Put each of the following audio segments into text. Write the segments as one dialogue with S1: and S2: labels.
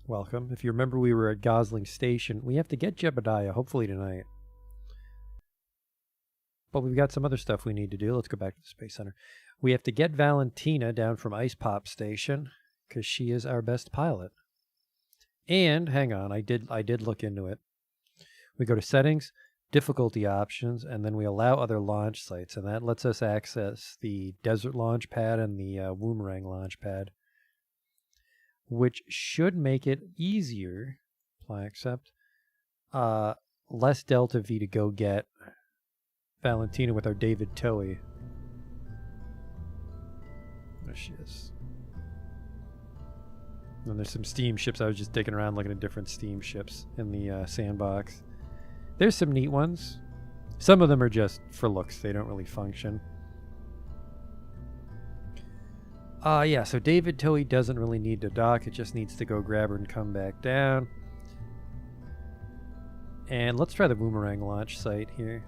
S1: Welcome. If you remember, we were at Gosling Station. We have to get Jebediah, hopefully tonight. But we've got some other stuff we need to do. Let's go back to the Space Center. We have to get Valentina down from Ice Pop Station because she is our best pilot. And hang on, I did look into it. We go to settings, difficulty options, and then we allow other launch sites, and that lets us access the desert launch pad and the Woomerang launch pad, which should make it easier. Apply accept. Less Delta V to go get Valentina with our David Towie. There she is. And there's some steamships. I was just digging around looking at different steamships in the sandbox. There's some neat ones. Some of them are just for looks. They don't really function. Yeah, so David Towie doesn't really need to dock. It just needs to go grab her and come back down. And let's try the Boomerang launch site here.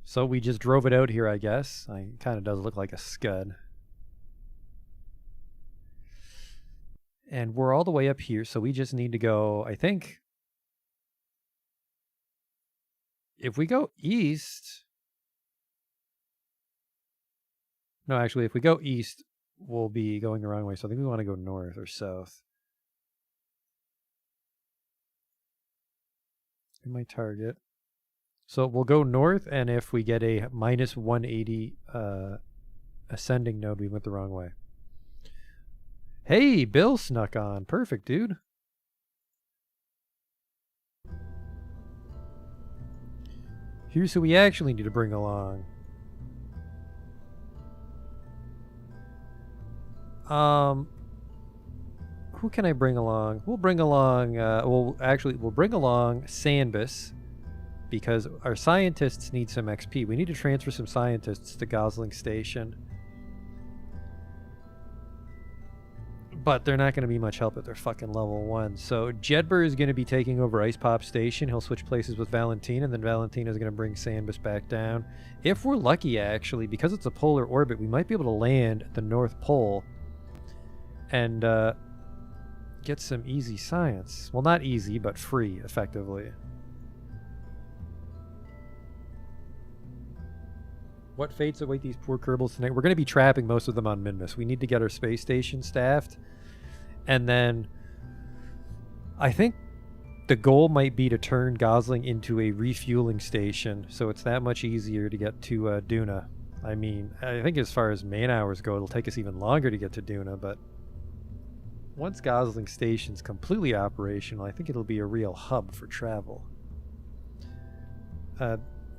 S1: So we just drove it out here, I guess. It kind of does look like a Scud. And we're all the way up here, so we just need to go, I think, if we go east... No, actually, if we go east, we'll be going the wrong way, so I think we want to go north or south. In my target. So we'll go north, and if we get a minus 180 ascending node, we went the wrong way. Hey, Bill snuck on. Perfect, dude. Here's who we actually need to bring along. Who can I bring along? We'll bring along, we'll bring along Sandbus, because our scientists need some XP. We need to transfer some scientists to Gosling Station. But they're not going to be much help if they're fucking level 1. So Jedburgh is going to be taking over Ice Pop Station. He'll switch places with Valentina, and then Valentina is going to bring Sandbus back down. If we're lucky, actually, because it's a polar orbit, we might be able to land at the North Pole and get some easy science. Well, not easy, but free, effectively. What fates await these poor Kerbals tonight? We're going to be trapping most of them on Minmus. We need to get our space station staffed. And then I think the goal might be to turn Gosling into a refueling station, so it's that much easier to get to Duna. I mean, I think as far as man hours go, it'll take us even longer to get to Duna, but once Gosling Station's completely operational, I think it'll be a real hub for travel.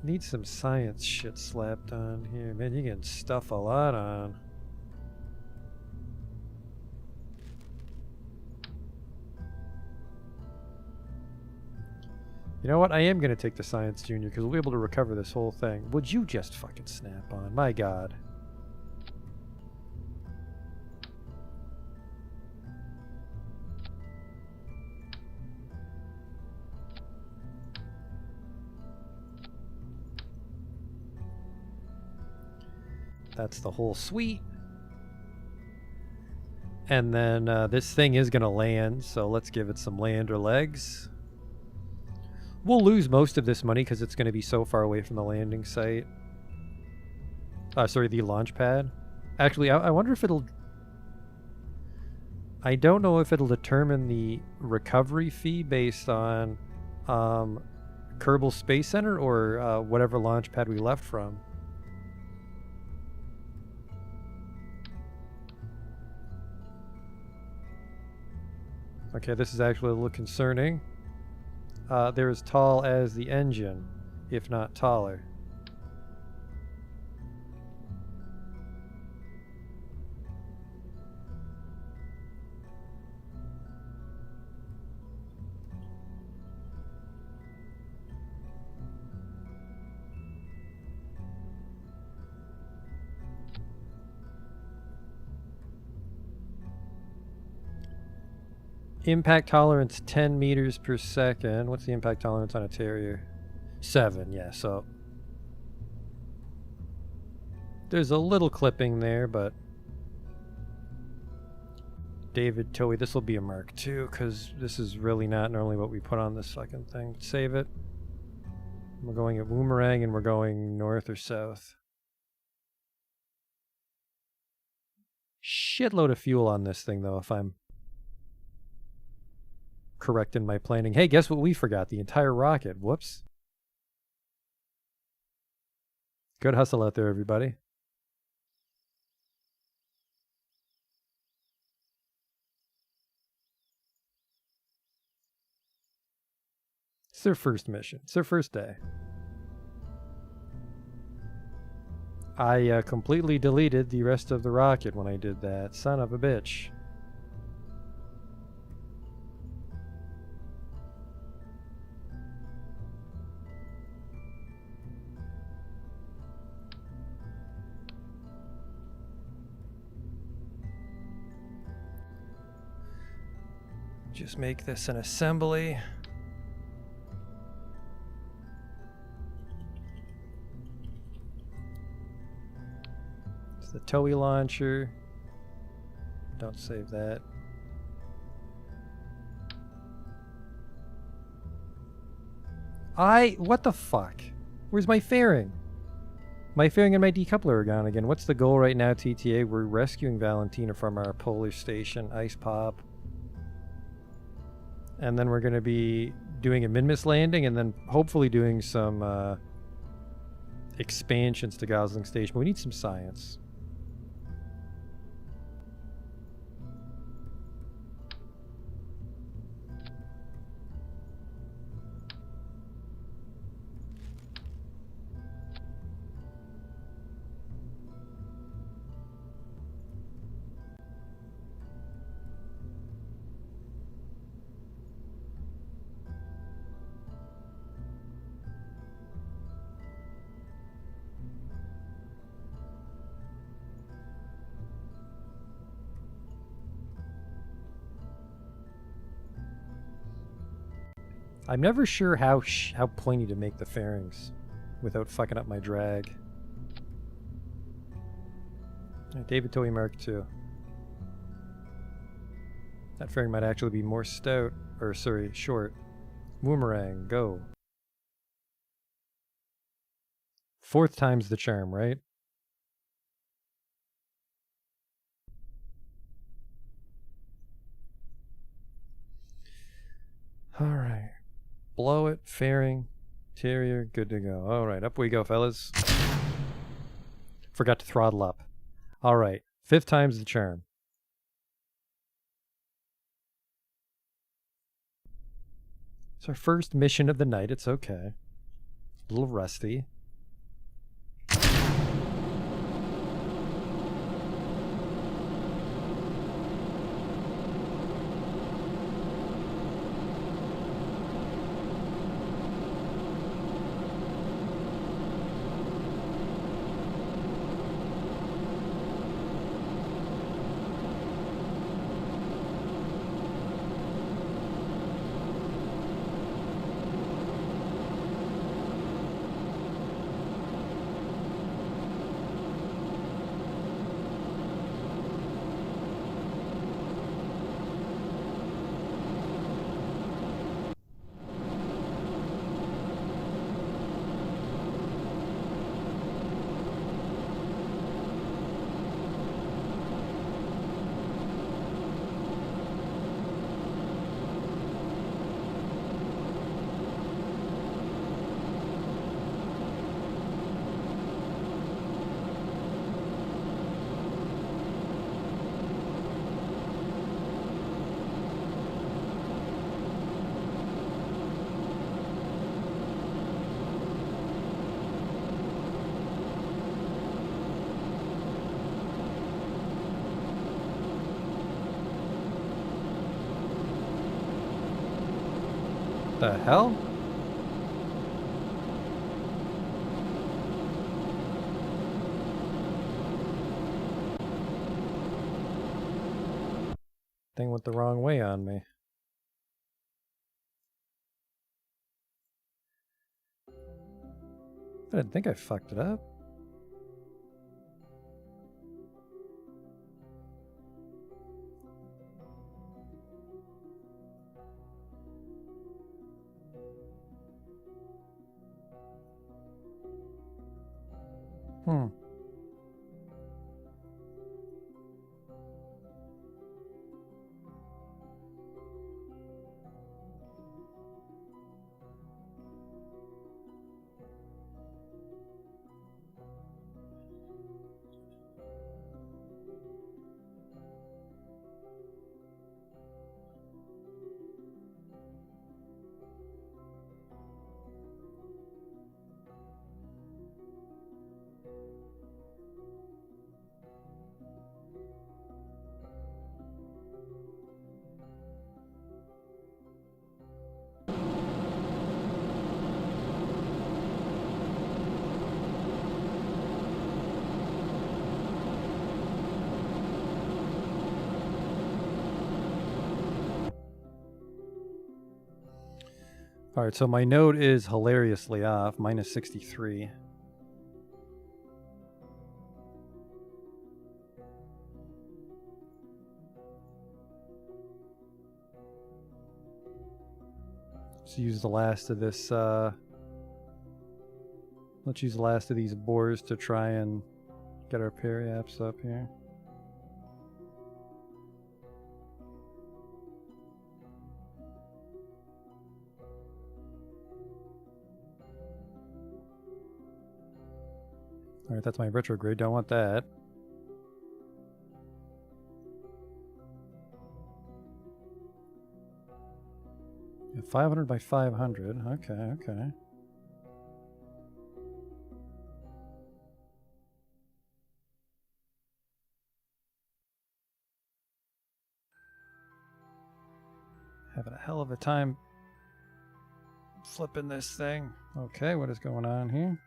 S1: Need some science shit slapped on here. Man, you can stuff a lot on. You know what? I am going to take the Science Junior because we'll be able to recover this whole thing. Would you just fucking snap on? My God. That's the whole suite. And then this thing is going to land, so let's give it some lander legs. We'll lose most of this money because it's going to be so far away from the landing site. Sorry, the launch pad. Actually, I wonder if it'll... I don't know if it'll determine the recovery fee based on Kerbal Space Center or whatever launch pad we left from. Okay, this is actually a little concerning. They're as tall as the engine, if not taller. Impact tolerance 10 meters per second. What's the impact tolerance on a Terrier? 7, yeah, so there's a little clipping there, but David Towie, this will be a Mark II, because this is really not normally what we put on this fucking thing. Save it. We're going at Boomerang, and we're going north or south. Shitload of fuel on this thing, though, if I'm correct in my planning. Hey, guess what we forgot? The entire rocket. Whoops. Good hustle out there, everybody. It's their first mission. It's their first day. I completely deleted the rest of the rocket when I did that. Son of a bitch. Just make this an assembly. It's the Towie launcher. Don't save that. What the fuck? Where's my fairing? My fairing and my decoupler are gone again. What's the goal right now, TTA? We're rescuing Valentina from our polar station, Ice Pop. And then we're going to be doing a Minmus landing and then hopefully doing some expansions to Gosling Station. But we need some science. I'm never sure how pointy to make the fairings without fucking up my drag. David Towie Mark II. That fairing might actually be more stout, or sorry, short. Boomerang, go. 4th time's the charm, right? Alright. Blow it, fairing, Terrier, good to go. Alright, up we go, fellas. Forgot to throttle up. Alright, 5th time's the charm. It's our first mission of the night, it's okay. A little rusty. The hell? Thing went the wrong way on me. I didn't think I fucked it up. Hmm. All right, so my node is hilariously off, minus 63. Let's use the last of this, let's use the last of these boars to try and get our periaps up here. All right, that's my retrograde. Don't want that. Yeah, 500 by 500. Okay, okay. Having a hell of a time flipping this thing. Okay, what is going on here?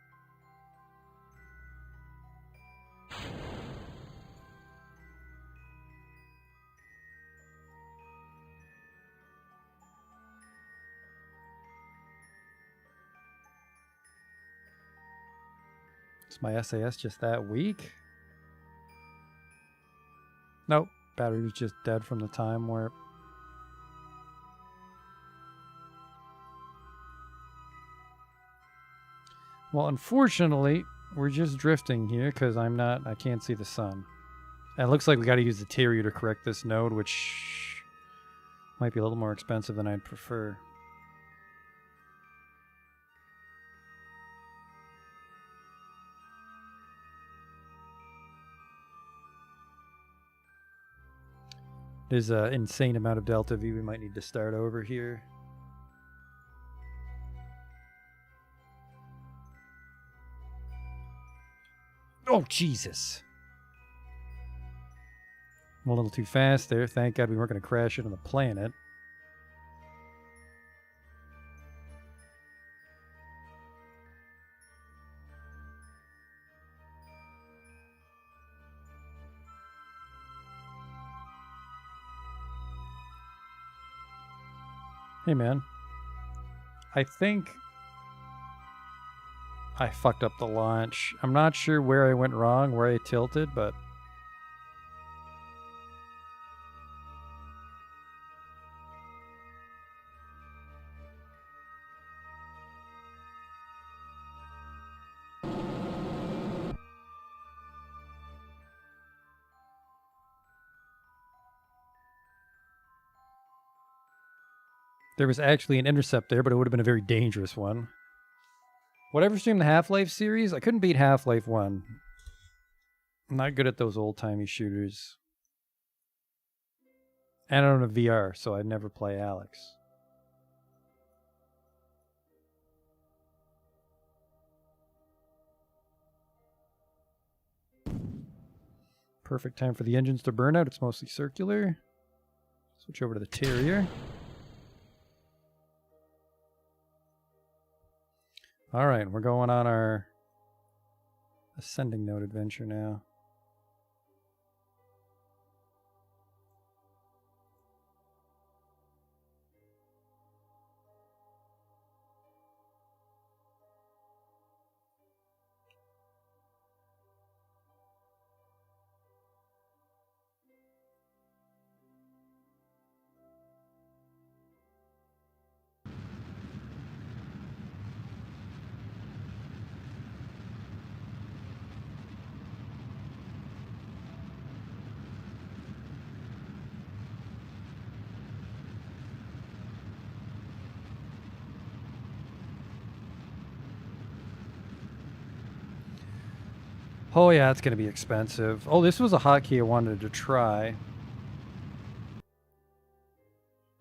S1: Is my SAS just that weak? Nope, battery was just dead from the time where... Well, unfortunately, we're just drifting here because I can't see the sun. And it looks like we got to use the Terrier to correct this node, which might be a little more expensive than I'd prefer. There's an insane amount of delta V. We might need to start over here. Oh, Jesus. I'm a little too fast there. Thank God we weren't going to crash into the planet. Hey, man. I think I fucked up the launch. I'm not sure where I went wrong, where I tilted, but... There was actually an intercept there, but it would have been a very dangerous one. Whatever streamed the Half-Life series, I couldn't beat Half-Life 1. I'm not good at those old-timey shooters. And I don't have VR, so I'd never play Alex. Perfect time for the engines to burn out. It's mostly circular. Switch over to the Terrier. All right, we're going on our ascending node adventure now. Oh yeah, it's going to be expensive. Oh, this was a hotkey I wanted to try.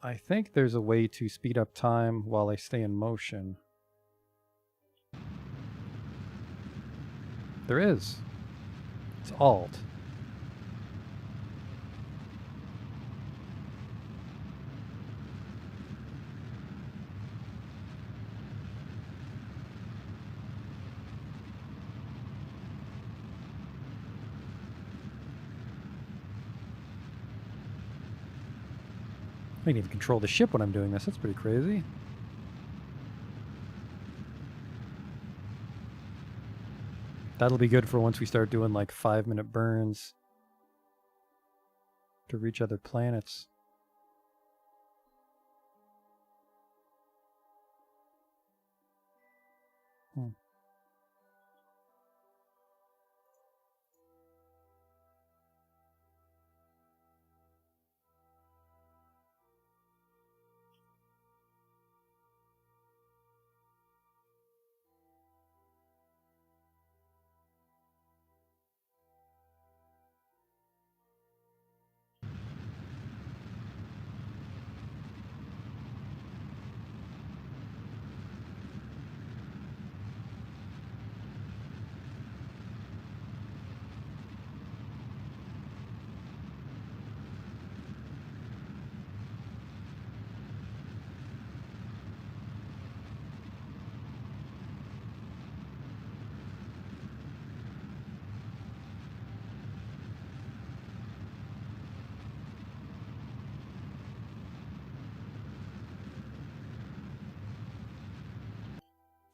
S1: I think there's a way to speed up time while I stay in motion. There is. It's Alt. I can even control the ship when I'm doing this. That's pretty crazy. That'll be good for once we start doing like 5-minute burns to reach other planets.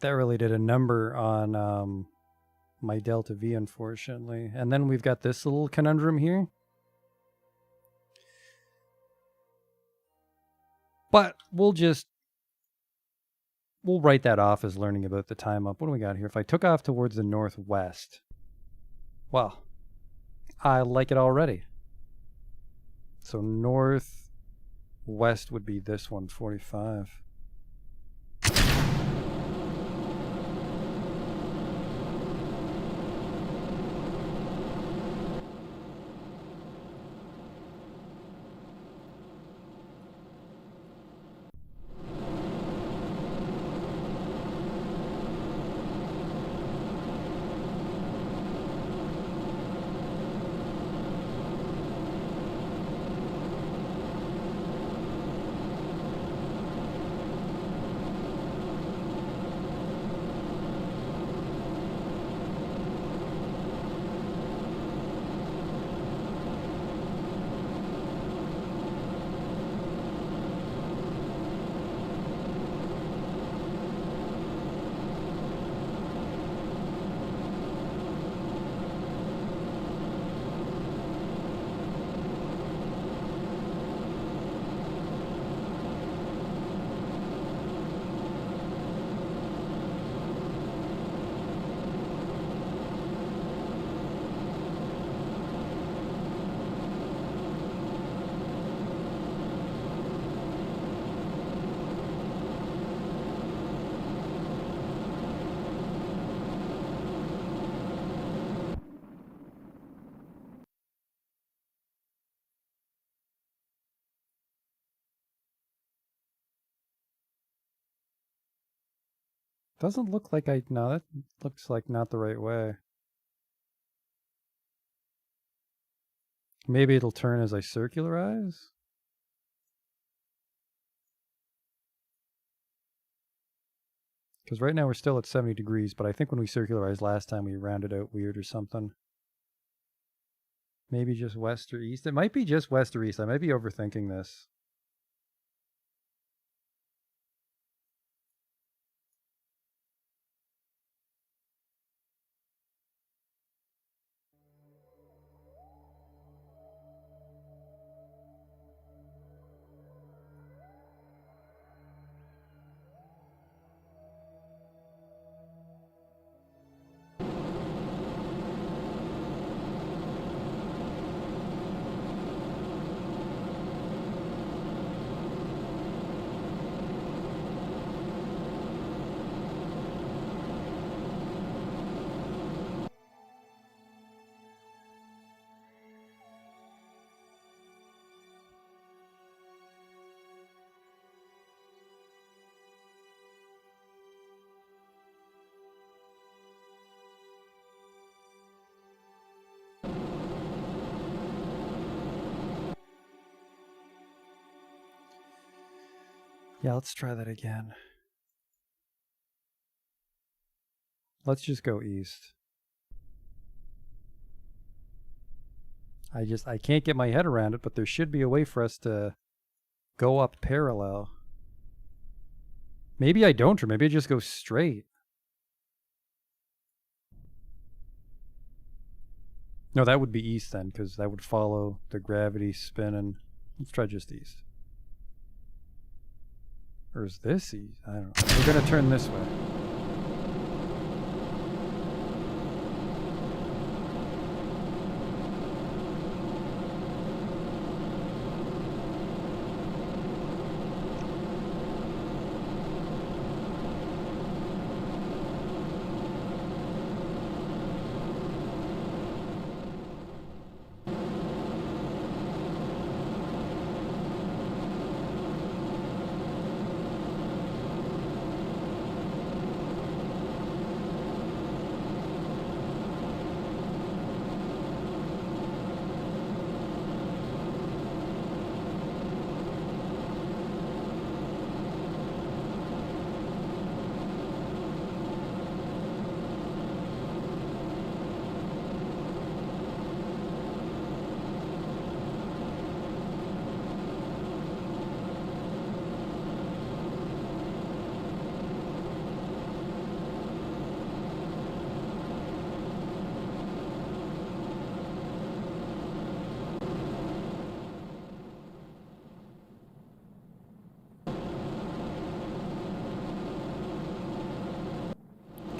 S1: That really did a number on my Delta V, unfortunately. And then we've got this little conundrum here. But we'll write that off as learning about the time up. What do we got here? If I took off towards the northwest, well, I like it already. So northwest would be this one, 45. Doesn't look like no, that looks like not the right way. Maybe it'll turn as I circularize? Because right now we're still at 70 degrees, but I think when we circularized last time we rounded out weird or something. Maybe just west or east? It might be just west or east. I might be overthinking this. Yeah, let's try that again. Let's just go east. I can't get my head around it, but there should be a way for us to go up parallel. Maybe I don't, or maybe I just go straight. No, that would be east then, because that would follow the gravity spin, and let's try just east. Or is this east? I don't know. We're gonna turn this way.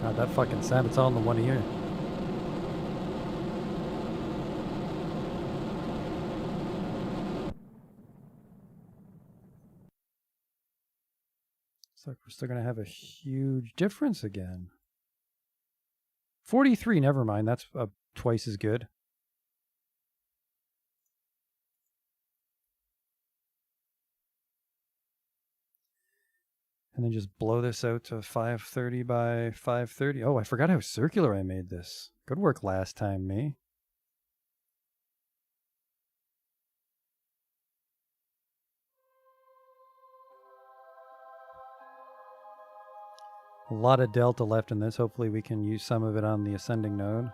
S1: God, that fucking sound, it's all in the one ear. Looks like we're still gonna have a huge difference again. 43, never mind, that's twice as good. And then just blow this out to 530 by 530. Oh, I forgot how circular I made this. Good work last time, me. A lot of delta left in this. Hopefully we can use some of it on the ascending node.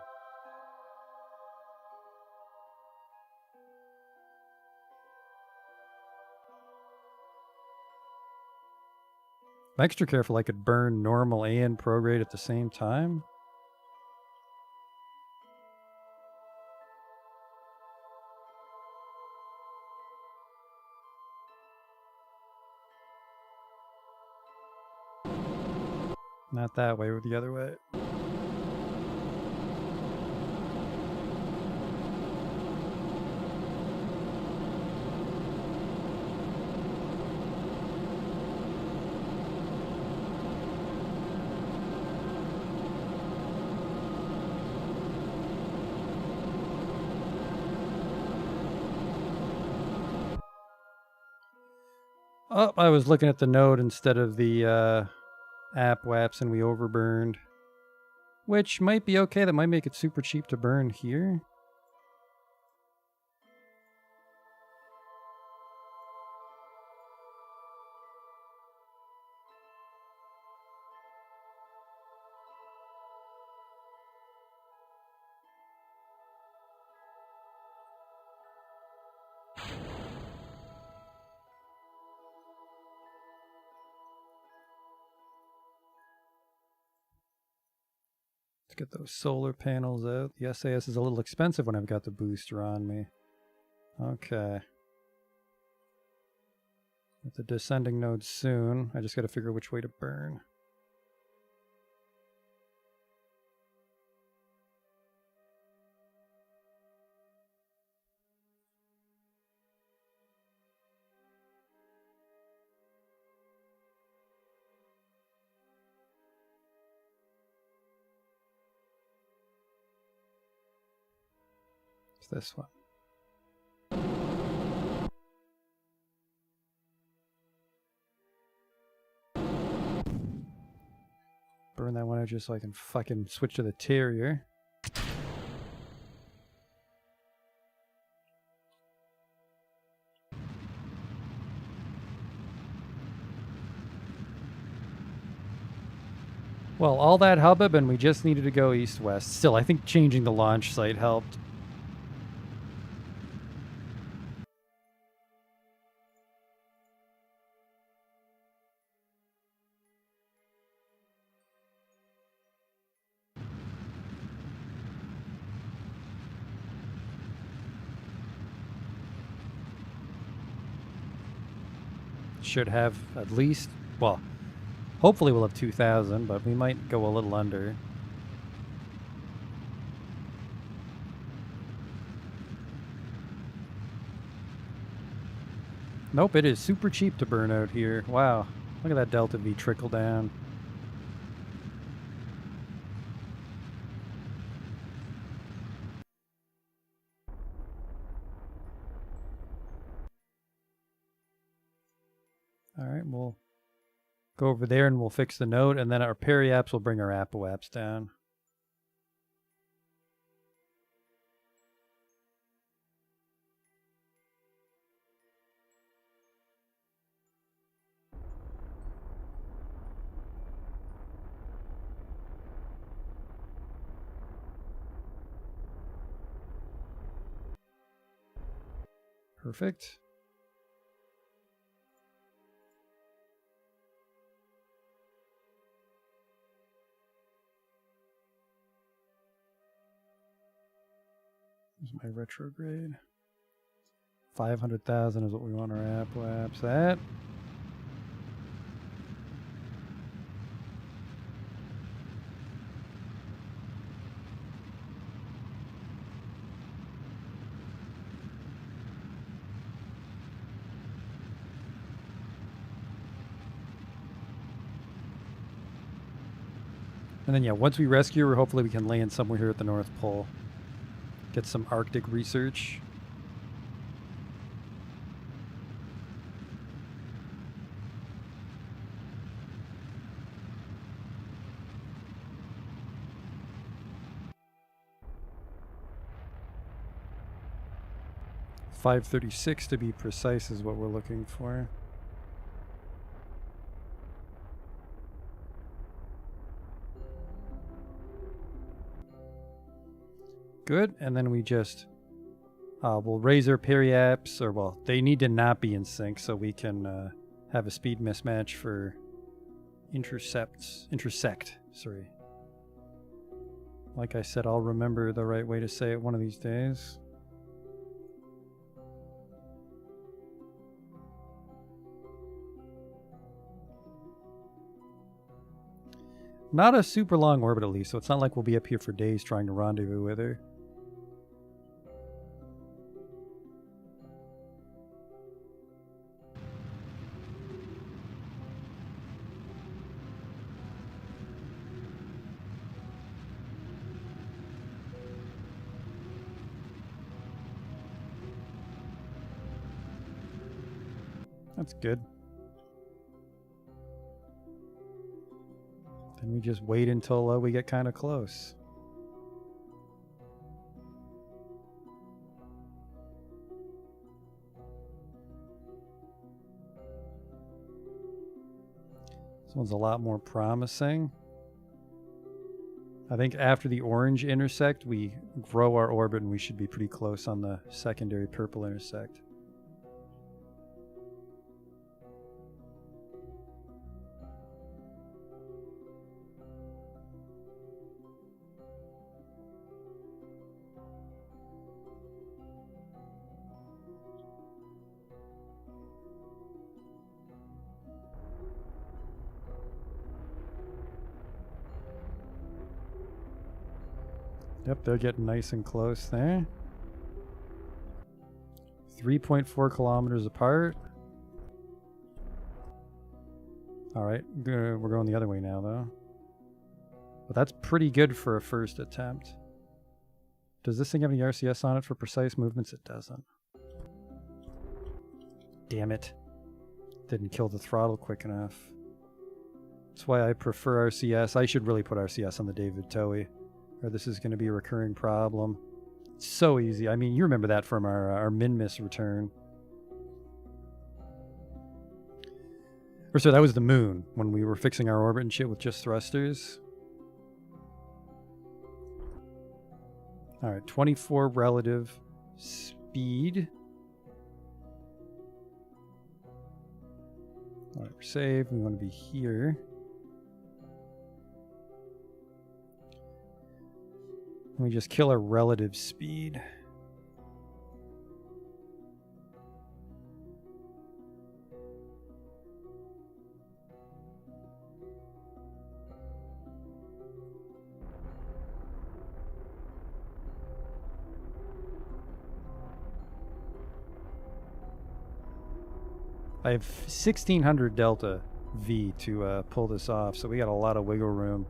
S1: I'm extra careful I could burn normal and prograde at the same time. Not that way, or the other way. Oh, I was looking at the node instead of the app WAPs and we overburned. Which might be okay. That might make it super cheap to burn here. Let's get those solar panels out. The SAS is a little expensive when I've got the booster on me. Okay. With the descending node soon. I just got to figure which way to burn. It's this one. Burn that one out just so I can fucking switch to the Terrier. Well, all that hubbub and we just needed to go east-west. Still, I think changing the launch site helped. Should have at least, well, hopefully we'll have 2,000, but we might go a little under. Nope, it is super cheap to burn out here. Wow, look at that Delta V trickle down. All right, we'll go over there and we'll fix the node, and then our periaps will bring our apoaps down. Perfect. Here's my retrograde. 500,000 is what we want our apoaps at. And then, yeah, once we rescue her, hopefully we can land somewhere here at the North Pole. Get some Arctic research. .536 to be precise is what we're looking for. Good, and then we just we'll raise our periaps, or well, they need to not be in sync so we can have a speed mismatch for intersect. Sorry. Like I said, I'll remember the right way to say it one of these days. Not a super long orbit at least, so it's not like we'll be up here for days trying to rendezvous with her. That's good. Then we just wait until we get kind of close. This one's a lot more promising. I think after the orange intersect, we grow our orbit and we should be pretty close on the secondary purple intersect. Yep, they're getting nice and close there. 3.4 kilometers apart. All right, we're going the other way now, though. But that's pretty good for a first attempt. Does this thing have any RCS on it for precise movements? It doesn't. Damn it. Didn't kill the throttle quick enough. That's why I prefer RCS. I should really put RCS on the David Towie, or this is going to be a recurring problem. It's so easy. I mean, you remember that from our min-miss return. Or so that was the moon, when we were fixing our orbit and shit with just thrusters. All right, 24 relative speed. All right, we're saved. We want to be here. We just kill our relative speed. I have 1600 delta V to pull this off, so we got a lot of wiggle room.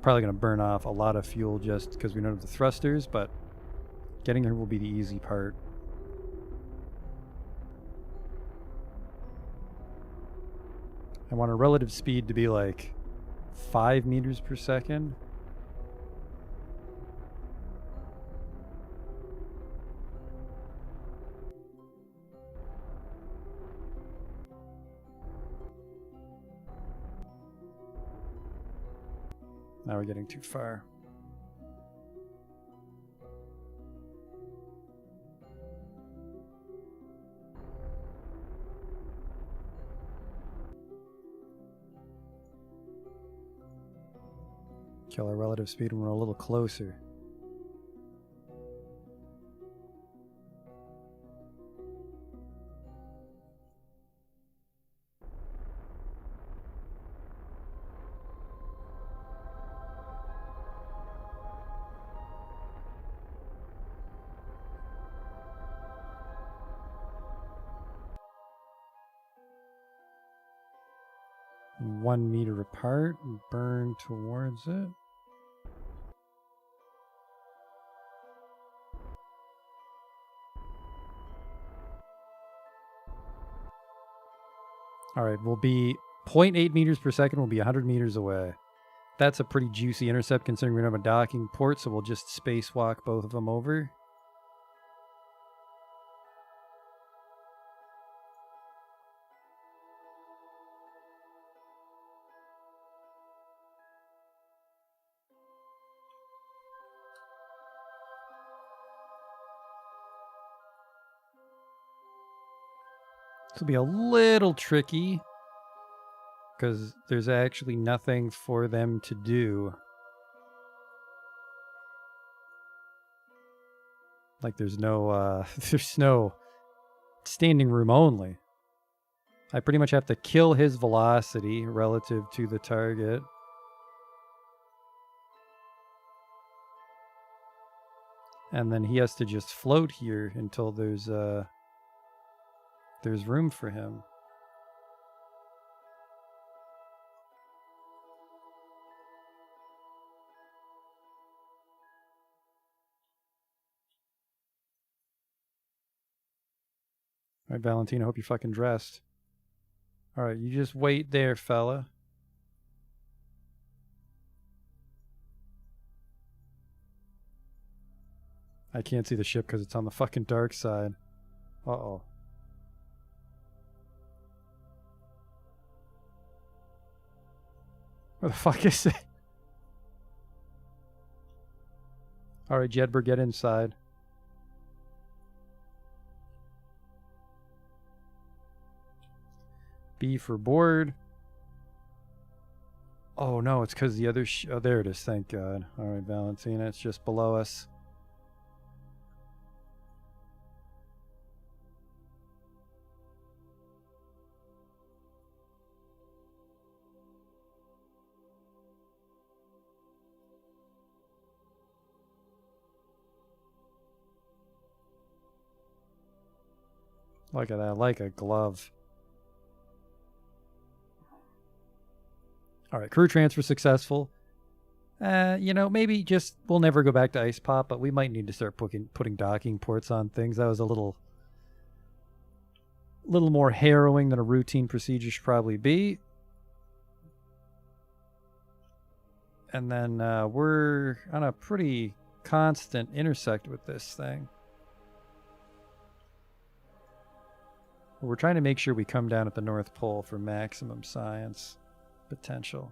S1: Probably going to burn off a lot of fuel just because we don't have the thrusters, but getting there will be the easy part. I want our relative speed to be like 5 meters per second. Now we're getting too far. Kill our relative speed when we're a little closer. And 1 meter apart and burn towards it. All right, we'll be 0.8 meters per second. We'll be 100 meters away. That's a pretty juicy intercept considering we don't have a docking port, so we'll just spacewalk both of them over. This will be a little tricky because there's actually nothing for them to do. Like there's no standing room only. I pretty much have to kill his velocity relative to the target. And then he has to just float here until there's room for him. All right, Valentina, hope you're fucking dressed. All right, you just wait there, fella. I can't see the ship because it's on the fucking dark side. Uh-oh. Where the fuck is it? All right, Jedburgh, get inside. B for board. Oh no, it's because the other oh, there it is, thank God. All right, Valentina, it's just below us. Look at that, like a glove. All right, crew transfer successful. You know, maybe just we'll never go back to Ice Pop, but we might need to start putting docking ports on things. That was a little more harrowing than a routine procedure should probably be. And then we're on a pretty constant intersect with this thing. We're trying to make sure we come down at the North Pole for maximum science potential.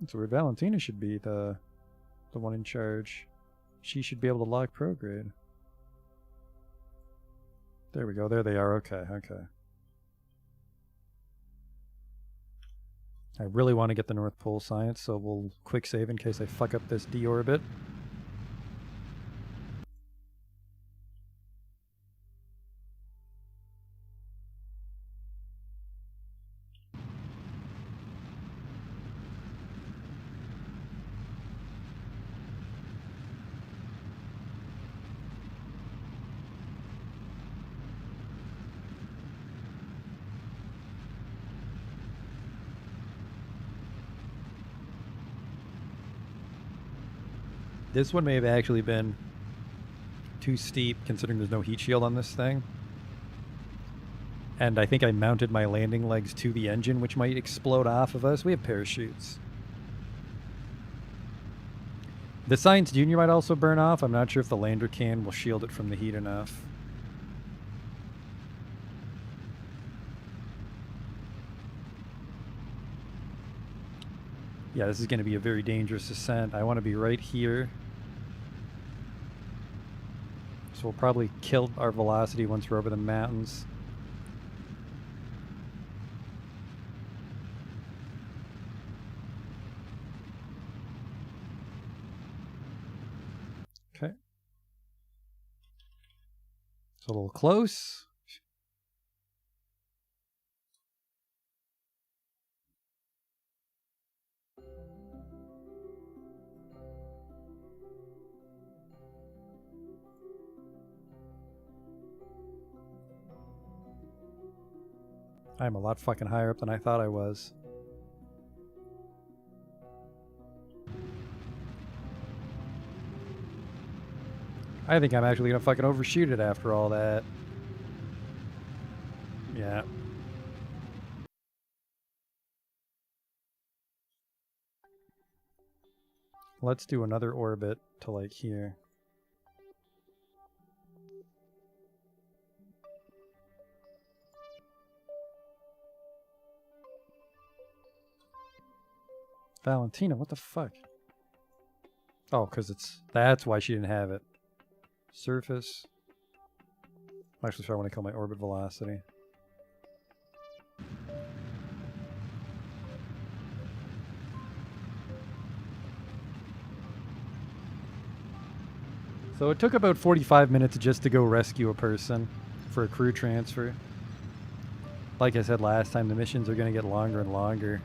S1: That's weird. Valentina should be the one in charge. She should be able to lock prograde. There we go. There they are. Okay, okay. I really want to get the North Pole science, so we'll quick save in case I fuck up this deorbit. This one may have actually been too steep considering there's no heat shield on this thing. And I think I mounted my landing legs to the engine, which might explode off of us. We have parachutes. The Science Junior might also burn off. I'm not sure if the lander can will shield it from the heat enough. Yeah, this is going to be a very dangerous ascent. I want to be right here. So we'll probably kill our velocity once we're over the mountains. Okay. It's a little close. I'm a lot fucking higher up than I thought I was. I think I'm actually gonna fucking overshoot it after all that. Yeah. Let's do another orbit to like here. Valentina, what the fuck? Oh, because that's why she didn't have it. Surface. I'm actually sure I want to kill my orbit velocity. So it took about 45 minutes just to go rescue a person for a crew transfer. Like I said last time, the missions are going to get longer and longer.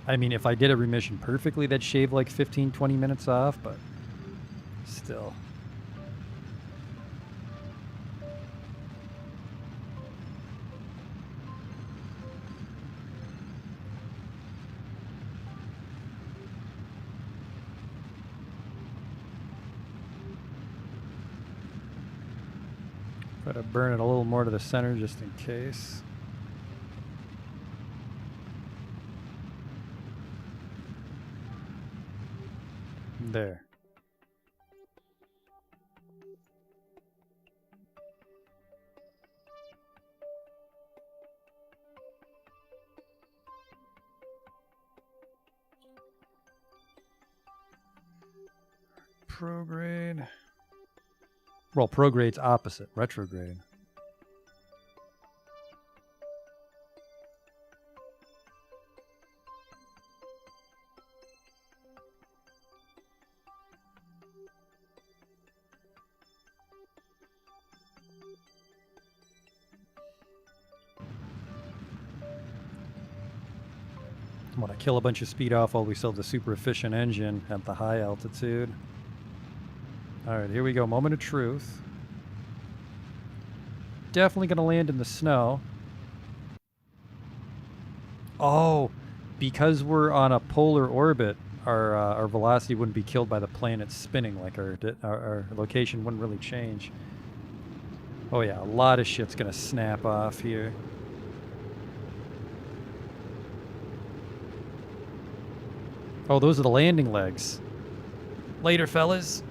S1: I mean, if I did every mission perfectly, that'd shave like 15, 20 minutes off, but still. Try to burn it a little more to the center just in case. There. Prograde. Well, prograde's opposite, retrograde. I want to kill a bunch of speed off while we still have the super efficient engine at the high altitude. Alright, here we go. Moment of truth. Definitely going to land in the snow. Oh, because we're on a polar orbit, our velocity wouldn't be killed by the planet spinning. Like our location wouldn't really change. Oh yeah, a lot of shit's going to snap off here. Oh, those are the landing legs. Later, fellas.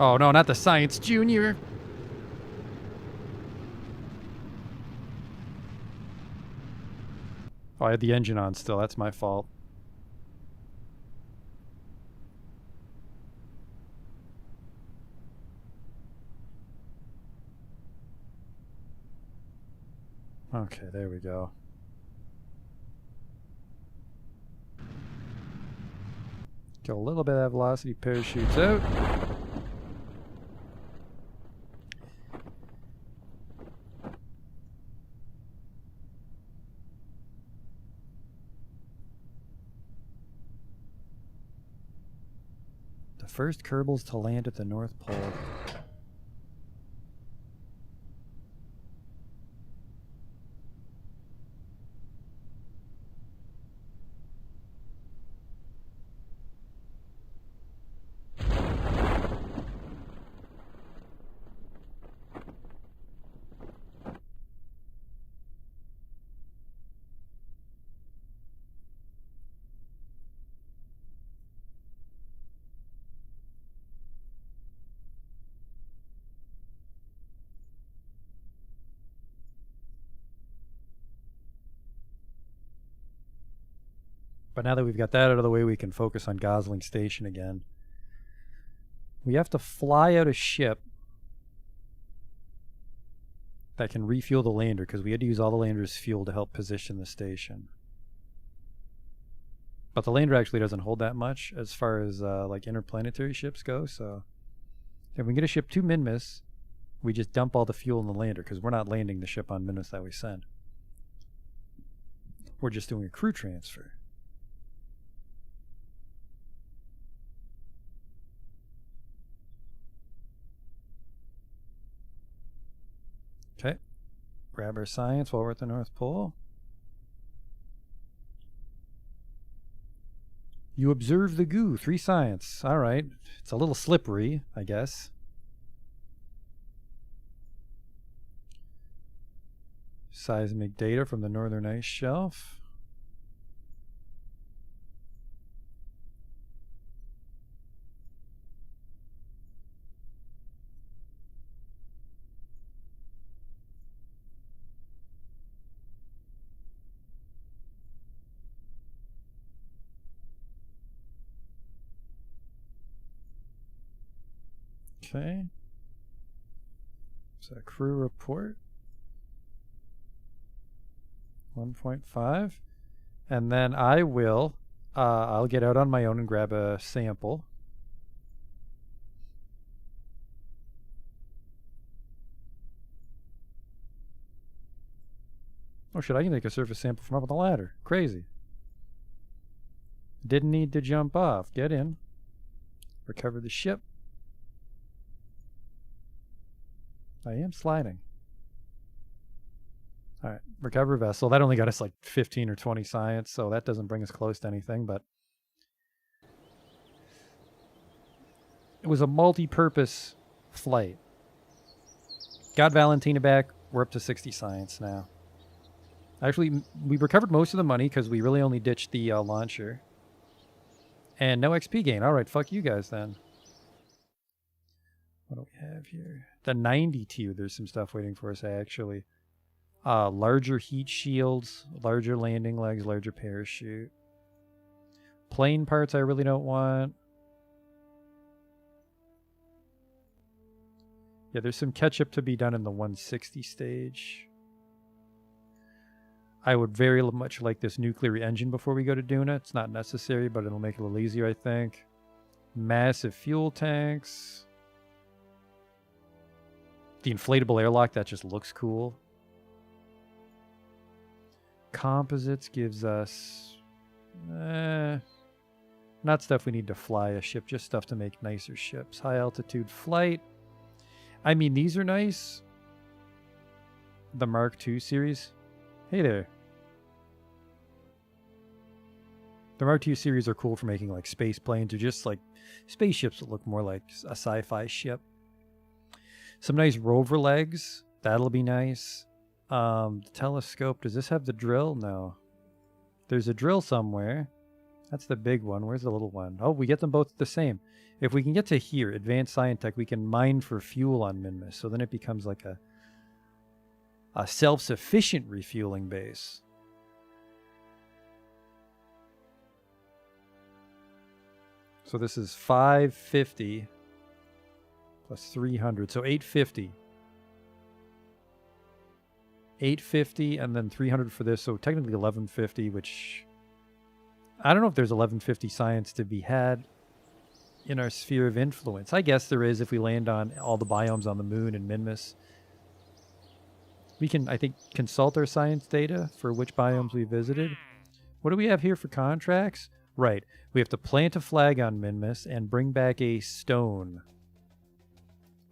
S1: Oh, no, not the Science Junior. Oh, I had the engine on still. That's my fault. Okay, there we go. Get a little bit of that velocity, parachutes out. The first Kerbals to land at the North Pole. But now that we've got that out of the way, we can focus on Gosling Station again. We have to fly out a ship that can refuel the lander, because we had to use all the lander's fuel to help position the station. But the lander actually doesn't hold that much as far as like interplanetary ships go, so if we can get a ship to Minmus, we just dump all the fuel in the lander, because we're not landing the ship on Minmus that we send. We're just doing a crew transfer. Okay, grab our science while we're at the North Pole. You observe the goo, 3 science. All right, it's a little slippery, I guess. Seismic data from the northern ice shelf. Okay. So crew report. 1.5. And then I will, I'll get out on my own and grab a sample. Oh shit, I can take a surface sample from up on the ladder. Crazy. Didn't need to jump off. Get in. Recover the ship. I am sliding. Alright, recover vessel. That only got us like 15 or 20 science, so that doesn't bring us close to anything, but it was a multi-purpose flight. Got Valentina back. We're up to 60 science now. Actually, we recovered most of the money because we really only ditched the launcher. And no XP gain. Alright, fuck you guys then. What do we have here? The 92. There's some stuff waiting for us, actually. Larger heat shields, larger landing legs, larger parachute. Plane parts I really don't want. Yeah, there's some catch-up to be done in the 160 stage. I would very much like this nuclear engine before we go to Duna. It's not necessary, but it'll make it a little easier, I think. Massive fuel tanks. The inflatable airlock, that just looks cool. Composites gives us... not stuff we need to fly a ship, just stuff to make nicer ships. High altitude flight. I mean, these are nice. The Mark II series. Hey there. The Mark II series are cool for making like space planes or just like spaceships that look more like a sci-fi ship. Some nice rover legs. That'll be nice. The telescope. Does this have the drill? No. There's a drill somewhere. That's the big one. Where's the little one? Oh, we get them both the same. If we can get to here, Advanced Scientech, we can mine for fuel on Minmus. So then it becomes like a self-sufficient refueling base. So this is 550 plus 300. So 850. 850 and then 300 for this. So technically 1150, which I don't know if there's 1150 science to be had in our sphere of influence. I guess there is if we land on all the biomes on the moon and Minmus. We can, I think, consult our science data for which biomes we visited. What do we have here for contracts? Right. We have to plant a flag on Minmus and bring back a stone.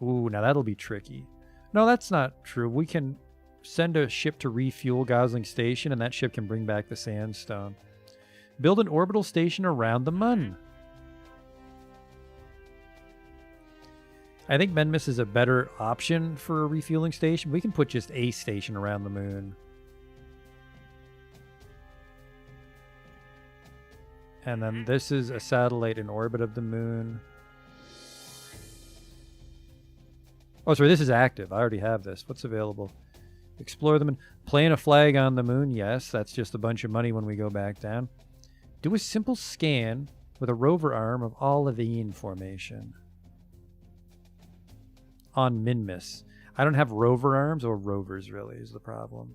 S1: Ooh, now that'll be tricky. No, that's not true. We can send a ship to refuel Gosling Station, and that ship can bring back the sandstone. Build an orbital station around the Mun. I think Minmus is a better option for a refueling station. We can put just a station around the moon. And then this is a satellite in orbit of the moon. Oh, sorry, this is active. I already have this. What's available? Explore the moon. Plant a flag on the moon. Yes, that's just a bunch of money when we go back down. Do a simple scan with a rover arm of Olivine formation. On Minmus. I don't have rover arms or rovers, really, is the problem.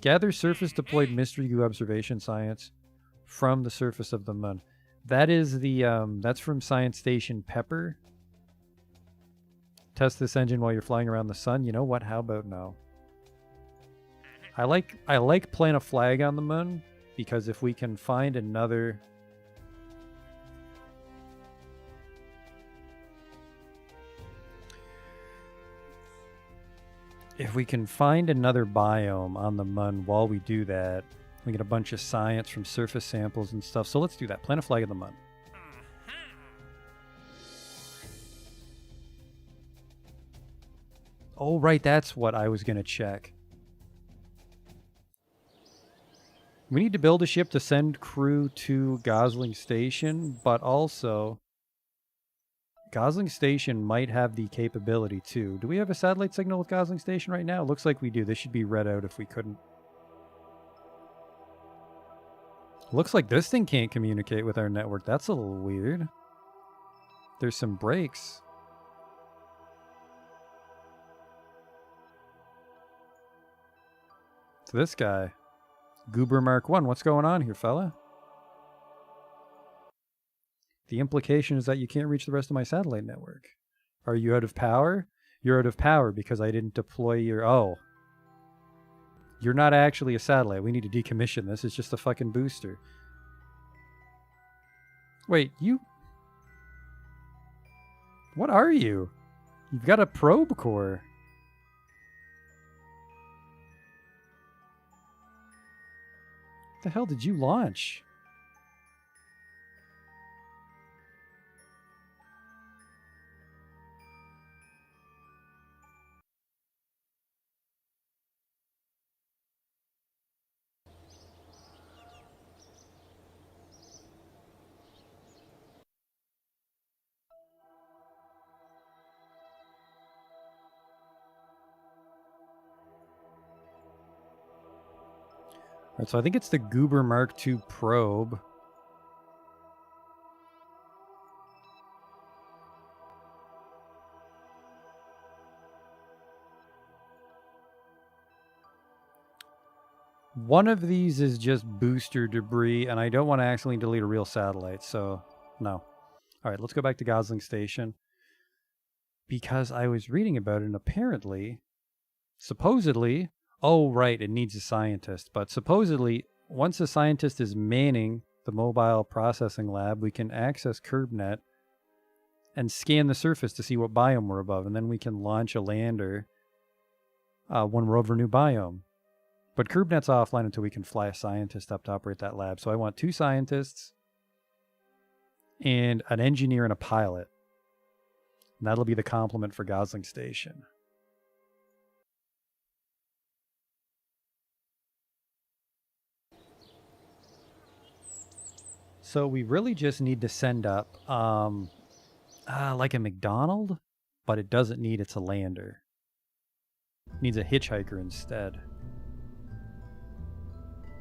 S1: Gather surface deployed mystery goo observation science from the surface of the moon. That is the that's from Science Station Pepper. Test this engine while you're flying around the sun. You know what? How about no? I like playing a flag on the moon because if we can find another biome on the moon while we do that, we get a bunch of science from surface samples and stuff. So let's do that. Plant a flag on the moon. Oh, right. That's what I was going to check. We need to build a ship to send crew to Gosling Station, but also Gosling Station might have the capability too. Do we have a satellite signal with Gosling Station right now? It looks like we do. This should be read out if we couldn't. Looks like this thing can't communicate with our network. That's a little weird. There's some breaks. So this guy, Goober Mark 1, what's going on here, fella? The implication is that you can't reach the rest of my satellite network. Are you out of power? You're out of power because I didn't deploy your... Oh. You're not actually a satellite. We need to decommission this. It's just a fucking booster. Wait, you... What are you? You've got a probe core. What the hell did you launch? Alright, so I think it's the Goober Mark II probe. One of these is just booster debris, and I don't want to accidentally delete a real satellite, so no. Alright, let's go back to Gosling Station. Because I was reading about it, and apparently, supposedly... Oh, right, it needs a scientist. But supposedly, once a scientist is manning the mobile processing lab, we can access KerbNet and scan the surface to see what biome we're above. And then we can launch a lander when we're over a new biome. But KerbNet's offline until we can fly a scientist up to operate that lab. So I want 2 scientists and an engineer and a pilot. And that'll be the complement for Gosling Station. So we really just need to send up like a McDonald, but it doesn't need it's a lander. It needs a hitchhiker instead.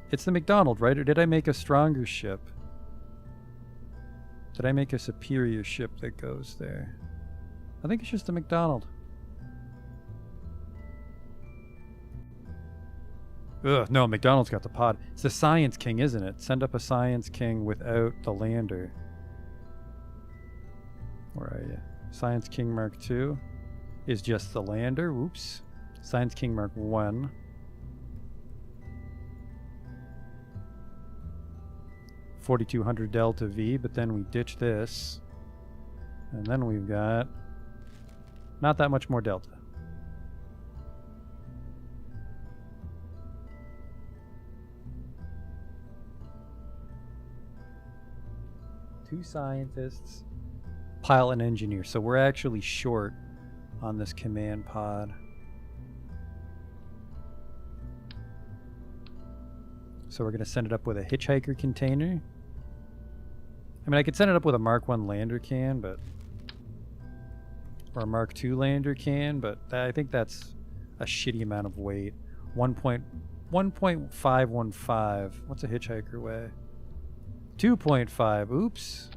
S1: It's the McDonald, right? Or did I make a stronger ship? Did I make a superior ship that goes there? I think it's just a McDonald. Ugh, no, McDonald's got the pod. It's the Science King, isn't it? Send up a Science King without the lander. Where are you? Science King Mark II is just the lander. Oops. Science King Mark I. $4,200 Delta V, but then we ditch this. And then we've got not that much more Delta. Two scientists, pilot and engineer. So we're actually short on this command pod. So we're going to send it up with a hitchhiker container. I mean, I could send it up with a Mark I lander can, but... or a Mark II lander can, but I think that's a shitty amount of weight. 1.515. What's a hitchhiker weigh? 2.5. Oops.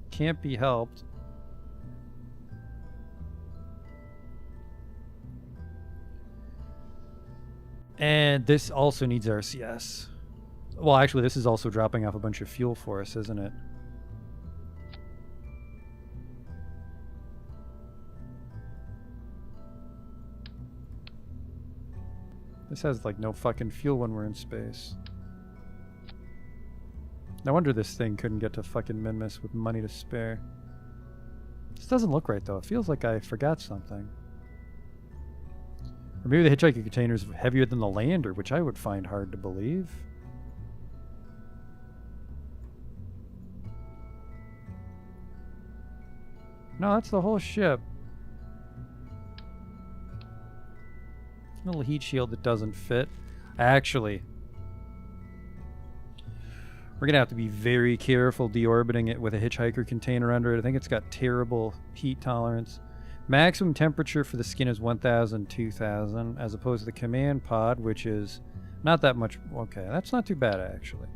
S1: Can't be helped. And this also needs RCS. Well, actually, this is also dropping off a bunch of fuel for us, isn't it? This has, like, no fucking fuel when we're in space. No wonder this thing couldn't get to fucking Minmus with money to spare. This doesn't look right, though. It feels like I forgot something. Or maybe the hitchhiker container is heavier than the lander, which I would find hard to believe. No, that's the whole ship. Little heat shield that doesn't fit. Actually, we're going to have to be very careful deorbiting it with a hitchhiker container under it. I think it's got terrible heat tolerance. Maximum temperature for the skin is 1,000, 2,000, as opposed to the command pod, which is not that much. Okay, that's not too bad, actually.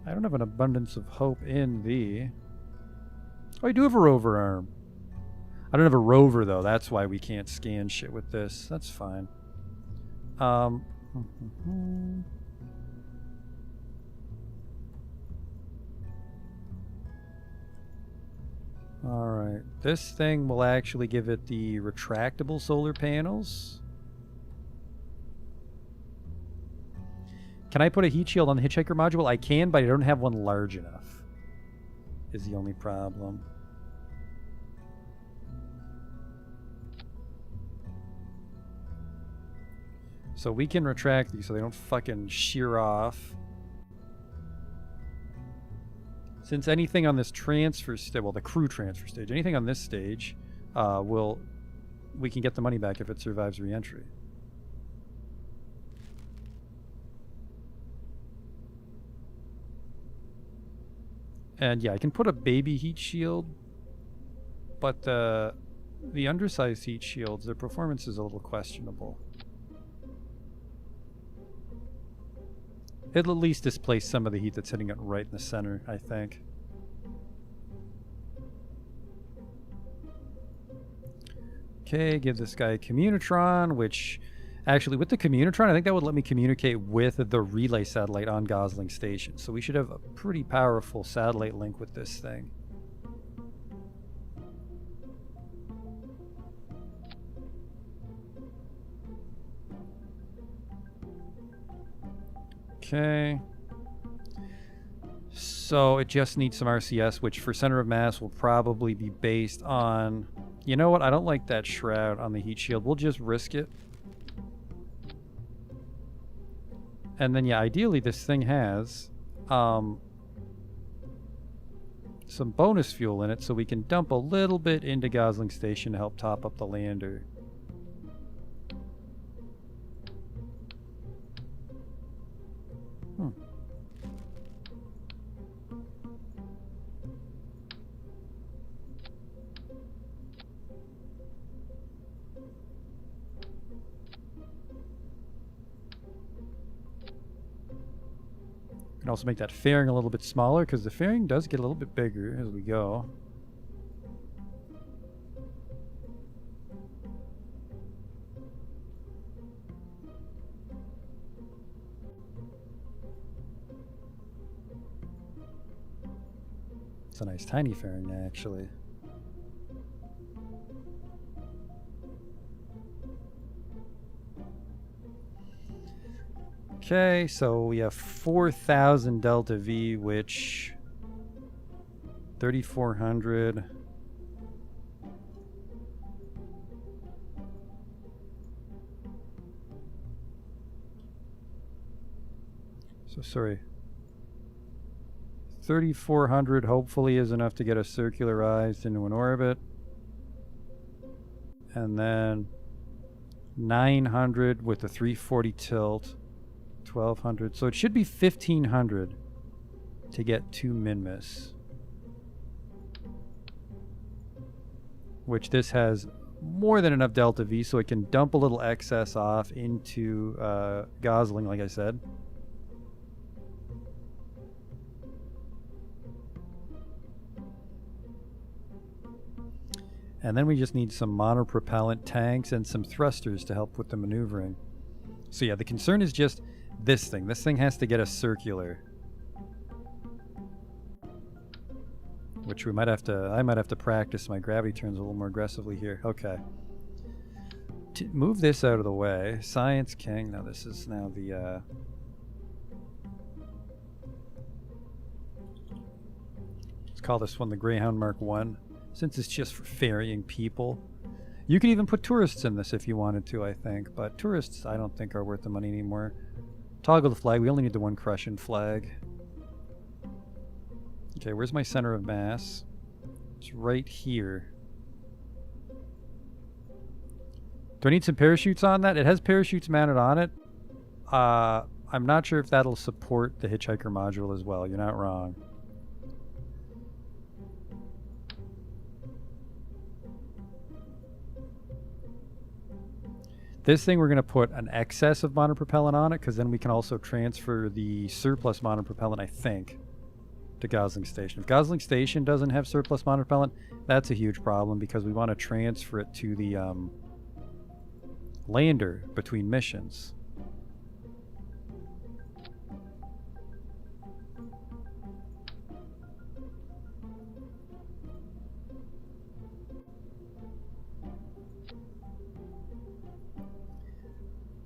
S1: I don't have an abundance of hope in the... Oh, I do have a rover arm. I don't have a rover, though. That's why we can't scan shit with this. That's fine. Alright. This thing will actually give it the retractable solar panels. Can I put a heat shield on the hitchhiker module? I can, but I don't have one large enough. Is the only problem. So we can retract these so they don't fucking shear off. Since anything on this transfer stage, well, the crew transfer stage, anything on this stage, we can get the money back if it survives re-entry. And yeah, I can put a baby heat shield, but the undersized heat shields, their performance is a little questionable. It'll at least displace some of the heat that's hitting it right in the center, I think. Okay, give this guy a communitron, which actually with the communitron, I think that would let me communicate with the relay satellite on Gosling Station. So we should have a pretty powerful satellite link with this thing. Okay. So it just needs some RCS, which for center of mass will probably be based on... You know what? I don't like that shroud on the heat shield. We'll just risk it. And then, yeah, ideally this thing has some bonus fuel in it so we can dump a little bit into Gosling Station to help top up the lander. Can also make that fairing a little bit smaller because the fairing does get a little bit bigger as we go. It's a nice tiny fairing actually. Okay, so we have 4,000 delta V, which 3,400. So sorry. 3,400 hopefully is enough to get us circularized into an orbit. And then 900 with the 340 tilt. 1,200. So it should be 1,500 to get 2 Minmus. Which this has more than enough delta V, so it can dump a little excess off into Gosling, like I said. And then we just need some monopropellant tanks and some thrusters to help with the maneuvering. So yeah, the concern is just this thing. This thing has to get us circular. Which we might have to, I might have to practice my gravity turns a little more aggressively here. Okay. To move this out of the way. Science King. Now this is now the, let's call this one the Greyhound Mark 1. Since it's just for ferrying people. You could even put tourists in this if you wanted to, I think. But tourists, I don't think are worth the money anymore. Toggle the flag. We only need the one Crussian flag. Okay, where's my center of mass? It's right here. Do I need some parachutes on that? It has parachutes mounted on it. I'm not sure if that'll support the hitchhiker module as well. You're not wrong. This thing we're going to put an excess of monopropellant on it because then we can also transfer the surplus monopropellant, I think, to Gosling Station. If Gosling Station doesn't have surplus monopropellant, that's a huge problem because we want to transfer it to the lander between missions.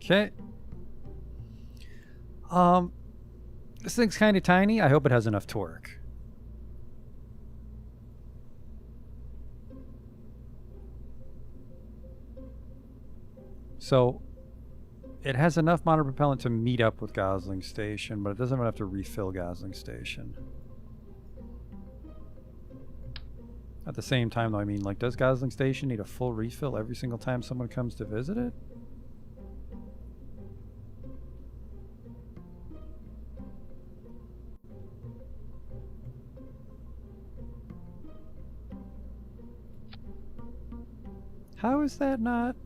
S1: Okay. This thing's kind of tiny. I hope it has enough torque. So it has enough monopropellant to meet up with Gosling Station, but it doesn't have to refill Gosling Station. At the same time, though, I mean, like, does Gosling Station need a full refill every single time someone comes to visit it? How is that not?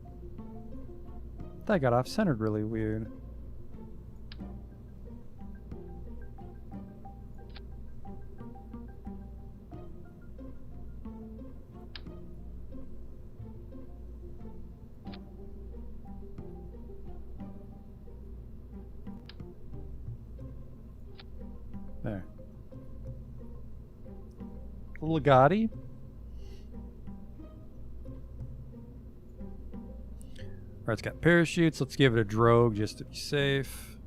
S1: That got off-centered really weird. There. A little gaudy. Alright, it's got parachutes. Let's give it a drogue just to be safe.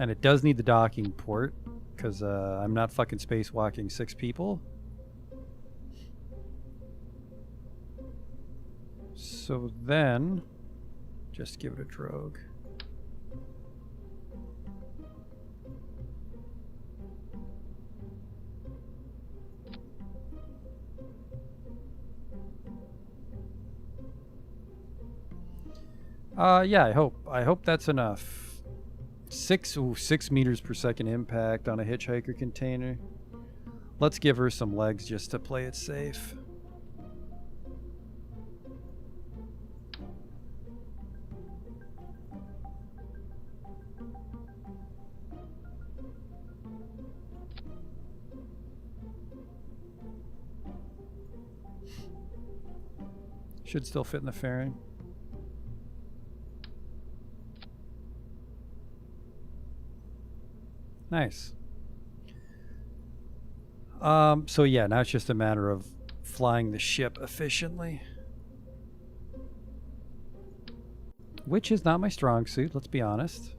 S1: And it does need the docking port, because I'm not fucking spacewalking 6 people. So then, just give it a drogue. Yeah, I hope that's enough. 6 meters per second impact on a hitchhiker container. Let's give her some legs just to play it safe. Should still fit in the fairing. Nice. So yeah, now it's just a matter of flying the ship efficiently. Which is not my strong suit, let's be honest.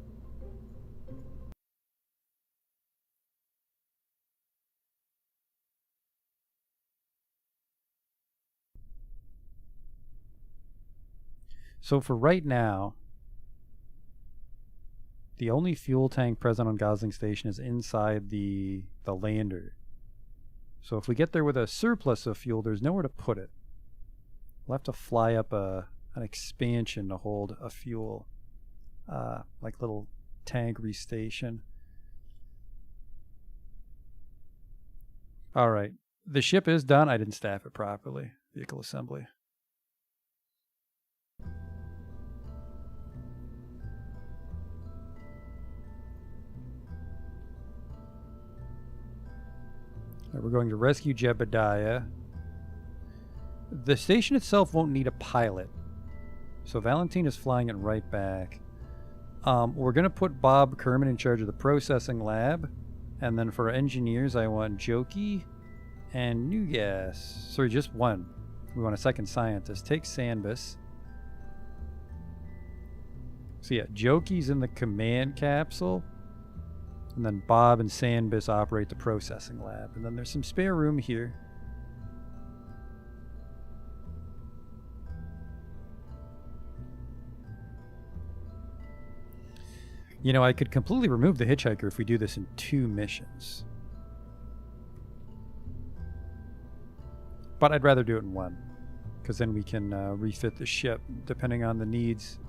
S1: So for right now, the only fuel tank present on Gosling Station is inside the lander. So if we get there with a surplus of fuel, there's nowhere to put it. We'll have to fly up an expansion to hold a fuel, like little tank restation. All right, the ship is done. I didn't staff it properly. Vehicle assembly. Right, we're going to rescue Jebediah. The station itself won't need a pilot, so Valentine is flying it right back. We're going to put Bob Kerman in charge of the processing lab, and then for engineers, I want Jokey and New Gas. Sorry, just one. We want a second scientist. Take Sanbus. So yeah, Jokey's in the command capsule, and then Bob and Sanbus operate the processing lab. And then there's some spare room here. You know, I could completely remove the hitchhiker if we do this in 2 missions. But I'd rather do it in 1, because then we can refit the ship depending on the needs.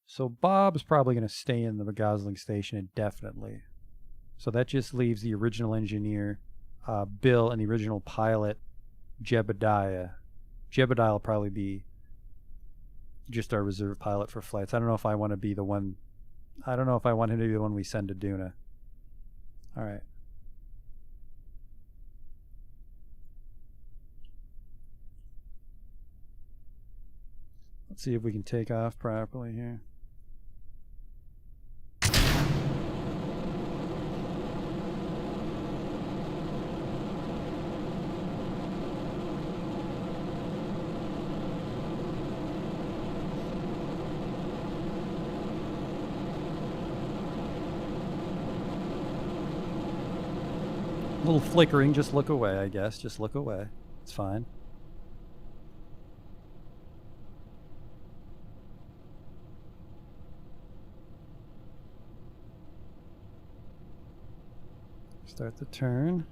S1: So Bob's probably going to stay in the Gosling Station indefinitely. So that just leaves the original engineer, Bill, and the original pilot, Jebediah. Jebediah will probably be just our reserve pilot for flights. I don't know if I want to be the one. I don't know if I want him to be the one we send to Duna. All right. Let's see if we can take off properly here. A little flickering, just look away, I guess. Just look away. It's fine. Start the turn.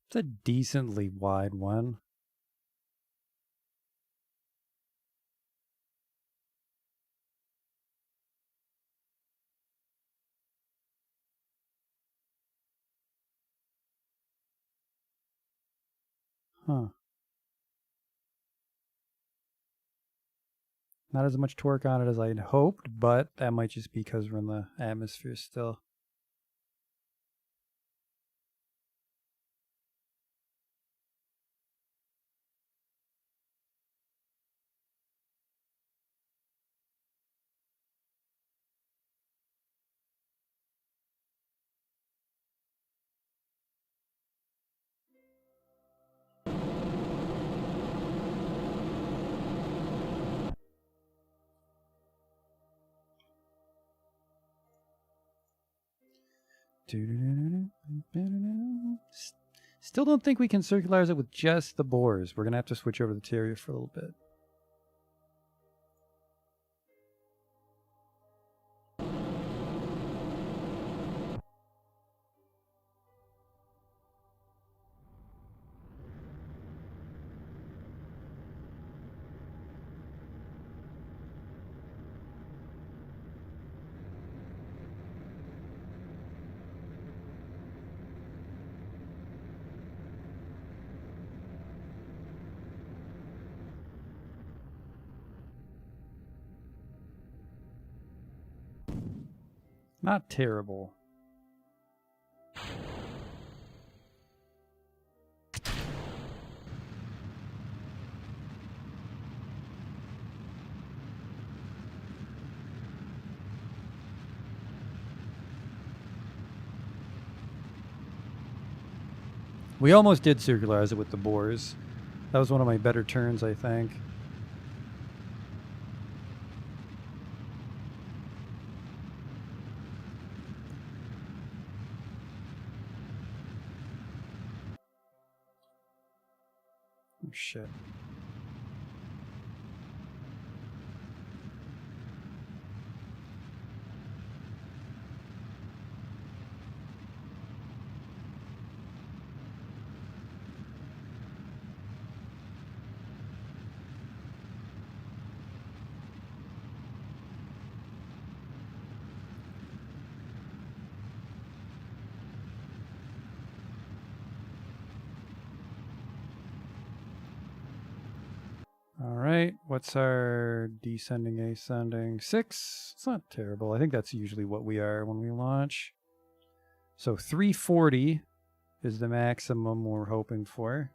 S1: It's a decently wide one. Huh. Not as much torque on it as I'd hoped, but that might just be because we're in the atmosphere still. Still don't think we can circularize it with just the bores. We're going to have to switch over to the Terrier for a little bit. Not terrible. We almost did circularize it with the bores. That was one of my better turns, I think. Oh, shit. All right, what's our descending, ascending? 6? It's not terrible. I think that's usually what we are when we launch. So 340 is the maximum we're hoping for.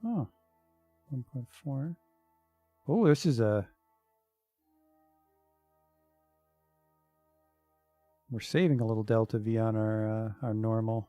S1: Oh, 1.4. Oh, this is a... We're saving a little delta V on our normal.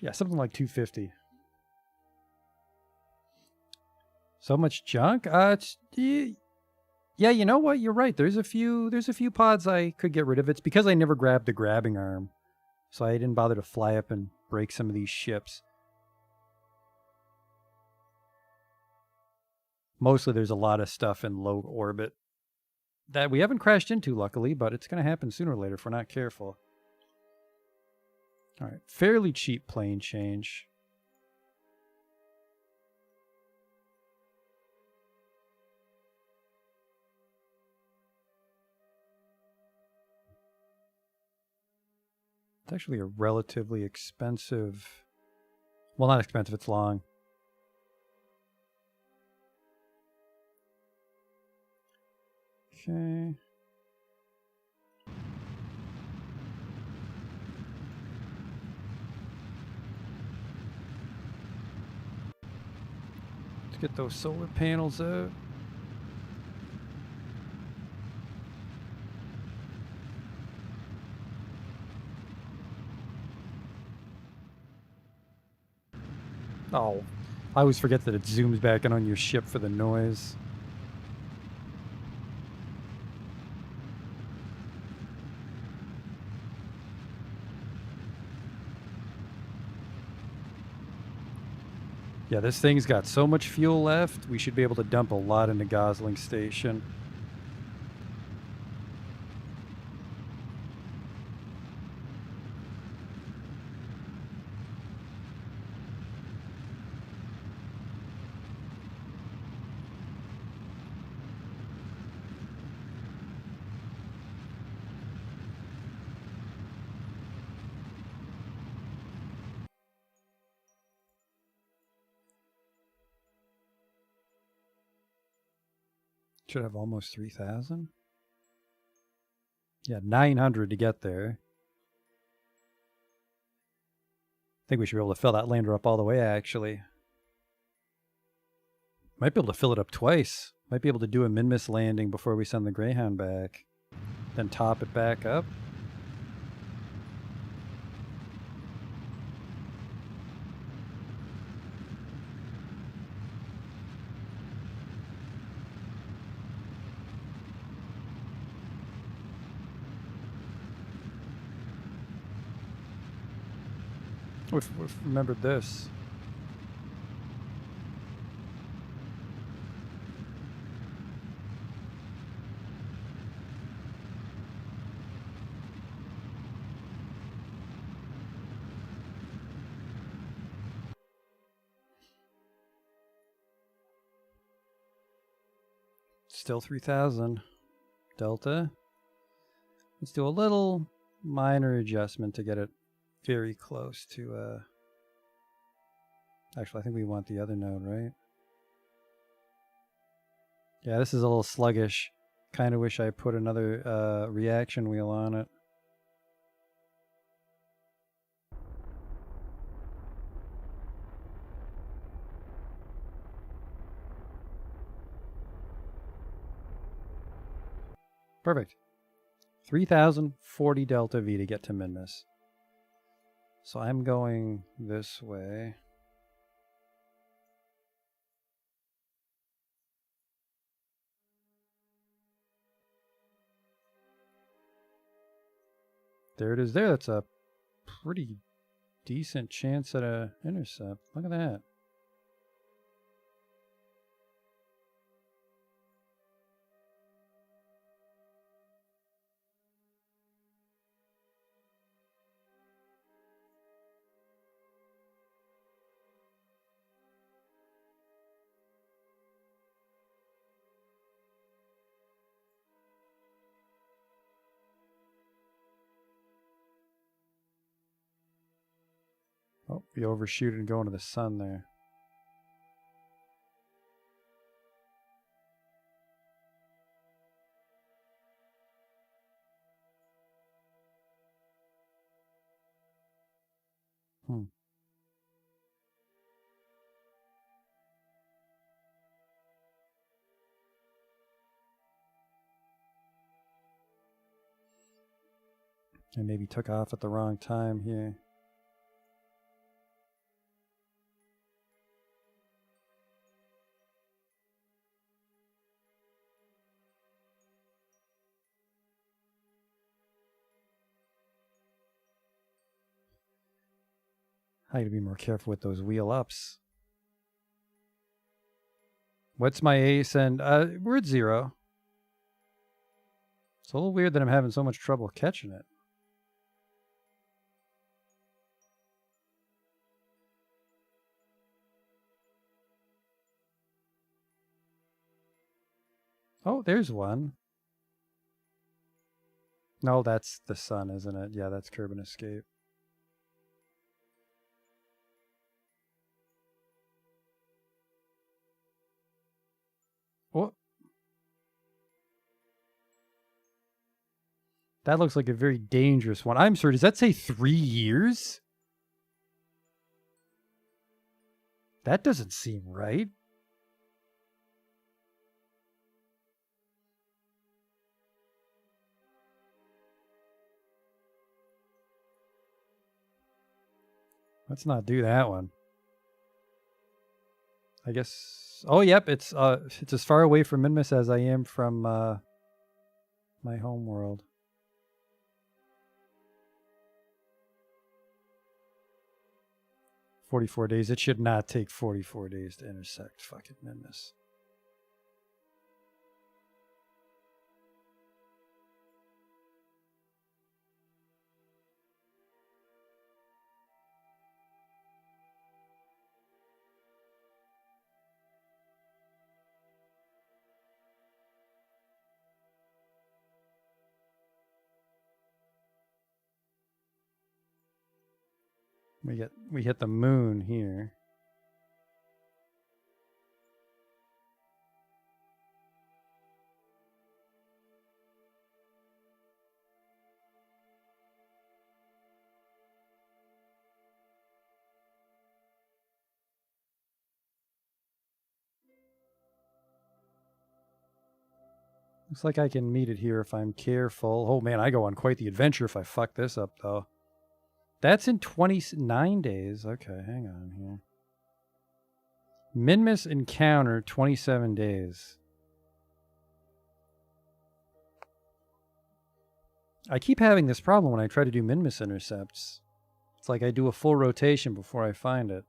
S1: Yeah, something like 250. So much junk? Yeah, you know what? You're right. There's a few pods I could get rid of. It's because I never grabbed the grabbing arm. So I didn't bother to fly up and break some of these ships. Mostly there's a lot of stuff in low orbit that we haven't crashed into, luckily, but it's going to happen sooner or later if we're not careful. All right, fairly cheap plane change. It's actually a relatively expensive... Well, not expensive, it's long. Okay. Let's get those solar panels out. Oh, I always forget that it zooms back in on your ship for the noise. Yeah, this thing's got so much fuel left, we should be able to dump a lot into Gosling Station. Should have almost 3,000. Yeah, 900 to get there. I think we should be able to fill that lander up all the way, actually. Might be able to fill it up twice. Might be able to do a min-miss landing before we send the Greyhound back. Then top it back up. We've remembered this. Still 3,000. Delta. Let's do a little minor adjustment to get it very close to... Actually, I think we want the other node, right? Yeah, this is a little sluggish. Kind of wish I put another reaction wheel on it. Perfect. 3,040 delta V to get to min-miss. So I'm going this way. There it is there. That's a pretty decent chance at a intercept. Look at that. Oh, you overshoot and go into the sun there. Hmm. I maybe took off at the wrong time here. I gotta be more careful with those wheel ups. What's my ace? And we're at 0. It's a little weird that I'm having so much trouble catching it. Oh, there's one. No, that's the sun, isn't it? Yeah, that's Kerbal Escape. What? That looks like a very dangerous one. I'm sorry, does that say 3 years? That doesn't seem right. Let's not do that one. I guess. Oh, yep. It's as far away from Minmus as I am from my home world. "44 days. It should not take 44 days to intersect fucking Minmus." We hit the moon here. Looks like I can meet it here if I'm careful. Oh man, I go on quite the adventure if I fuck this up though. That's in 29 days. Okay, hang on here. Minmus encounter 27 days. I keep having this problem when I try to do Minmus intercepts. It's like I do a full rotation before I find it.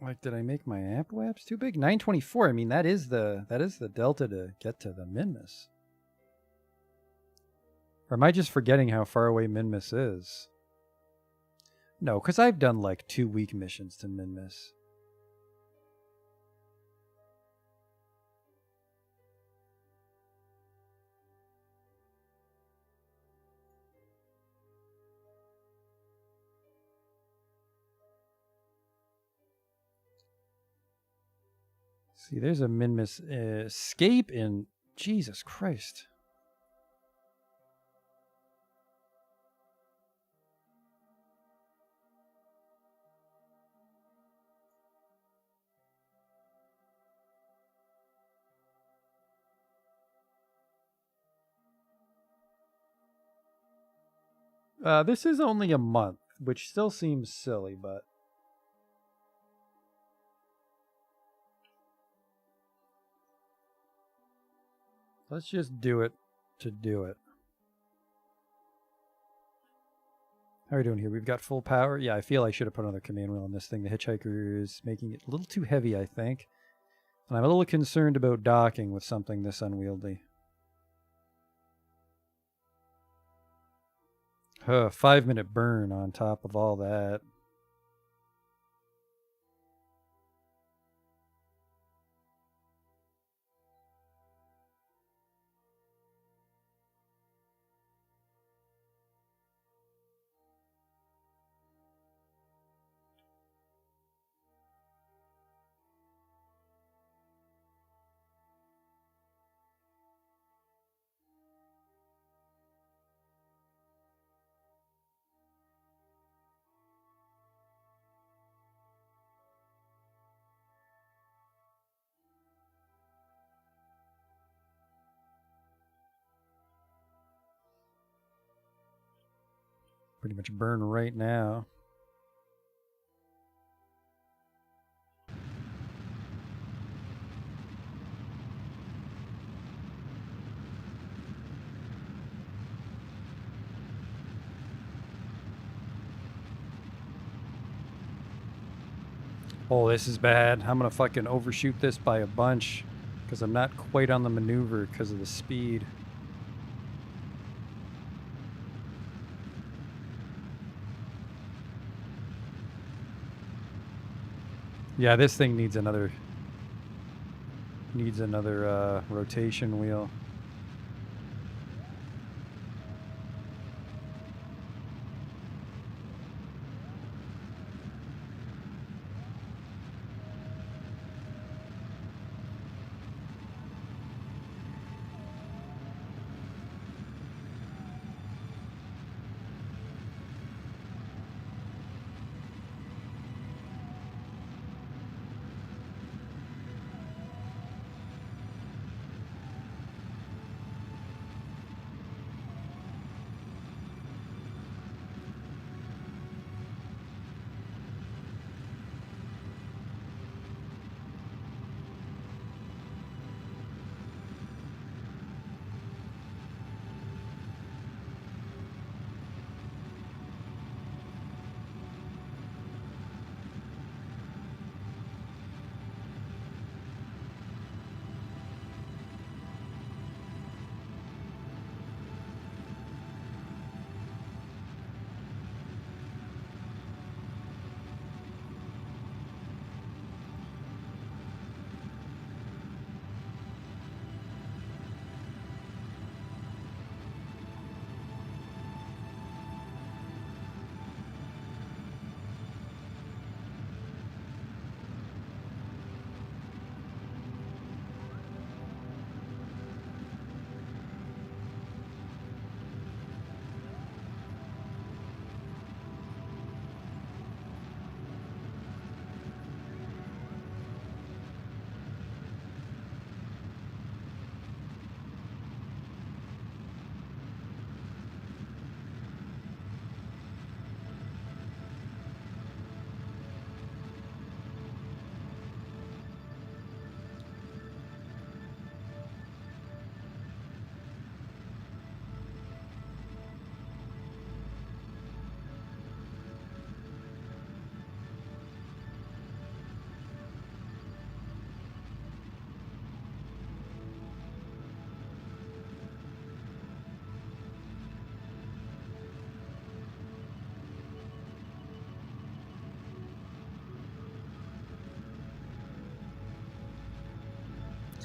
S1: Like, did I make my amp waps too big? 924. I mean, that is the delta to get to the Minmus. Or am I just forgetting how far away Minmus is? No, because I've done like 2-week missions to Minmus. See, there's a Minmus escape in... Jesus Christ. This is only a month, which still seems silly, but... Let's just do it to do it. How are we doing here? We've got full power. Yeah, I feel I should have put another command wheel on this thing. The hitchhiker is making it a little too heavy, I think. And I'm a little concerned about docking with something this unwieldy. 5-minute burn on top of all that. Pretty much burn right now. Oh, this is bad. I'm going to fucking overshoot this by a bunch because I'm not quite on the maneuver because of the speed. Yeah, this thing needs another rotation wheel.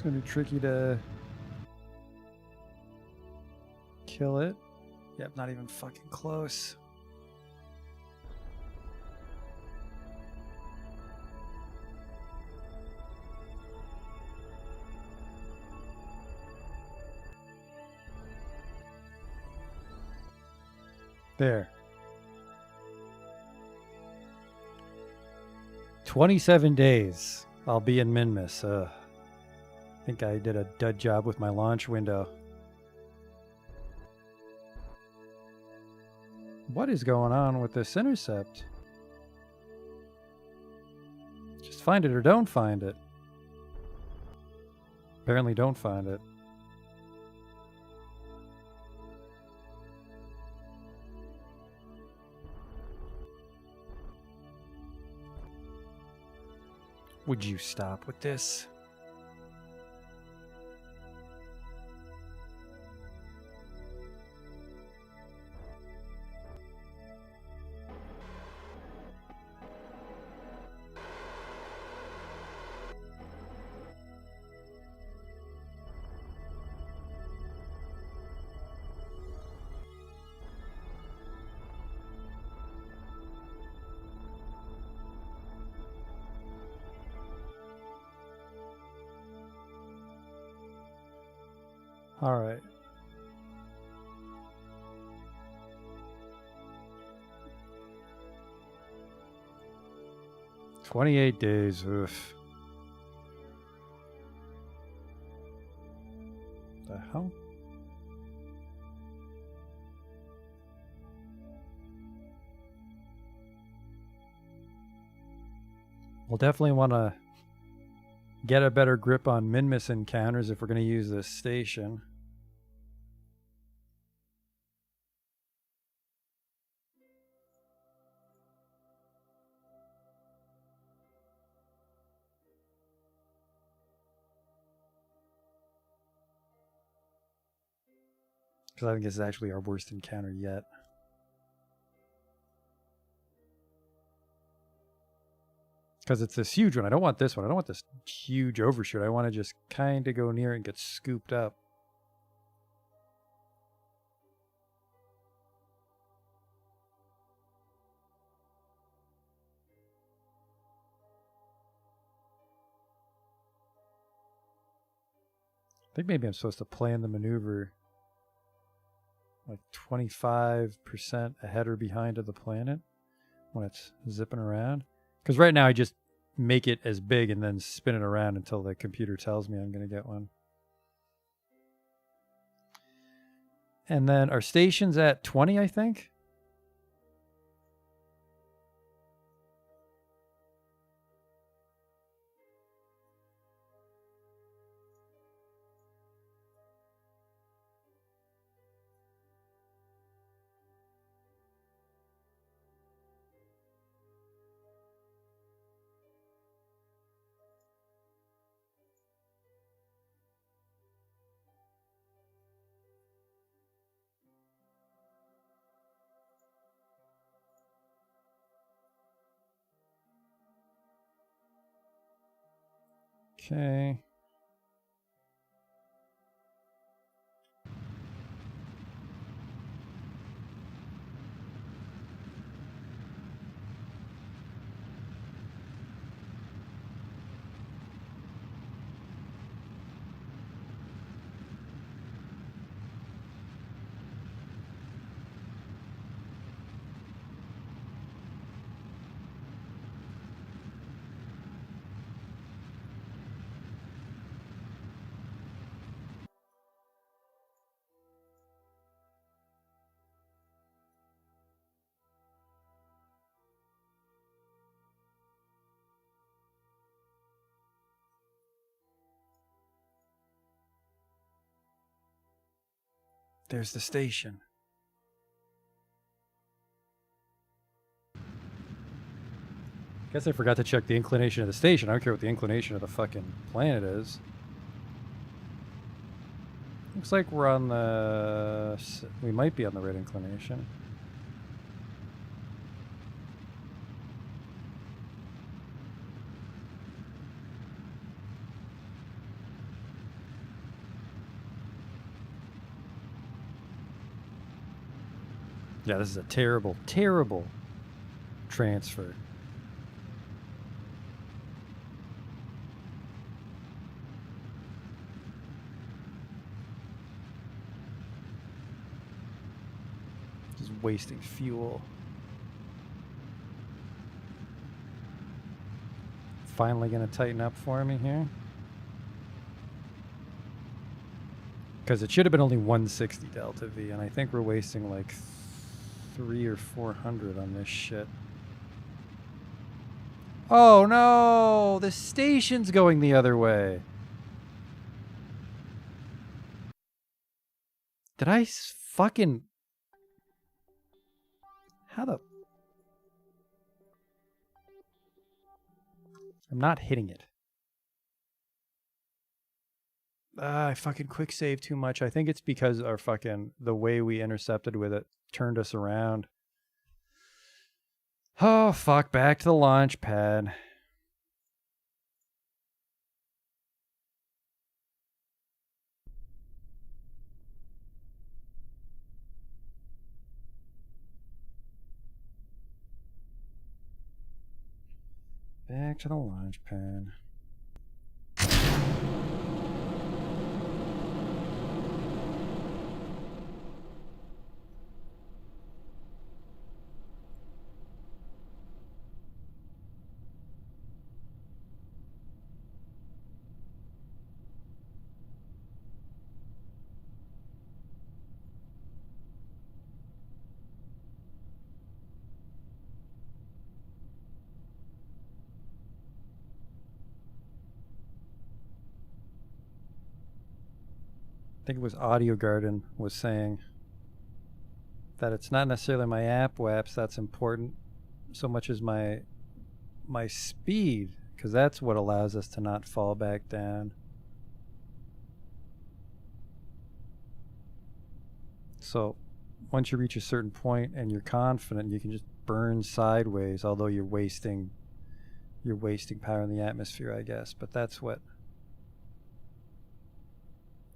S1: It's going to be tricky to kill it. Yep, not even fucking close. There. 27 days. I'll be in Minmus. I think I did a dud job with my launch window. What is going on with this intercept? Just find it or don't find it. Apparently don't find it. Would you stop with this? All right. "28 days. Oof. The hell? We'll definitely want to get a better grip on Minmus encounters if we're going to use this station. Because I think this is actually our worst encounter yet. Because it's this huge one. I don't want this one. I don't want this huge overshoot. I want to just kind of go near it and get scooped up. I think maybe I'm supposed to plan the maneuver like 25% ahead or behind of the planet when it's zipping around. Because right now I just make it as big and then spin it around until the computer tells me I'm going to get one. And then our station's at 20, I think. Okay. There's the station. Guess I forgot to check the inclination of the station. I don't care what the inclination of the fucking planet is. Looks like we're on the... We might be on the right inclination. Yeah, this is a terrible, terrible transfer. Just wasting fuel. Finally going to tighten up for me here. Because it should have been only 160 delta V, and I think we're wasting like 300 or 400 on this shit. Oh no! The station's going the other way. Did I fucking... How the... I'm not hitting it. I fucking quick save too much. I think it's because our fucking... The way we intercepted with it turned us around. Oh, fuck. Back to the launch pad. Back to the launch pad. I think it was Audio Garden was saying that it's not necessarily my app WAPs that's important so much as my speed, because that's what allows us to not fall back down. So once you reach a certain point and you're confident, you can just burn sideways, although you're wasting power in the atmosphere, I guess. But that's what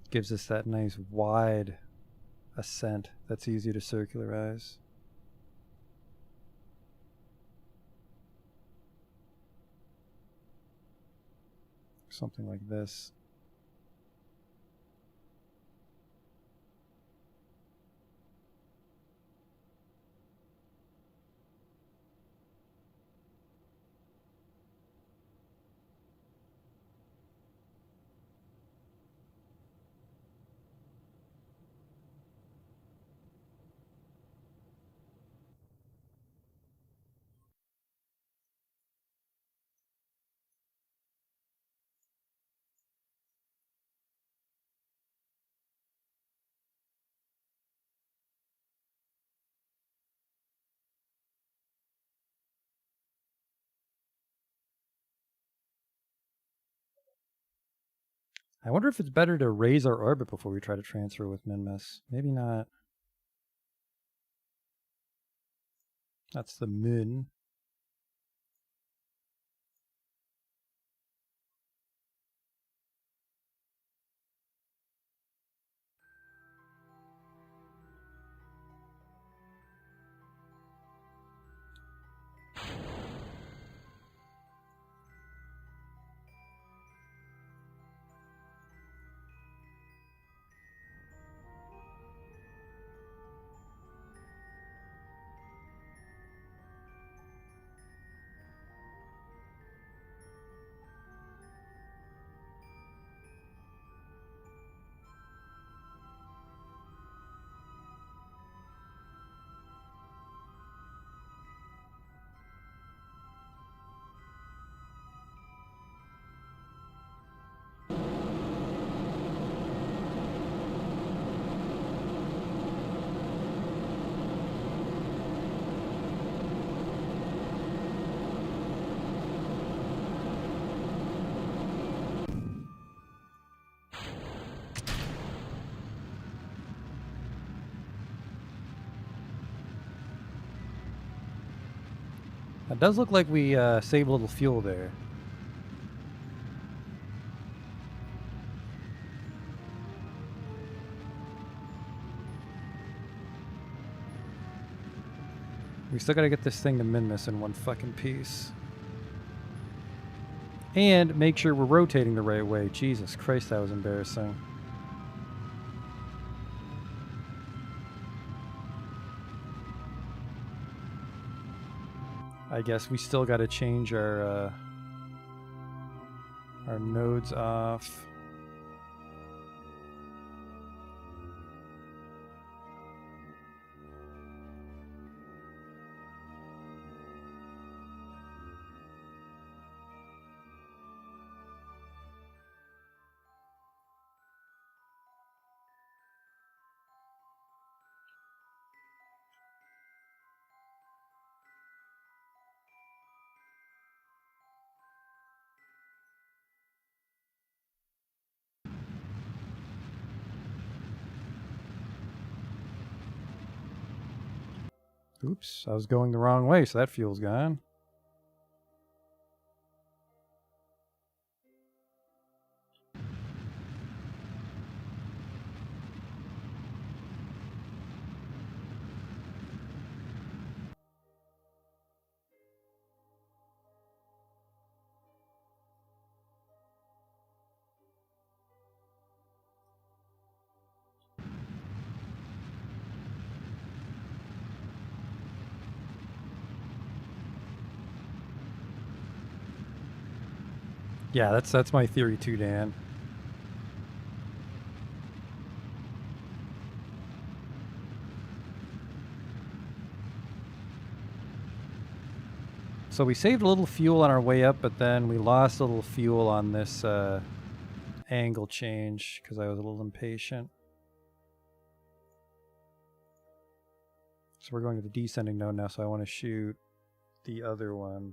S1: gives us that nice wide ascent that's easy to circularize. Something like this. I wonder if it's better to raise our orbit before we try to transfer with Minmus. Maybe not. That's the moon. It does look like we saved a little fuel there. We still gotta get this thing to min this in one fucking piece. And make sure we're rotating the right way. Jesus Christ, that was embarrassing. I guess we still gotta change our nodes off. Oops, I was going the wrong way, so that fuel's gone. Yeah, that's my theory too, Dan. So we saved a little fuel on our way up, but then we lost a little fuel on this angle change because I was a little impatient. So we're going to the descending node now, so I want to shoot the other one.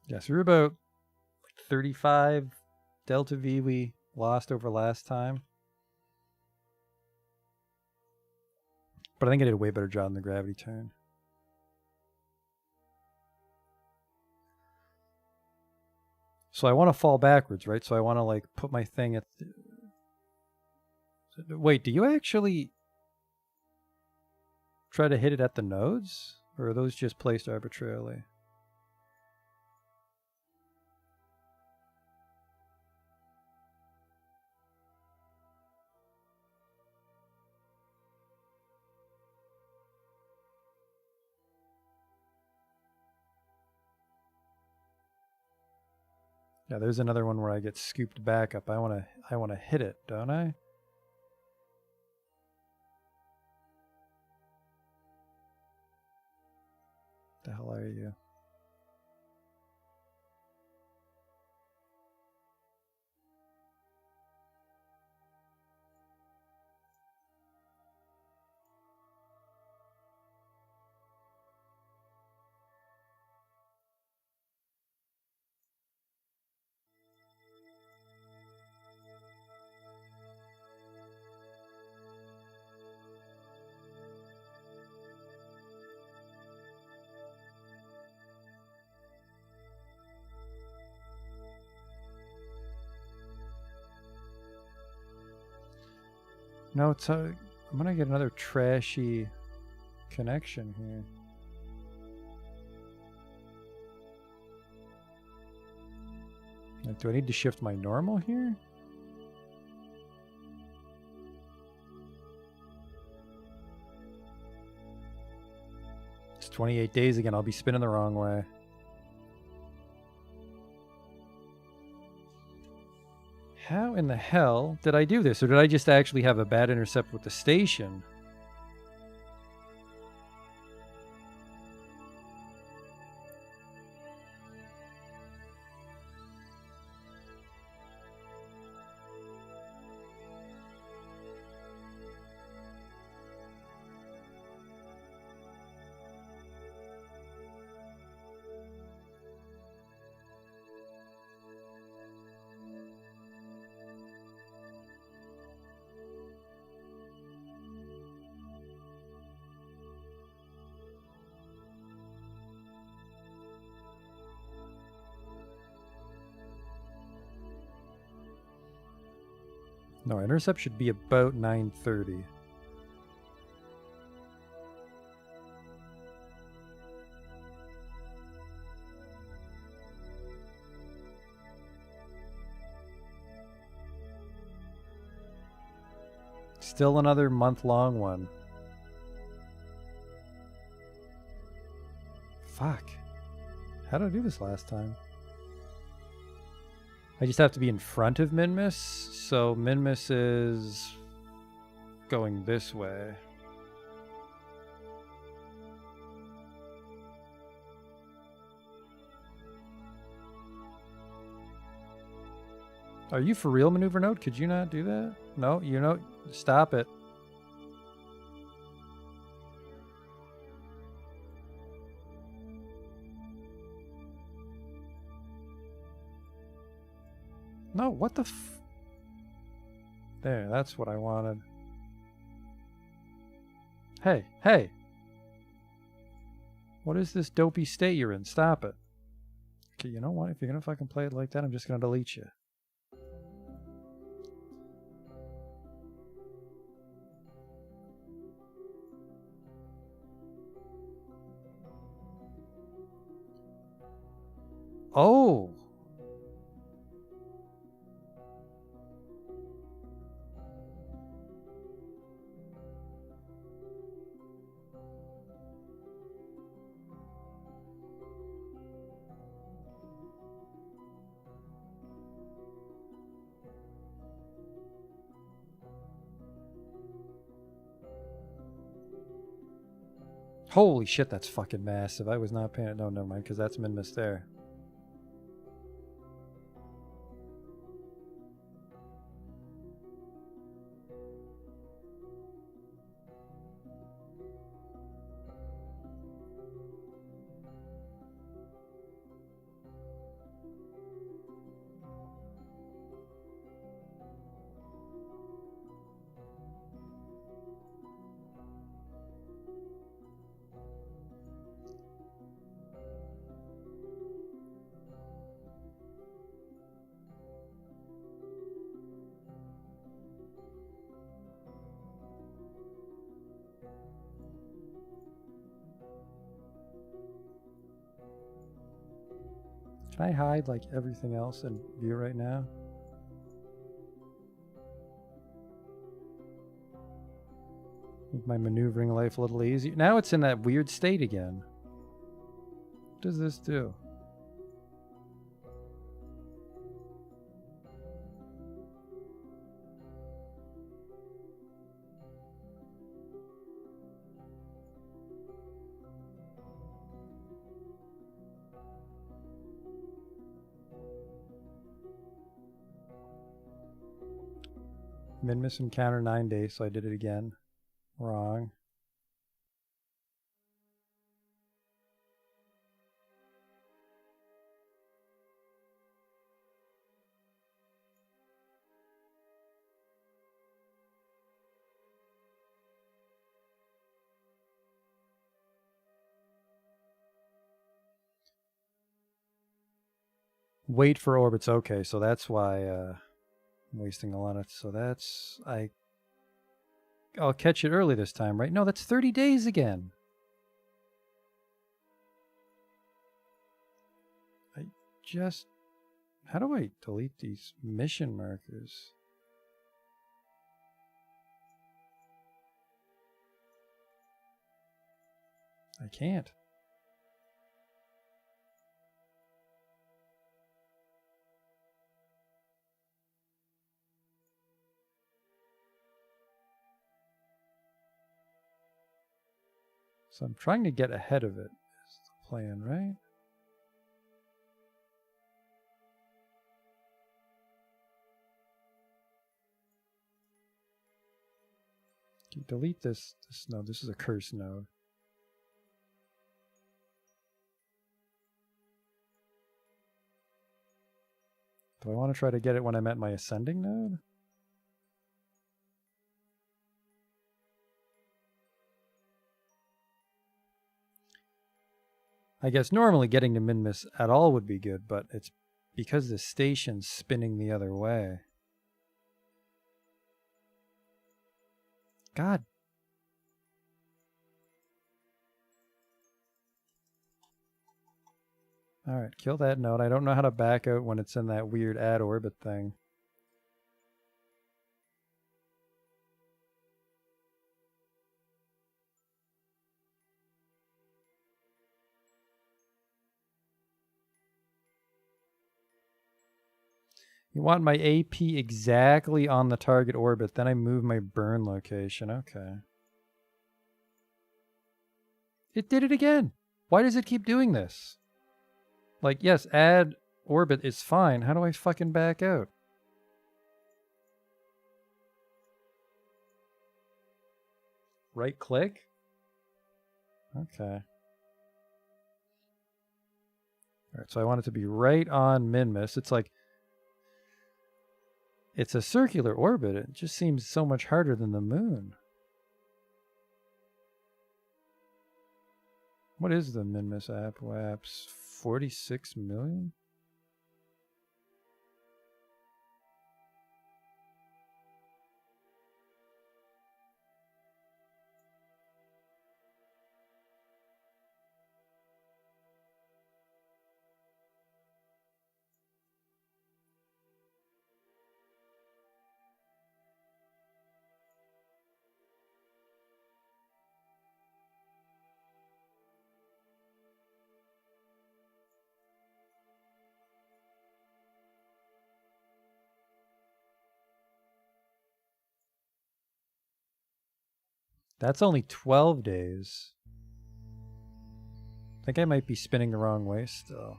S1: Yeah, so we're about 35 delta V we lost over last time. But I think I did a way better job in the gravity turn. So I want to fall backwards, right? So I want to like put my thing at the... Wait, do you actually try to hit it at the nodes? Or are those just placed arbitrarily? Yeah, there's another one where I get scooped back up. I wanna hit it, don't I? The hell are you? No, I'm gonna get another trashy connection here. Do I need to shift my normal here? It's 28 days again. I'll be spinning the wrong way. How in the hell did I do this? Or did I just actually have a bad intercept with the station? No, intercept should be about 9:30. Still another month-long one. Fuck. How did I do this last time? I just have to be in front of Minmus, so Minmus is going this way. Are you for real, Maneuver Node? Could you not do that? No, you know, stop it. No, what the f... There, that's what I wanted. Hey, hey! What is this dopey state you're in? Stop it. Okay, you know what? If you're gonna fucking play it like that, I'm just gonna delete you. Oh! Holy shit, that's fucking massive. I was not paying... No, never mind, because that's Minmus there. Can I hide like everything else in view right now? Make my maneuvering life a little easier. Now it's in that weird state again. What does this do? Minmus encounter 9 days, so I did it again. Wrong. Wait for orbits. Okay, so that's why I'm wasting a lot of... So that's... I'll catch it early this time, right? No, that's 30 days again. I just... How do I delete these mission markers? I can't. So I'm trying to get ahead of it, is the plan, right? Can you delete this? No, this is a curse node. Do I want to try to get it when I'm at my ascending node? I guess normally getting to Minmus at all would be good, but it's because the station's spinning the other way. God. Alright, kill that node. I don't know how to back out when it's in that weird add orbit thing. You want my AP exactly on the target orbit, then I move my burn location. Okay. It did it again. Why does it keep doing this? Like, yes, add orbit is fine. How do I fucking back out? Right click? Okay. Alright, so I want it to be right on Minmus. It's like, it's a circular orbit. It just seems so much harder than the moon. What is the Minmus app? Apps 46 million? That's only 12 days. I think I might be spinning the wrong way still.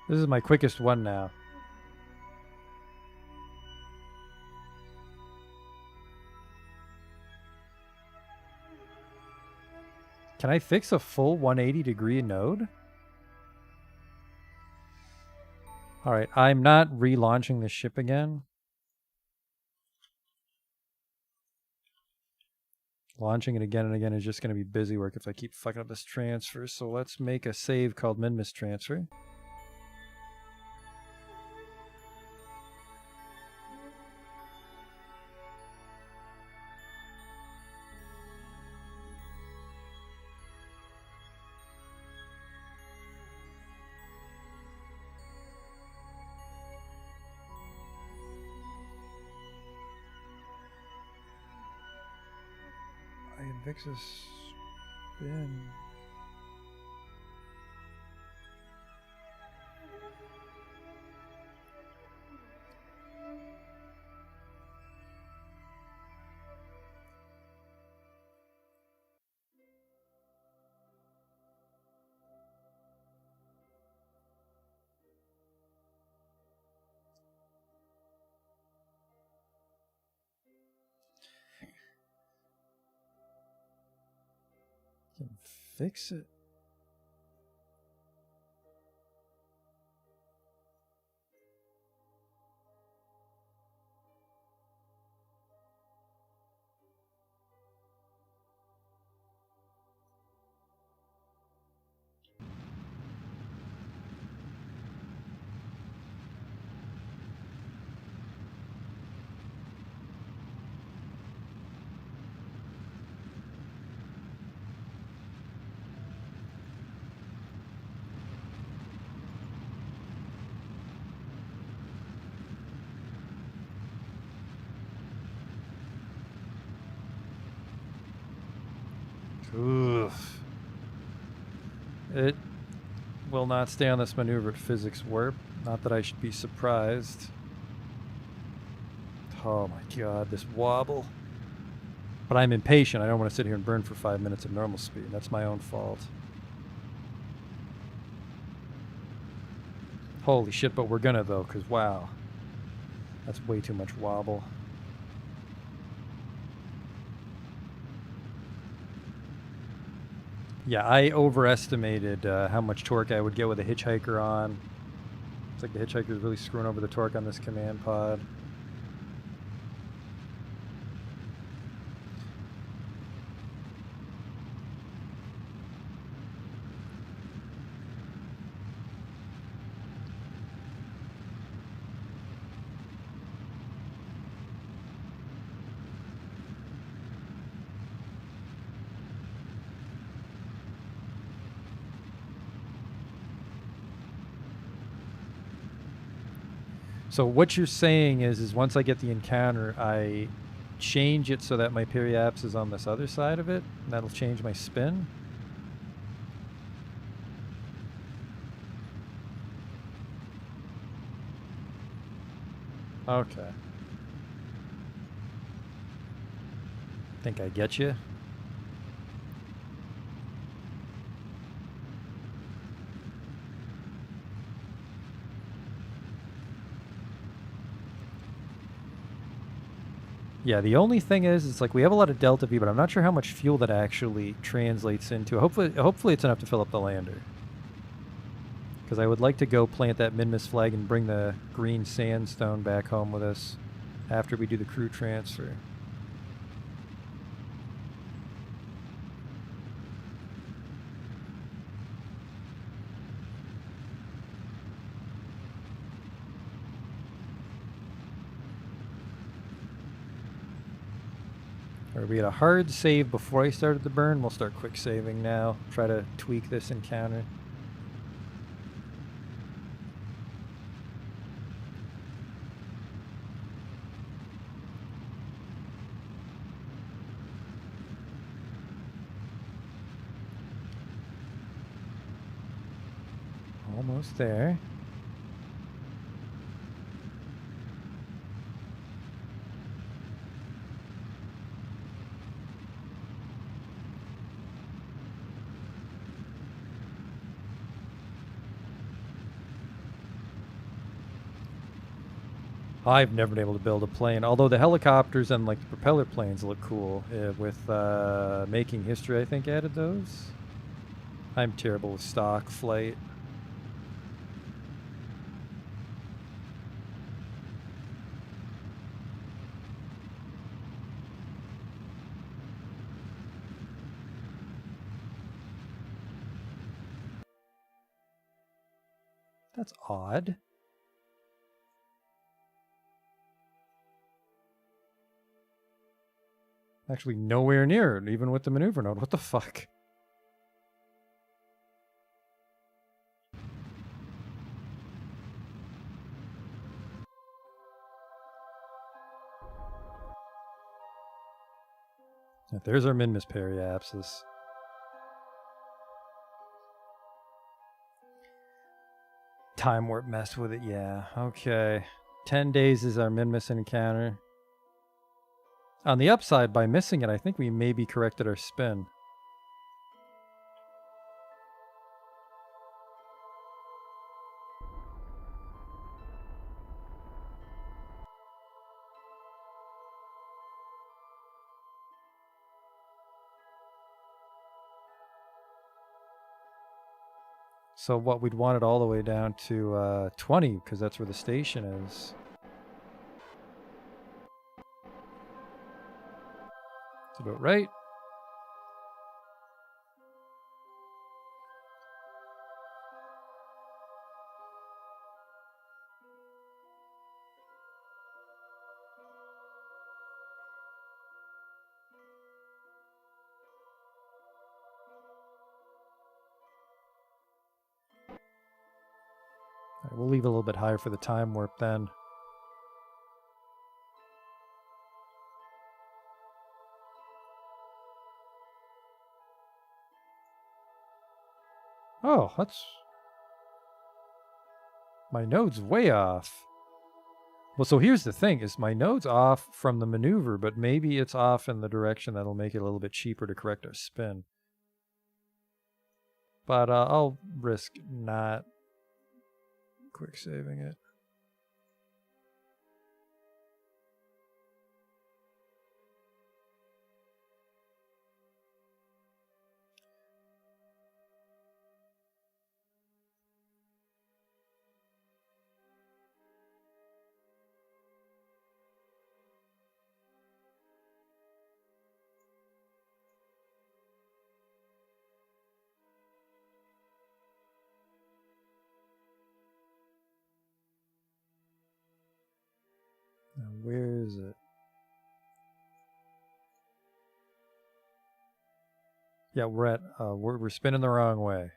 S1: This is my quickest one now. Can I fix a full 180-degree node? Alright, I'm not relaunching the ship again. Launching it again and again is just going to be busy work if I keep fucking up this transfer. So let's make a save called Minmus transfer. Invictus spin. Can fix it. Oof. It will not stay on this maneuver at physics warp. Not that I should be surprised. Oh my god, this wobble. But I'm impatient. I don't want to sit here and burn for 5 minutes at normal speed. That's my own fault. Holy shit, but we're gonna though, because wow. That's way too much wobble. Yeah, I overestimated how much torque I would get with a hitchhiker on. It's like the hitchhiker is really screwing over the torque on this command pod. So what you're saying is once I get the encounter, I change it so that my periapse is on this other side of it. And that'll change my spin. Okay. Think I get you. Yeah, the only thing is, it's like we have a lot of delta V, but I'm not sure how much fuel that actually translates into. Hopefully it's enough to fill up the lander. Because I would like to go plant that Minmus flag and bring the green sandstone back home with us after we do the crew transfer. We had a hard save before I started the burn. We'll start quick saving now. Try to tweak this encounter. Almost there. I've never been able to build a plane, although the helicopters and like the propeller planes look cool. With Making History, I think, added those. I'm terrible with stock flight. That's odd. Actually, nowhere near it, even with the maneuver node. What the fuck? There's our Minmus periapsis. Time warp messed with it, yeah. Okay. 10 days is our Minmus encounter. On the upside, by missing it, I think we maybe corrected our spin. So what, we'd want it all the way down to 20 because that's where the station is. That's about right. All right, we'll leave it a little bit higher for the time warp then. Oh, that's... My node's way off. Well, so here's the thing, is my node's off from the maneuver, but maybe it's off in the direction that'll make it a little bit cheaper to correct our spin. But I'll risk not quick saving it. Now, where is it? Yeah, we're at we're spinning the wrong way.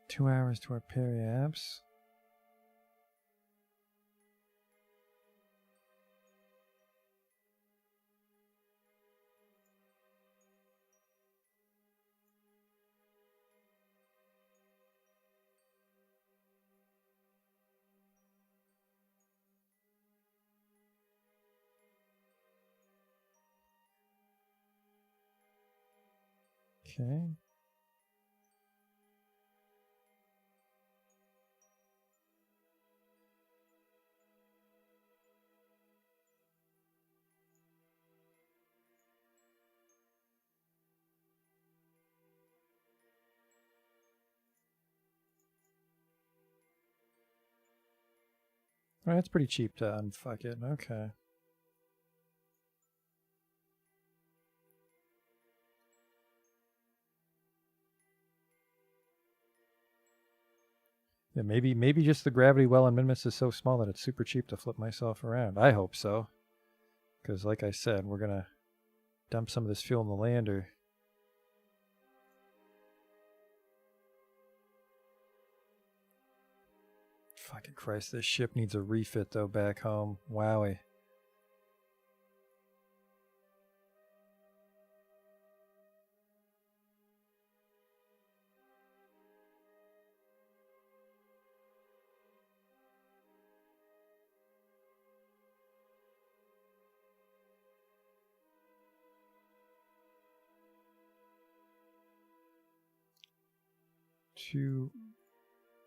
S1: Two hours to our periapse. Okay. All right, it's pretty cheap to unfuck it. Okay. Yeah, maybe just the gravity well in Minmus is so small that it's super cheap to flip myself around. I hope so. Because like I said, we're going to dump some of this fuel in the lander. Fucking Christ, this ship needs a refit though back home. Wowie.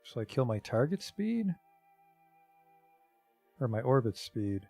S1: So I kill my target speed? Or my orbit speed?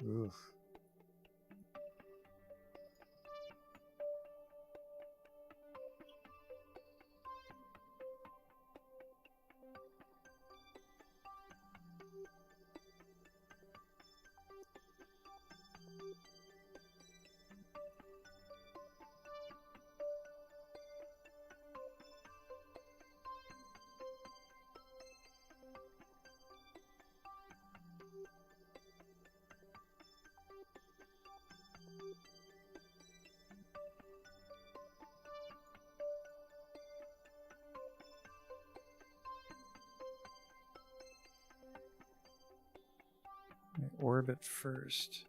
S1: Oof. orbit first?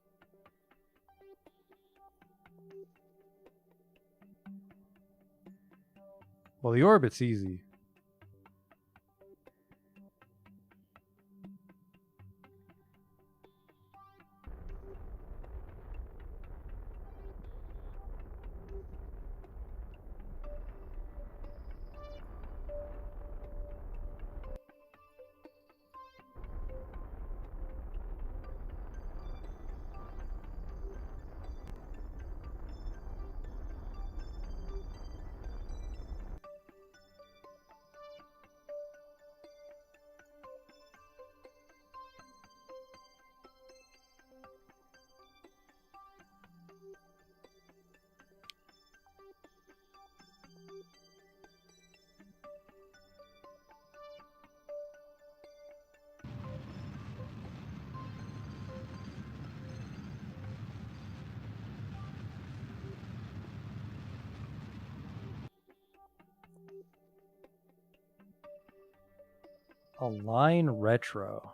S1: Well, the orbit's easy. Align retro.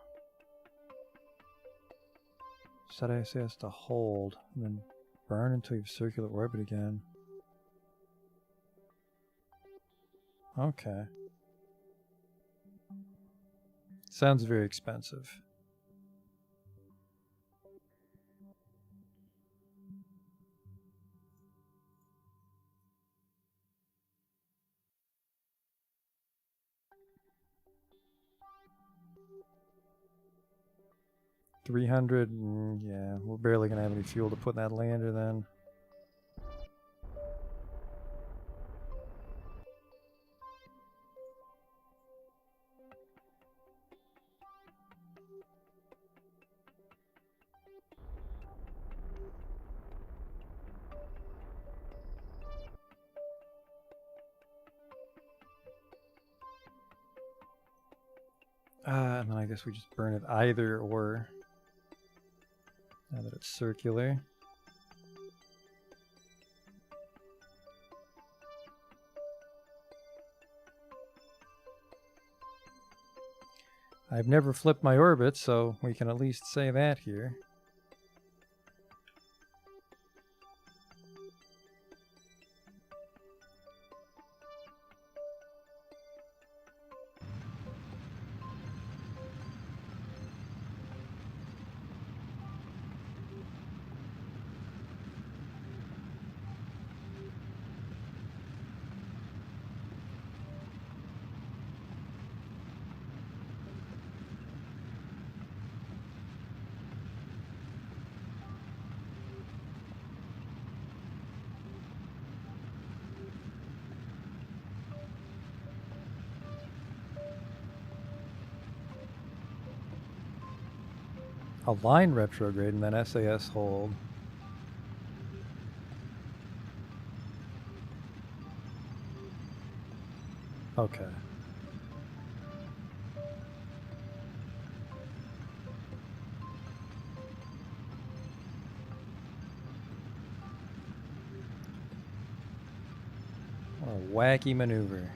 S1: Set ISS to hold, and then burn until you have circular orbit again. Okay. Sounds very expensive. $300, yeah, we're barely gonna have any fuel to put in that lander then. And then I guess we just burn it either or. Now that it's circular. I've never flipped my orbit, so we can at least say that here. Align retrograde and then SAS hold. Okay. What a wacky maneuver.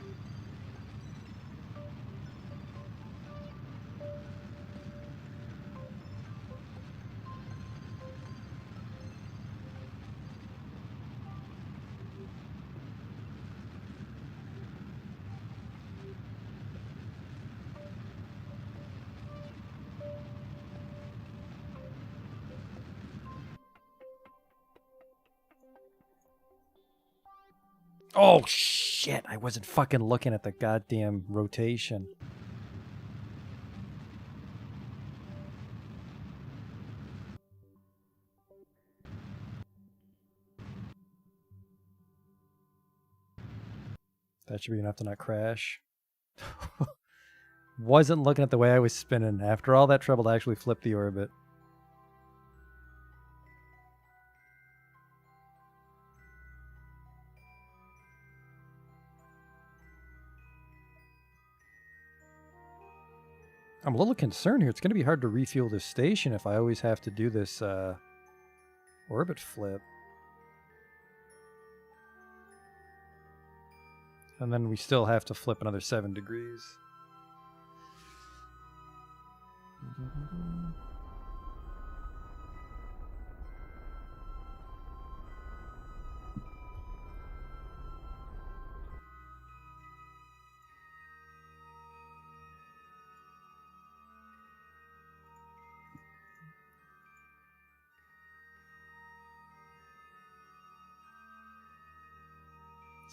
S1: Oh shit, I wasn't fucking looking at the goddamn rotation. That should be enough to not crash. Wasn't looking at the way I was spinning. After all that trouble to actually flip the orbit. I'm a little concerned here. It's going to be hard to refuel this station if I always have to do this orbit flip. And then we still have to flip another 7 degrees.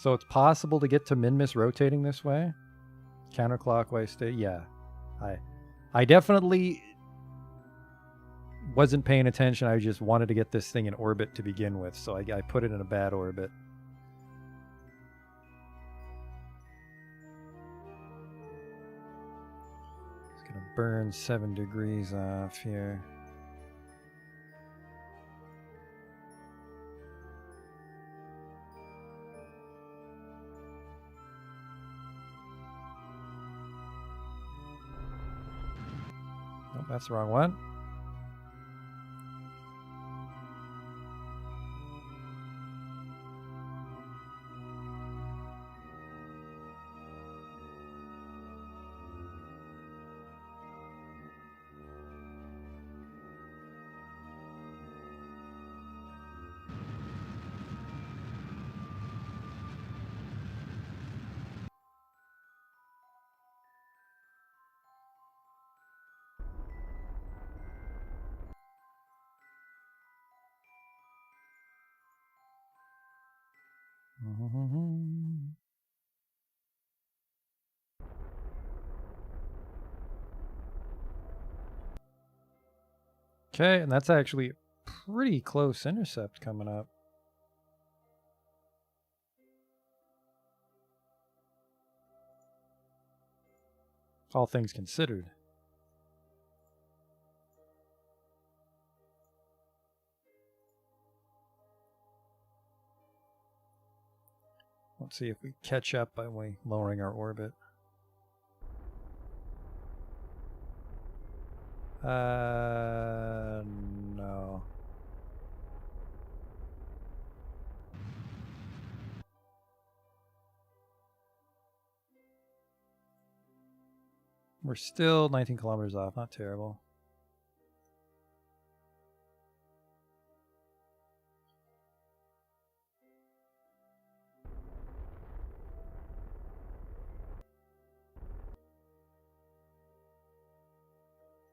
S1: So it's possible to get to Minmus rotating this way? Counterclockwise state? Yeah. I definitely wasn't paying attention. I just wanted to get this thing in orbit to begin with, so I put it in a bad orbit. It's going to burn 7 degrees off here. Oh, that's the wrong one. Okay, and that's actually a pretty close intercept coming up. All things considered. Let's see if we catch up by lowering our orbit. No. We're still 19 kilometers off, not terrible.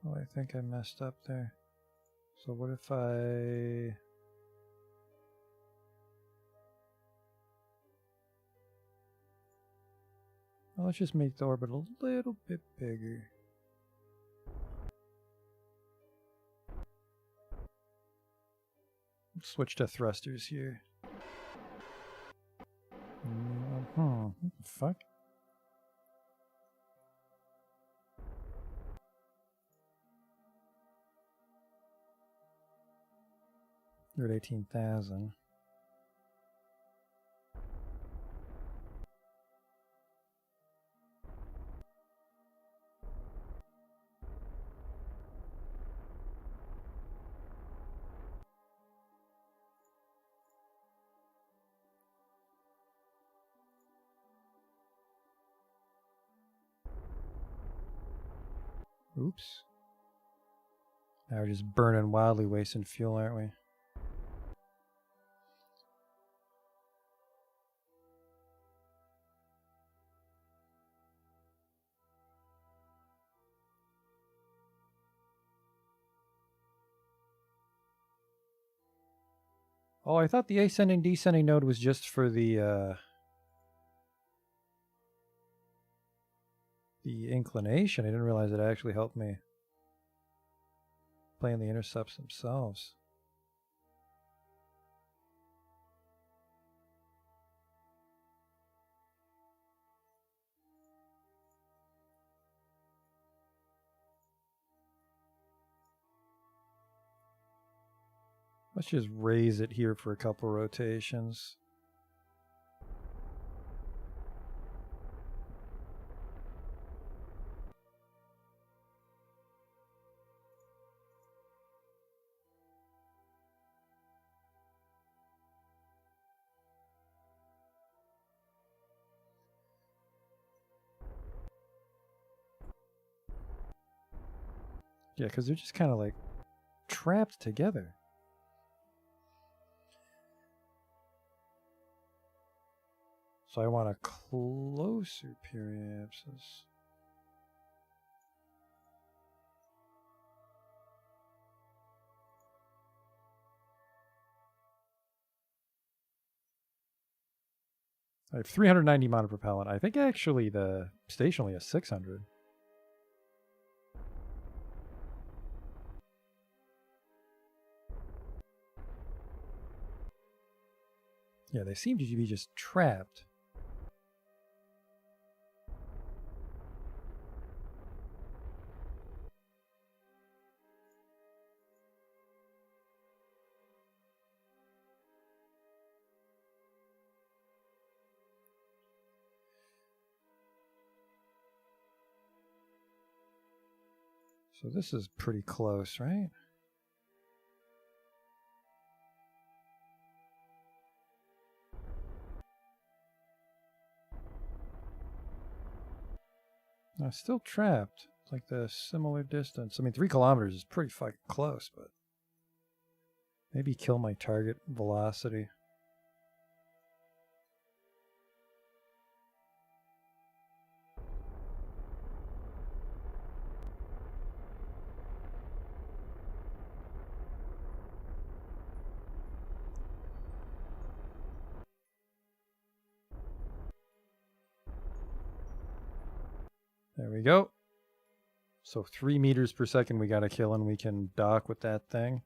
S1: Oh, I think I messed up there. So what if I... Well, let's just make the orbit a little bit bigger. Let's switch to thrusters here. What the fuck? You're at 18,000. Oops. Now we're just burning wildly, wasting fuel, aren't we? Oh, I thought the ascending descending node was just for the inclination. I didn't realize it actually helped me plan the intercepts themselves. Let's just raise it here for a couple rotations. Yeah, because they're just kind of like trapped together. So I want a closer periapsis. I have 390 monopropellant. I think actually the station only has 600. Yeah, they seem to be just trapped. So this is pretty close, right? I'm still trapped. It's like the similar distance. I mean, 3 kilometers is pretty fucking close, but maybe kill my target velocity. There we go. So 3 meters per second we got to kill and we can dock with that thing.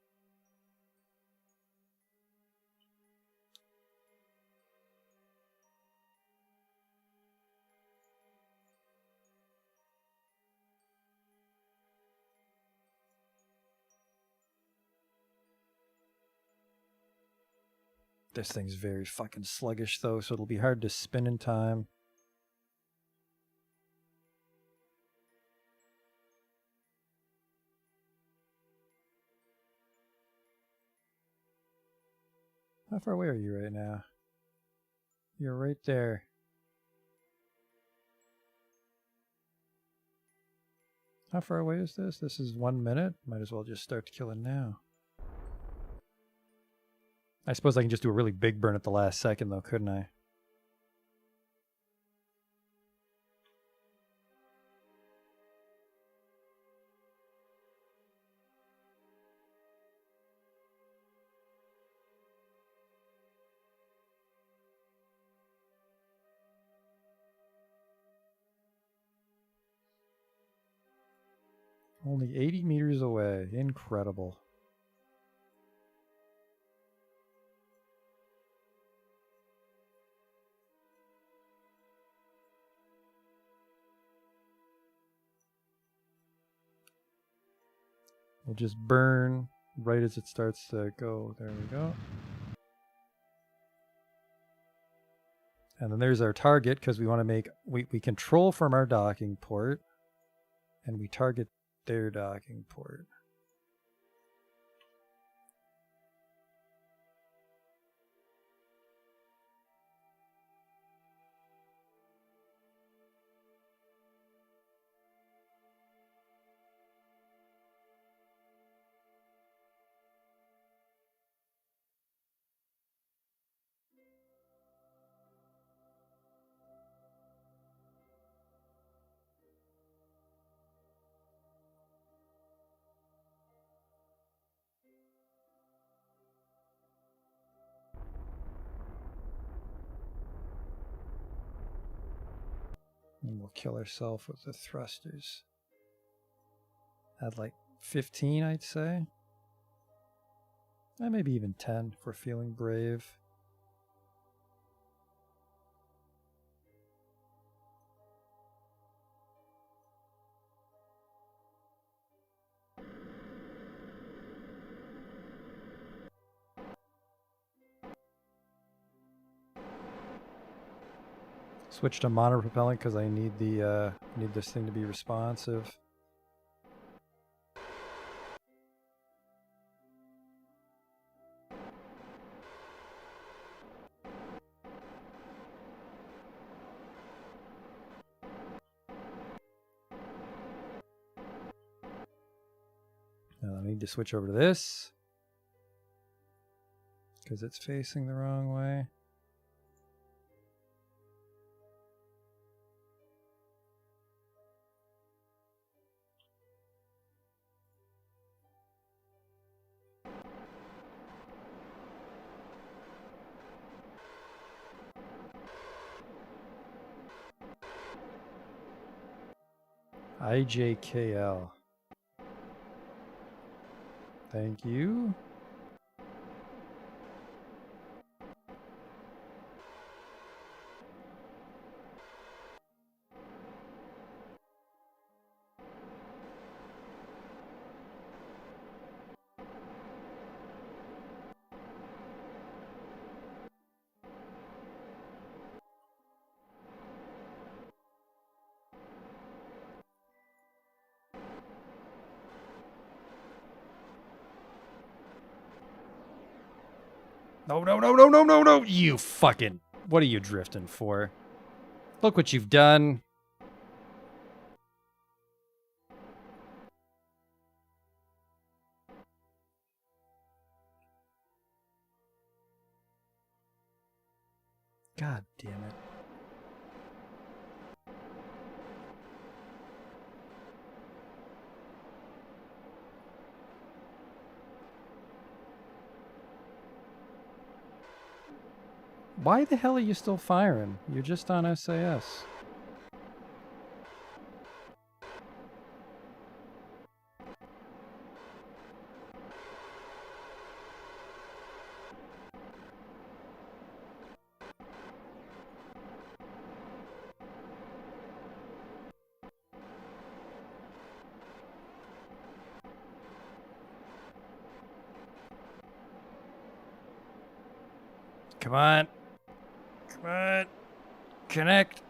S1: This thing's very fucking sluggish though, so it'll be hard to spin in time. How far away are you right now? You're right there. How far away is this? This is 1 minute. Might as well just start killing now. I suppose I can just do a really big burn at the last second though, couldn't I? Only 80 meters away. Incredible. We'll just burn right as it starts to go. There we go. And then there's our target, because we want to make... We control from our docking port. And we target their docking port. And we'll kill ourselves with the thrusters. At like 15, I'd say. Maybe even 10 if we're feeling brave. Switch to monopropellant because I need the need this thing to be responsive. Now I need to switch over to this because it's facing the wrong way. IJKL. Thank you. No, no, no, no, no, no, no. You fucking... What are you drifting for? Look what you've done. God damn it. Why the hell are you still firing? You're just on SAS. Come on. Come on. Connect.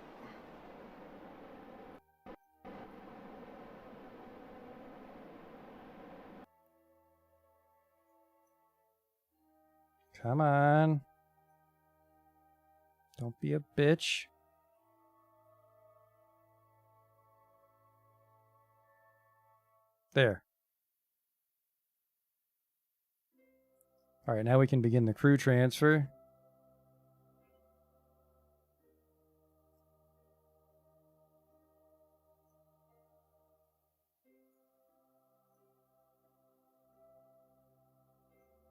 S1: Come on. Don't be a bitch. There. All right, now we can begin the crew transfer.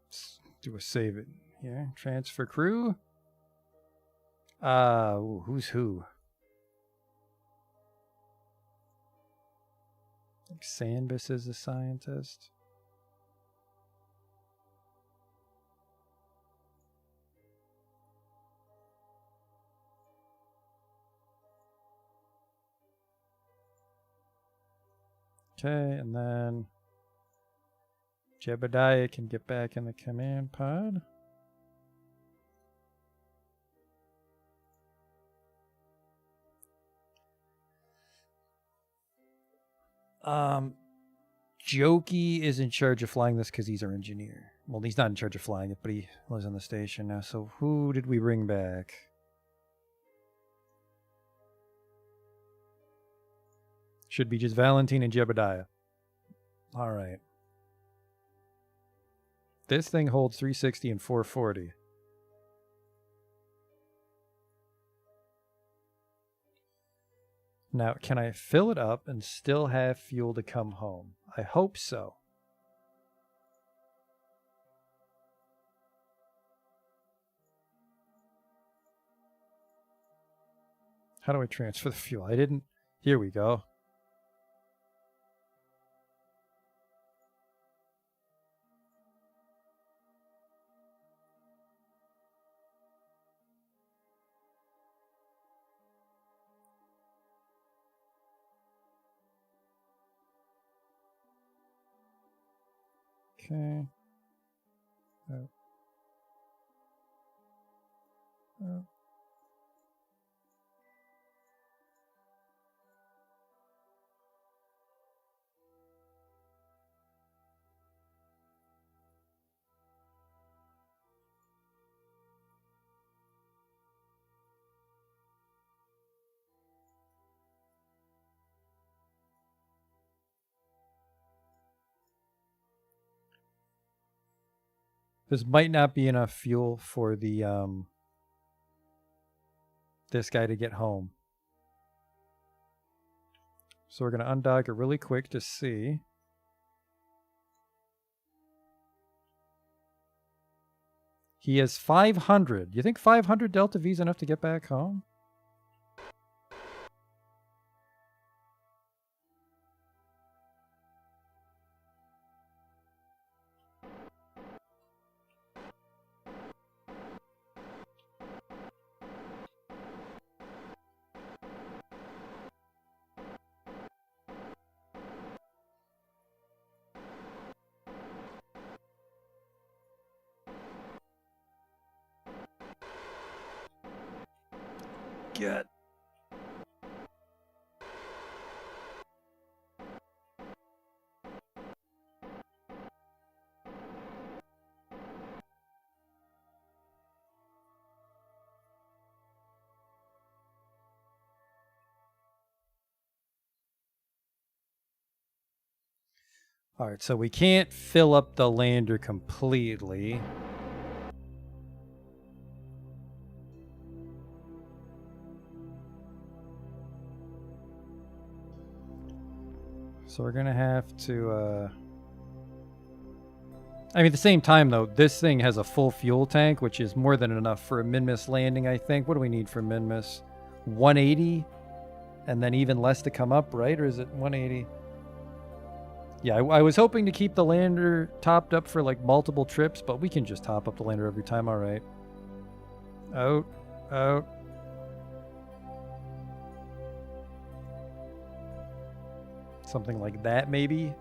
S1: Let's do a save it here. Transfer crew. Who's who? Like Sandbus is a scientist. Okay, and then Jebediah can get back in the command pod. Jokey is in charge of flying this because he's our engineer. Well, he's not in charge of flying it, but he lives on the station now. So who did we bring back? Should be just Valentine and Jebediah. All right. This thing holds 360 and 440. Now, can I fill it up and still have fuel to come home? I hope so. How do I transfer the fuel? I didn't... Here we go. Okay. This might not be enough fuel for the this guy to get home. So we're going to undock it really quick to see. He has 500. You think 500 Delta V is enough to get back home? Get. All right, so we can't fill up the lander completely. So we're gonna have to, I mean, at the same time though, this thing has a full fuel tank, which is more than enough for a min-miss landing, I think. What do we need for min-miss? 180? And then even less to come up, right? Or is it 180? Yeah, I was hoping to keep the lander topped up for like multiple trips, but we can just top up the lander every time, all right. Out, out. Something like that, maybe.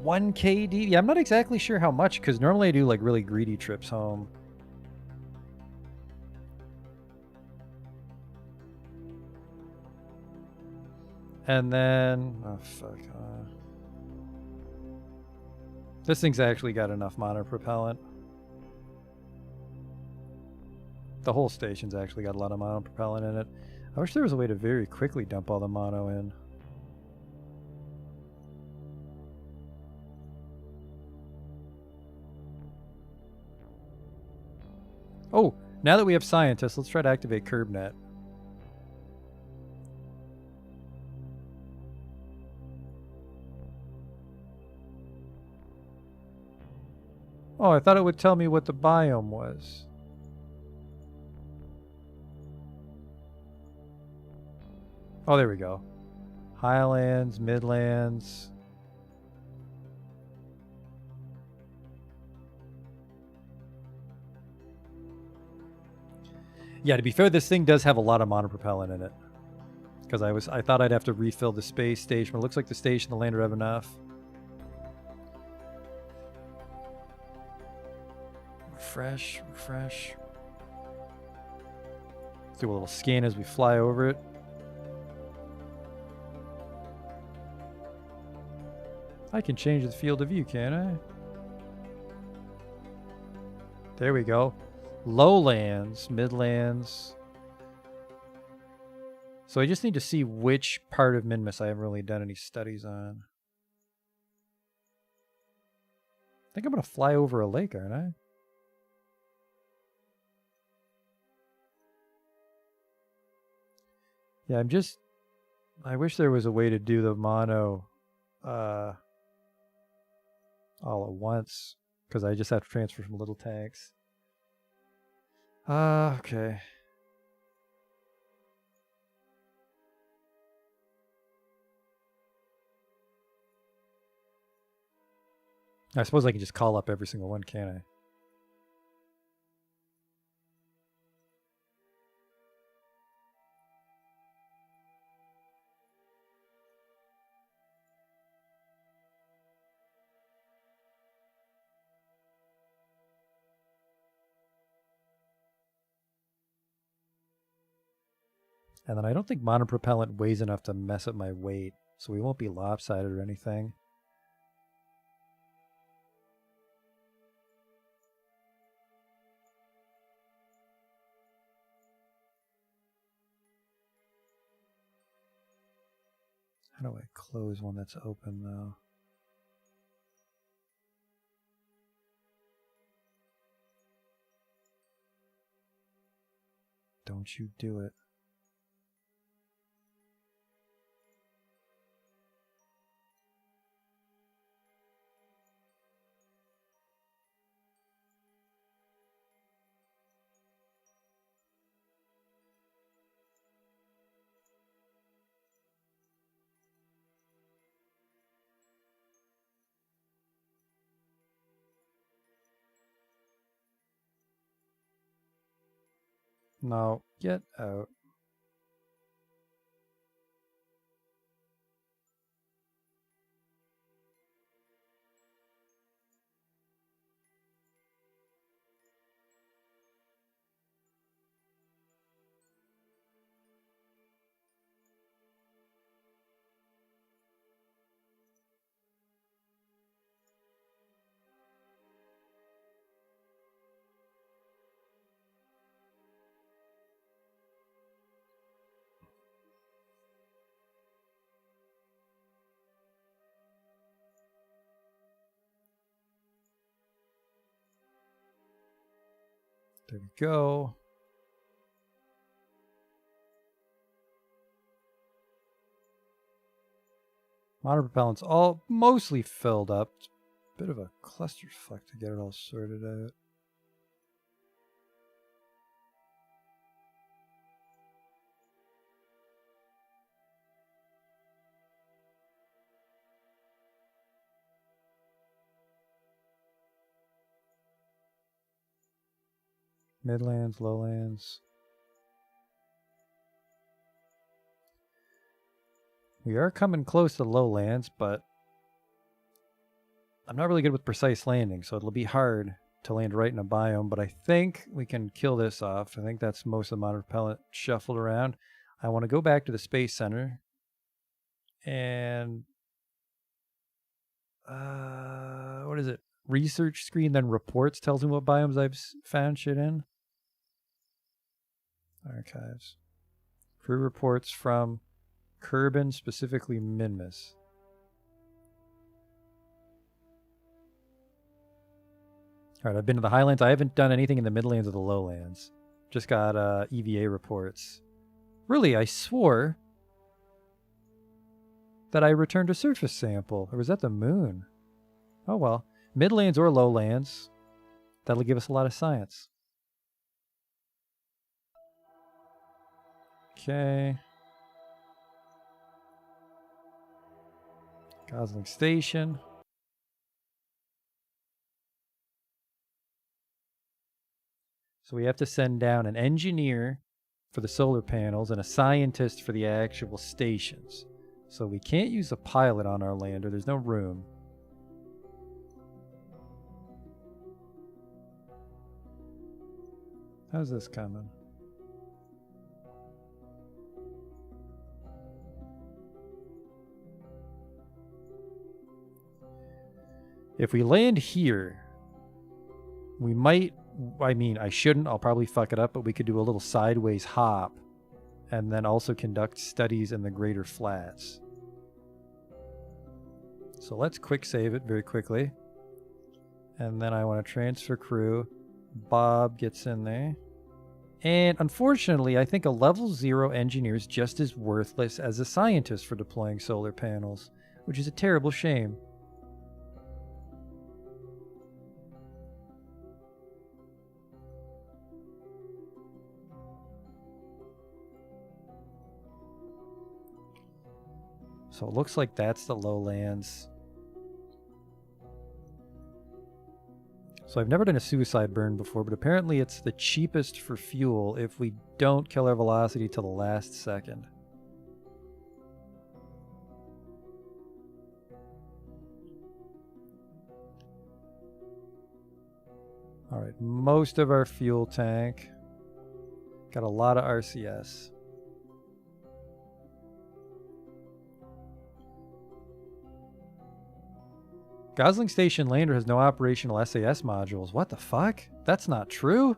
S1: $1 KD? Yeah, I'm not exactly sure how much, because normally I do like really greedy trips home. And then, oh fuck. This thing's actually got enough monopropellant. The whole station's actually got a lot of monopropellant in it. I wish there was a way to very quickly dump all the mono in. Oh, now that we have scientists, let's try to activate CurbNet. Oh, I thought it would tell me what the biome was. Oh, there we go. Highlands, Midlands. Yeah, to be fair, this thing does have a lot of monopropellant in it. Because I thought I'd have to refill the space station, but it looks like the station and the lander have enough. Refresh, refresh. Let's do a little scan as we fly over it. I can change the field of view, can't I? There we go. Lowlands, Midlands. So I just need to see which part of Minmus I haven't really done any studies on. I think I'm going to fly over a lake, aren't I? Yeah, I wish there was a way to do the mono all at once, because I just have to transfer from little tanks. Okay. I suppose I can just call up every single one, can't I? And then I don't think monopropellant weighs enough to mess up my weight, so we won't be lopsided or anything. How do I close one that's open, though? Don't you do it. No, get out. There we go. Monopropellant's all mostly filled up. It's a bit of a clusterfuck to get it all sorted out. Midlands, lowlands. We are coming close to lowlands, but I'm not really good with precise landing, so it'll be hard to land right in a biome, but I think we can kill this off. I think that's most of the monopropellant shuffled around. I want to go back to the Space Center and what is it? Research screen, then reports tells me what biomes I've found shit in. Archives. Crew reports from Kerbal, specifically Minmus. Alright, I've been to the Highlands. I haven't done anything in the Midlands or the Lowlands. Just got EVA reports. Really, I swore that I returned a surface sample. Or was that the moon? Oh well. Midlands or Lowlands. That'll give us a lot of science. Okay. Gosling Station. So we have to send down an engineer for the solar panels and a scientist for the actual stations. So we can't use a pilot on our lander. There's no room. How's this coming? If we land here, we might, I mean, I shouldn't, I'll probably fuck it up, but we could do a little sideways hop and then also conduct studies in the greater flats. So let's quick save it very quickly. And then I want to transfer crew. Bob gets in there. And unfortunately, I think a level 0 engineer is just as worthless as a scientist for deploying solar panels, which is a terrible shame. So it looks like that's the lowlands. So I've never done a suicide burn before, but apparently it's the cheapest for fuel if we don't kill our velocity till the last second. Alright, most of our fuel tank. Got a lot of RCS. Gosling Station Lander has no operational SAS modules. What the fuck? That's not true?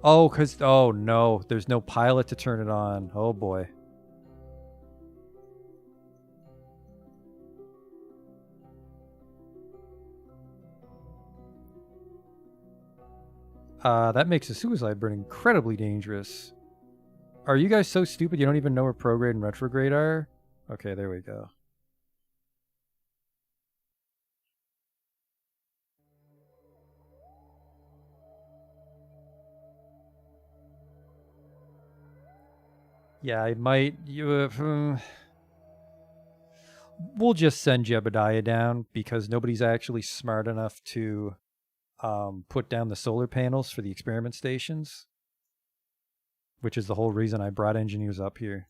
S1: Oh, oh no, there's no pilot to turn it on. Oh boy. That makes a suicide burn incredibly dangerous. Are you guys so stupid you don't even know where prograde and retrograde are? Okay, there we go. Yeah, I might. We'll just send Jebediah down because nobody's actually smart enough to put down the solar panels for the experiment stations, which is the whole reason I brought engineers up here.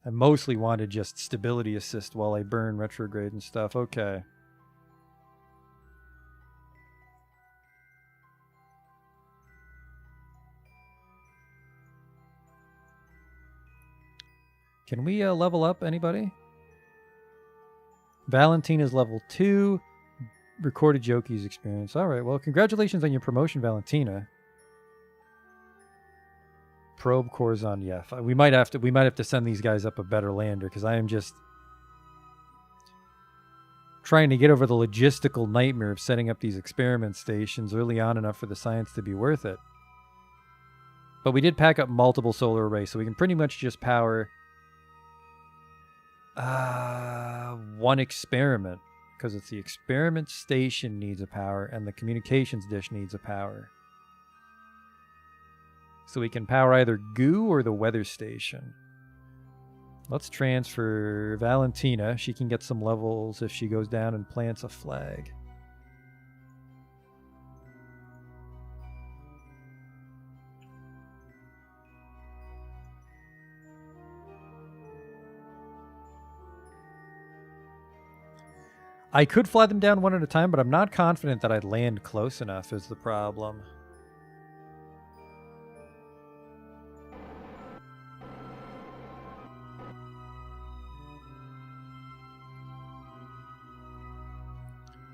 S1: I mostly wanted just stability assist while I burn retrograde and stuff. Okay. Can we level up anybody? Valentina's level 2. Recorded Joki's experience. Alright, well, congratulations on your promotion, Valentina. Probe Corzon, yeah. We might have to send these guys up a better lander, because I am just trying to get over the logistical nightmare of setting up these experiment stations early on enough for the science to be worth it. But we did pack up multiple solar arrays, so we can pretty much just power one experiment, because it's the experiment station needs a power and the communications dish needs a power. So we can power either goo or the weather station. Let's transfer Valentina. She can get some levels if she goes down and plants a flag. I could fly them down one at a time, but I'm not confident that I'd land close enough is the problem.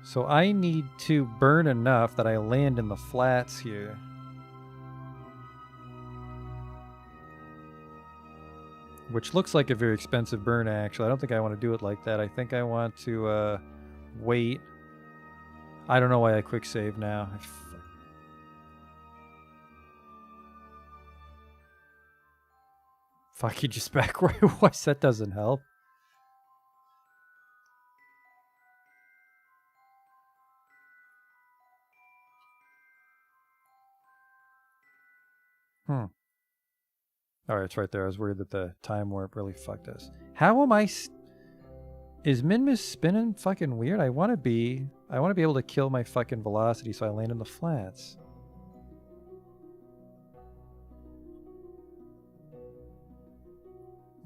S1: So I need to burn enough that I land in the flats here. Which looks like a very expensive burn, actually. I don't think I want to do it like that. I think I want to wait. I don't know why I quick save now. Fuck, you just back where I was. That doesn't help. Alright, it's right there. I was worried that the time warp really fucked us. How am I... Is Minmus spinning fucking weird? I want to be able to kill my fucking velocity so I land in the flats.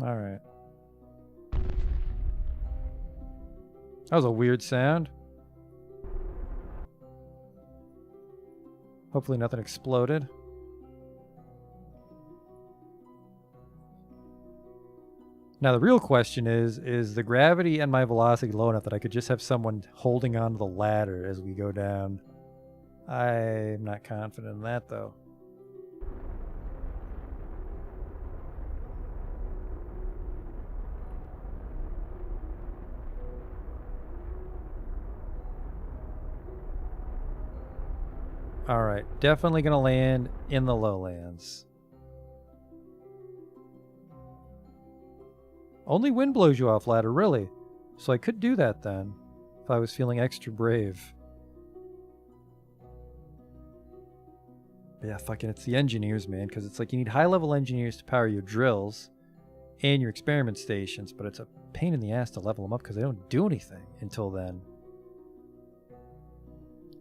S1: Alright. That was a weird sound. Hopefully nothing exploded. Now the real question is the gravity and my velocity low enough that I could just have someone holding onto the ladder as we go down? I'm not confident in that though. Alright, definitely gonna land in the lowlands. Only wind blows you off ladder, really. So I could do that then, if I was feeling extra brave. But yeah, fucking it's the engineers, man, because it's like you need high-level engineers to power your drills and your experiment stations, but it's a pain in the ass to level them up because they don't do anything until then.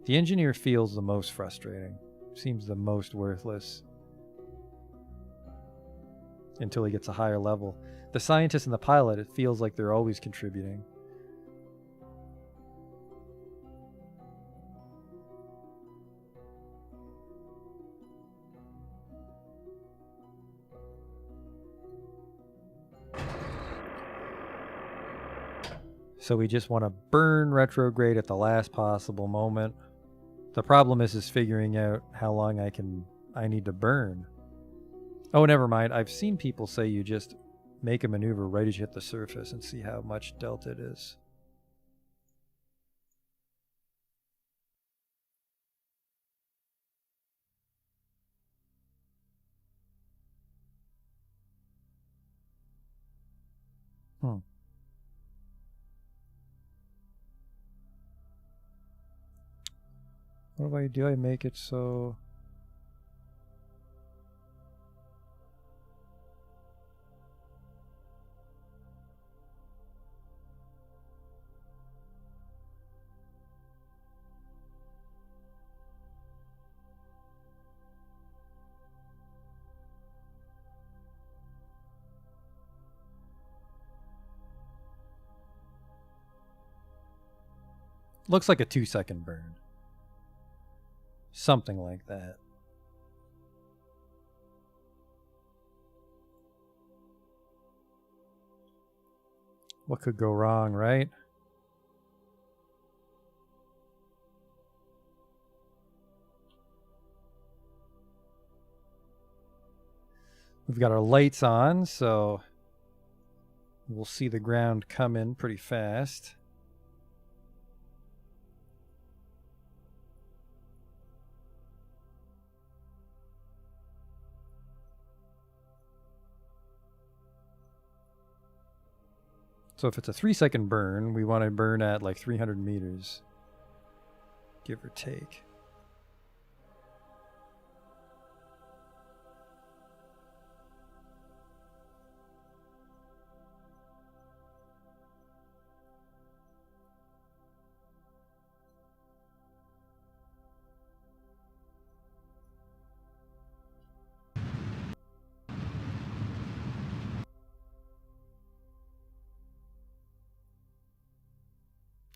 S1: The engineer feels the most frustrating. Seems the most worthless. Until he gets a higher level. The scientist and the pilot, it feels like they're always contributing. So we just want to burn retrograde at the last possible moment. The problem is figuring out how long I need to burn. Oh, never mind. I've seen people say you just make a maneuver right as you hit the surface and see how much delta it is. What do I do? I make it so... Looks like a 2-second burn. Something like that. What could go wrong, right? We've got our lights on, so we'll see the ground come in pretty fast. So if it's a 3-second burn, we want to burn at like 300 meters, give or take.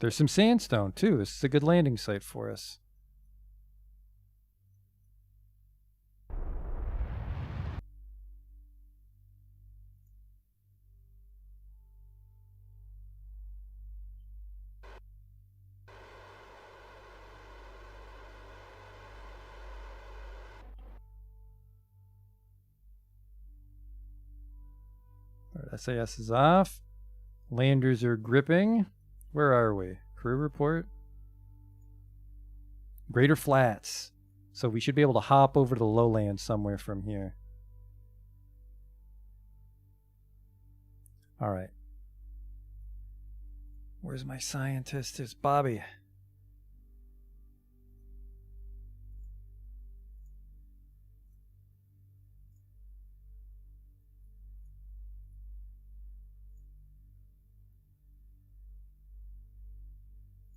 S1: There's some sandstone too. This is a good landing site for us. All right, SAS is off. Landers are gripping. Where are we? Crew report. Greater Flats. So we should be able to hop over to the lowland somewhere from here. All right. Where's my scientist? It's Bobby.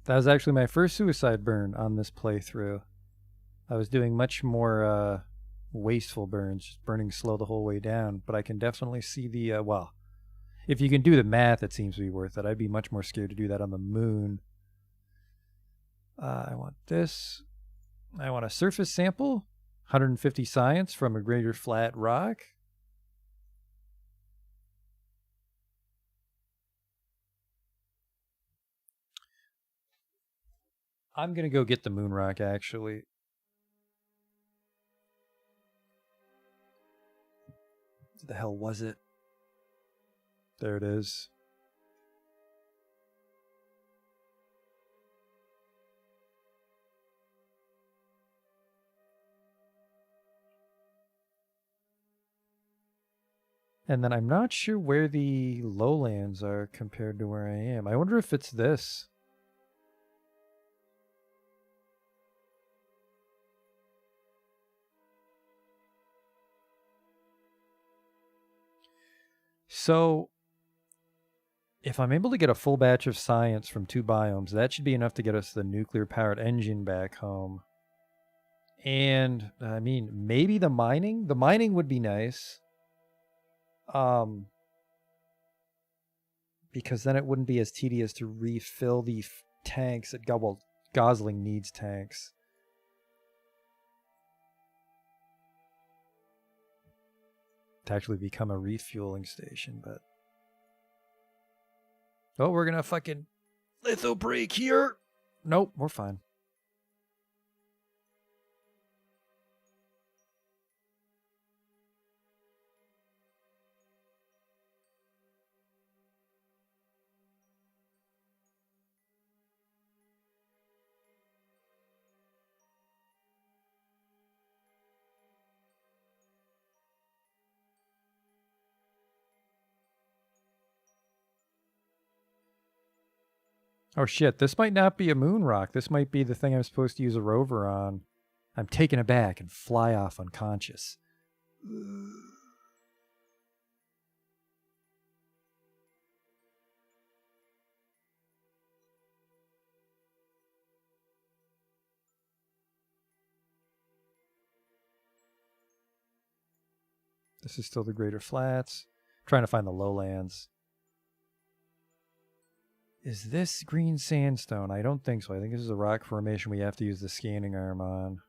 S1: That was actually my first suicide burn on this playthrough. I was doing much more wasteful burns, just burning slow the whole way down, but I can definitely see the, well, if you can do the math, it seems to be worth it. I'd be much more scared to do that on the moon. I want this. I want a surface sample, 150 science from a greater flat rock. I'm going to go get the moon rock, actually. What the hell was it? There it is. And then I'm not sure where the lowlands are compared to where I am. I wonder if it's this. So, if I'm able to get a full batch of science from 2 biomes, that should be enough to get us the nuclear-powered engine back home. And, I mean, maybe the mining? The mining would be nice. Because then it wouldn't be as tedious to refill the tanks. Well, Gosling needs tanks. To actually become a refueling station, but... Oh, we're gonna fucking litho break here. Nope, we're fine. Oh shit, this might not be a moon rock. This might be the thing I'm supposed to use a rover on. I'm taken aback and fly off unconscious. This is still the Greater Flats. I'm trying to find the lowlands. Is this green sandstone? I don't think so. I think this is a rock formation we have to use the scanning arm on.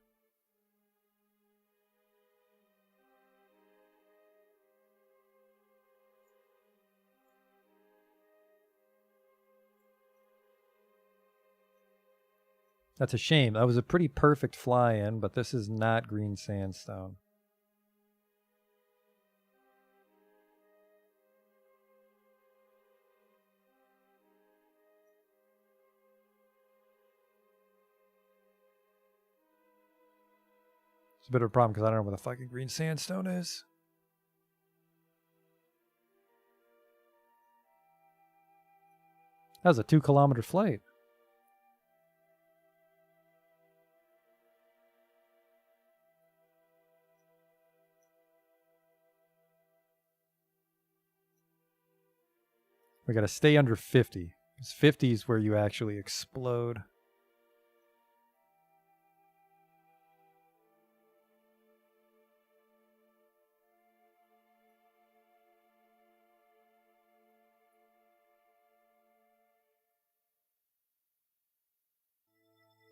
S1: That's a shame. That was a pretty perfect fly-in, but this is not green sandstone. It's a bit of a problem because I don't know where the fucking green sandstone is. That was a 2-kilometer flight. We got to stay under 50. Because 50 is where you actually explode.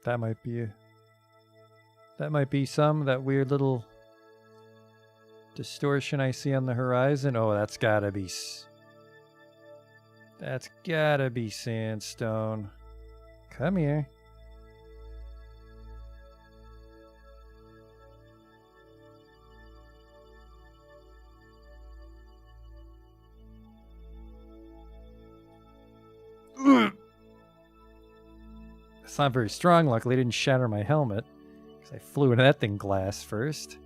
S1: That might be that weird little distortion I see on the horizon. Oh, that's gotta be sandstone. Come here. It's not very strong. Luckily, it didn't shatter my helmet because I flew into that thing glass first.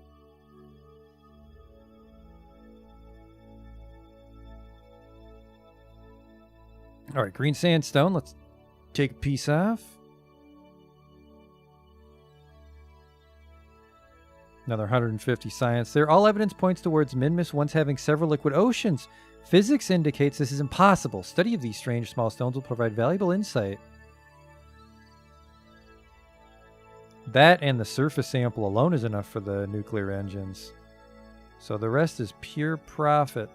S1: All right, green sandstone. Let's take a piece off. Another 150 science there. All evidence points towards Minmus once having several liquid oceans. Physics indicates this is impossible. Study of these strange small stones will provide valuable insight. That and the surface sample alone is enough for the nuclear engines. So the rest is pure profit.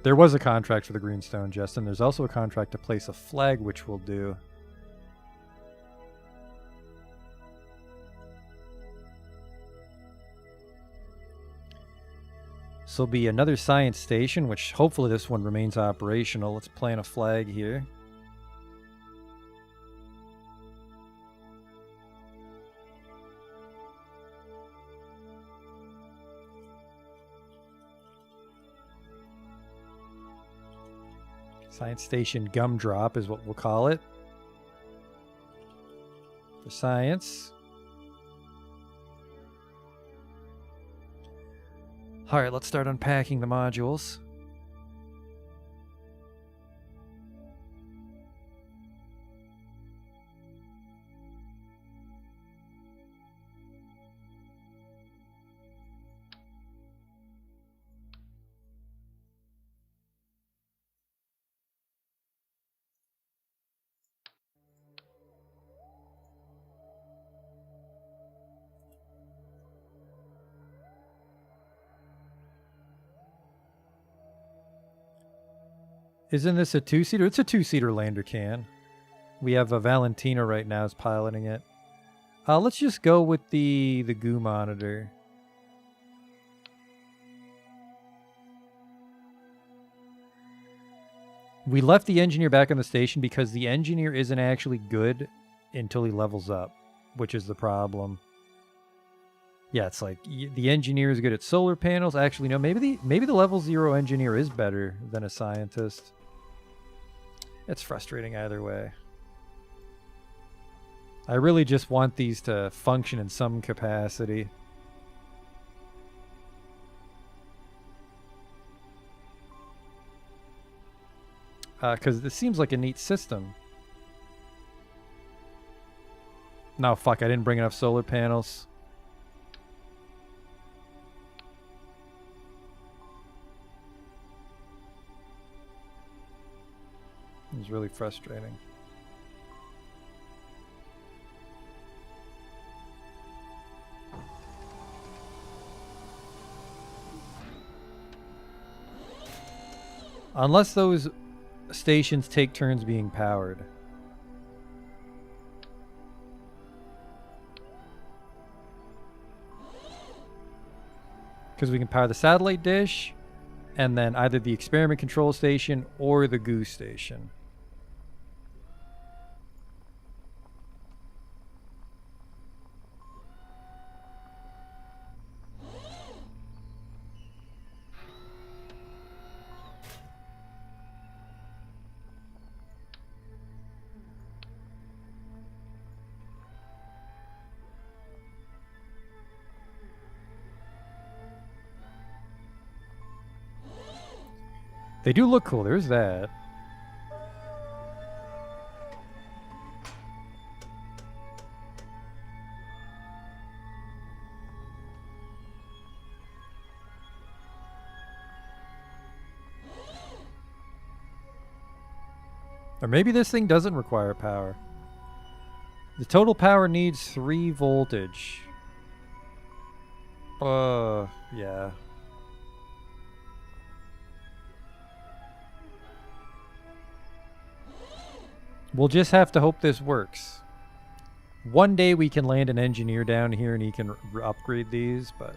S1: There was a contract for the greenstone, Justin. There's also a contract to place a flag, which we'll do. This will be another science station, which hopefully this one remains operational. Let's plant a flag here. Science Station Gumdrop is what we'll call it. For science. Alright, let's start unpacking the modules. Isn't this a two-seater? It's a two-seater lander can. We have a Valentina right now is piloting it. Let's just go with the goo monitor. We left the engineer back on the station because the engineer isn't actually good until he levels up, which is the problem. Yeah, it's like the engineer is good at solar panels. Actually, no, maybe the level 0 engineer is better than a scientist. It's frustrating either way. I really just want these to function in some capacity. Because this seems like a neat system. No, fuck, I didn't bring enough solar panels. It was really frustrating. Unless those stations take turns being powered. Because we can power the satellite dish, and then either the experiment control station or the goo station. They do look cool. There's that. Or maybe this thing doesn't require power. The total power needs 3 voltage. Yeah. We'll just have to hope this works. One day we can land an engineer down here and he can upgrade these, but...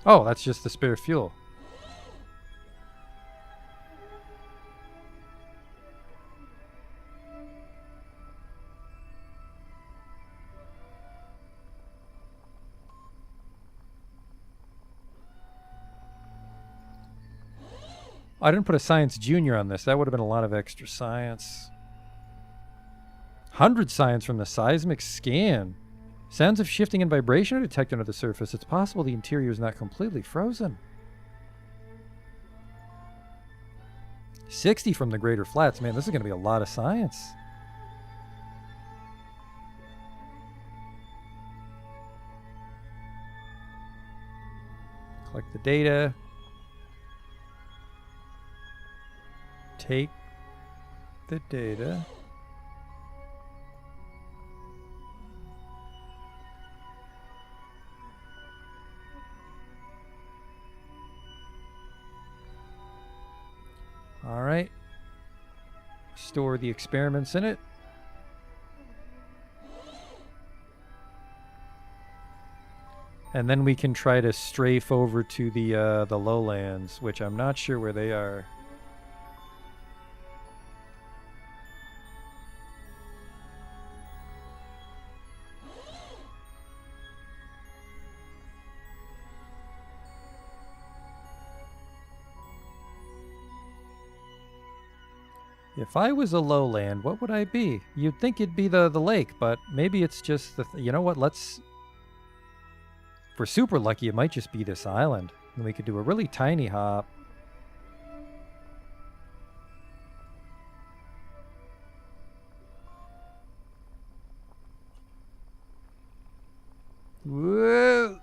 S1: Oh, that's just the spare fuel. I didn't put a science junior on this. That would have been a lot of extra science. 100 science from the seismic scan. Sounds of shifting and vibration are detected under the surface. It's possible the interior is not completely frozen. 60 from the greater flats. Man, this is going to be a lot of science. Collect the data. Take the data. All right. Store the experiments in it. And then we can try to strafe over to the lowlands, which I'm not sure where they are. If I was a lowland, what would I be? You'd think it'd be the lake, but maybe it's just the... you know what? Let's... if we're super lucky, it might just be this island. And we could do a really tiny hop. Whoa!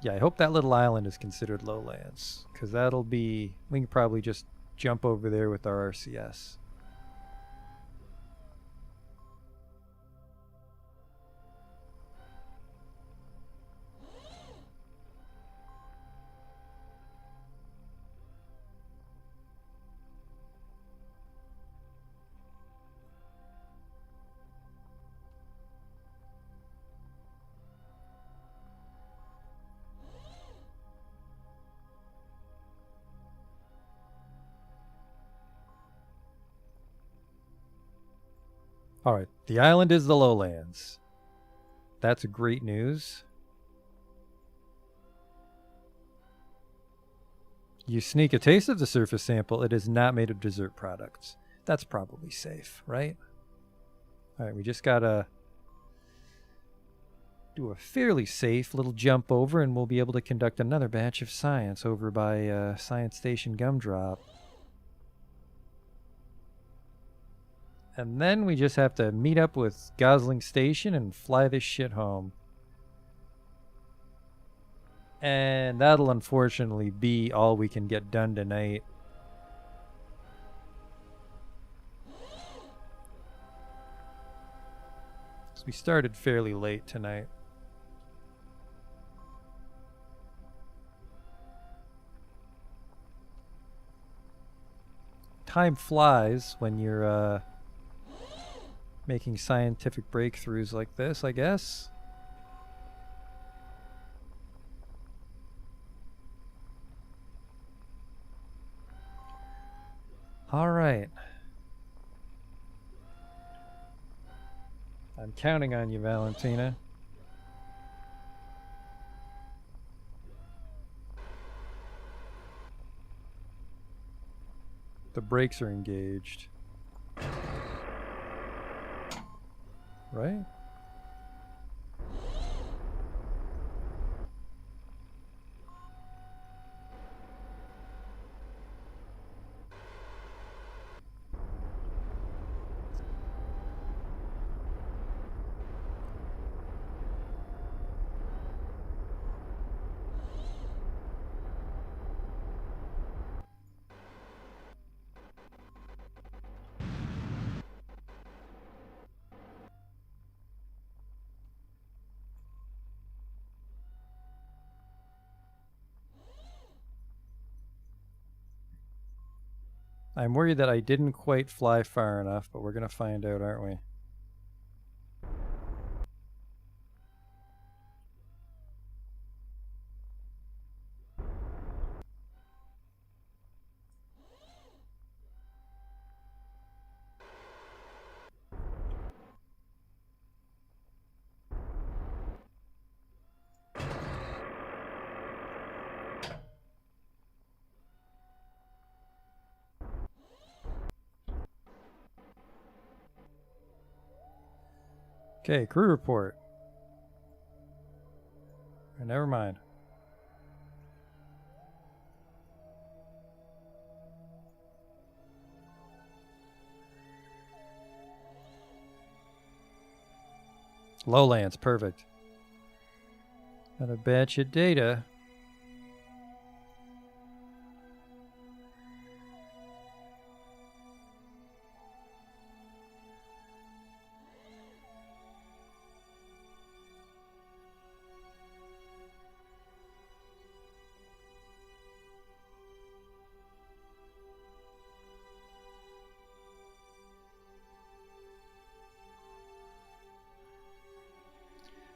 S1: Yeah, I hope that little island is considered lowlands, because that'll be... we can probably just jump over there with our RCS. All right, the island is the lowlands. That's great news. You sneak a taste of the surface sample. It is not made of dessert products. That's probably safe, right? All right, we just gotta do a fairly safe little jump over and we'll be able to conduct another batch of science over by Science Station Gumdrop. And then we just have to meet up with Gosling Station and fly this shit home. And that'll unfortunately be all we can get done tonight. We started fairly late tonight. Time flies when you're making scientific breakthroughs like this, I guess. All right. I'm counting on you, Valentina. The brakes are engaged. Right? I'm worried that I didn't quite fly far enough, but we're going to find out, aren't we? Okay, crew report. Never mind. Lowlands, perfect. Got a batch of data.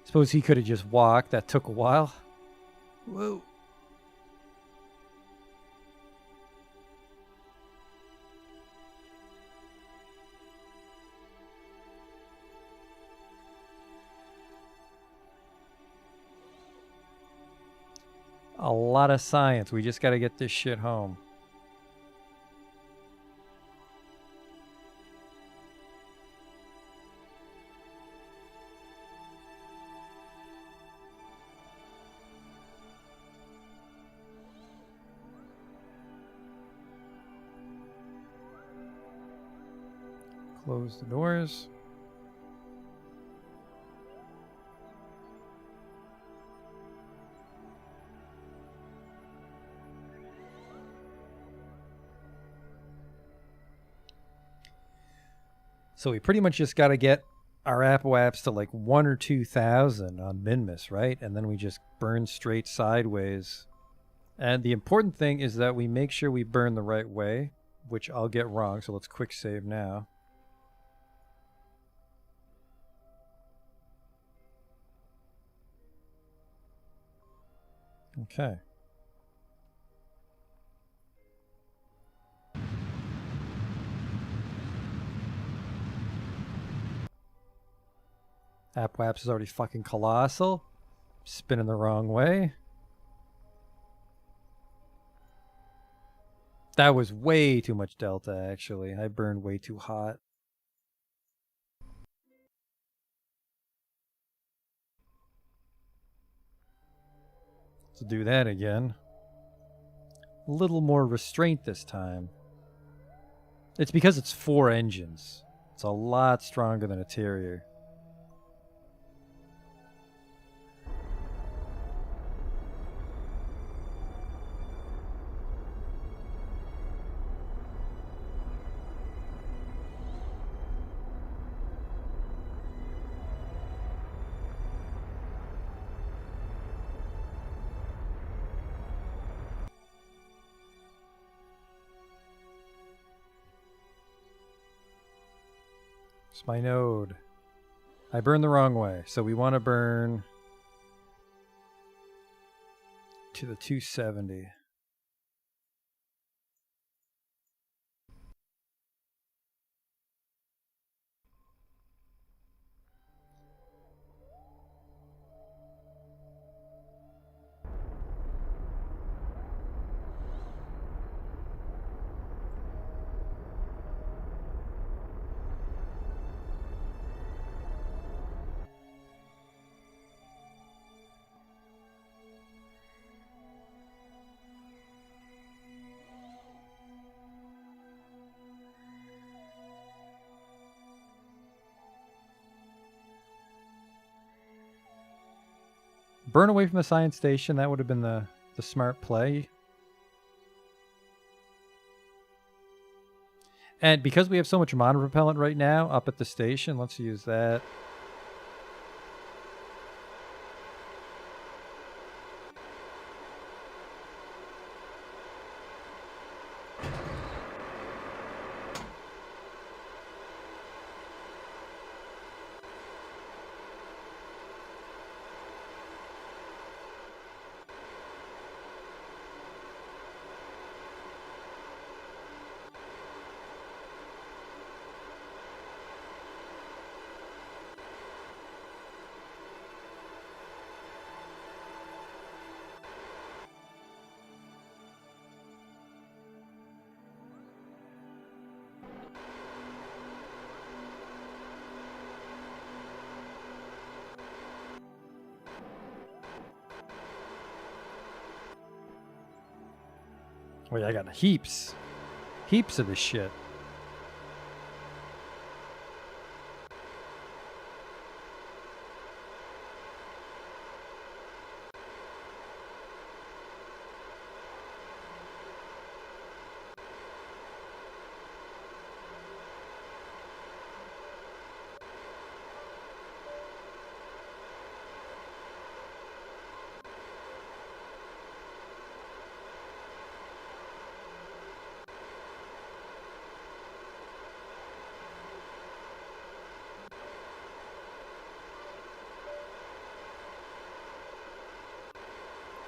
S1: Suppose he could have just walked. That took a while. Whoa. A lot of science. We just got to get this shit home. Close the doors. So we pretty much just got to get our apoaps to like 1 or 2,000 on Minmus, right? And then we just burn straight sideways. And the important thing is that we make sure we burn the right way, which I'll get wrong. So let's quick save now. Okay. Apoaps is already fucking colossal. Spinning the wrong way. That was way too much delta, actually. I burned way too hot. Let's do that again. A little more restraint this time. It's because it's 4 engines. It's a lot stronger than a Terrier. It's my node. I burned the wrong way, so we want to burn to the 270. Burn away from the science station. That would have been the smart play. And because we have so much monopropellant right now up at the station, let's use that. Wait, I got heaps of this shit.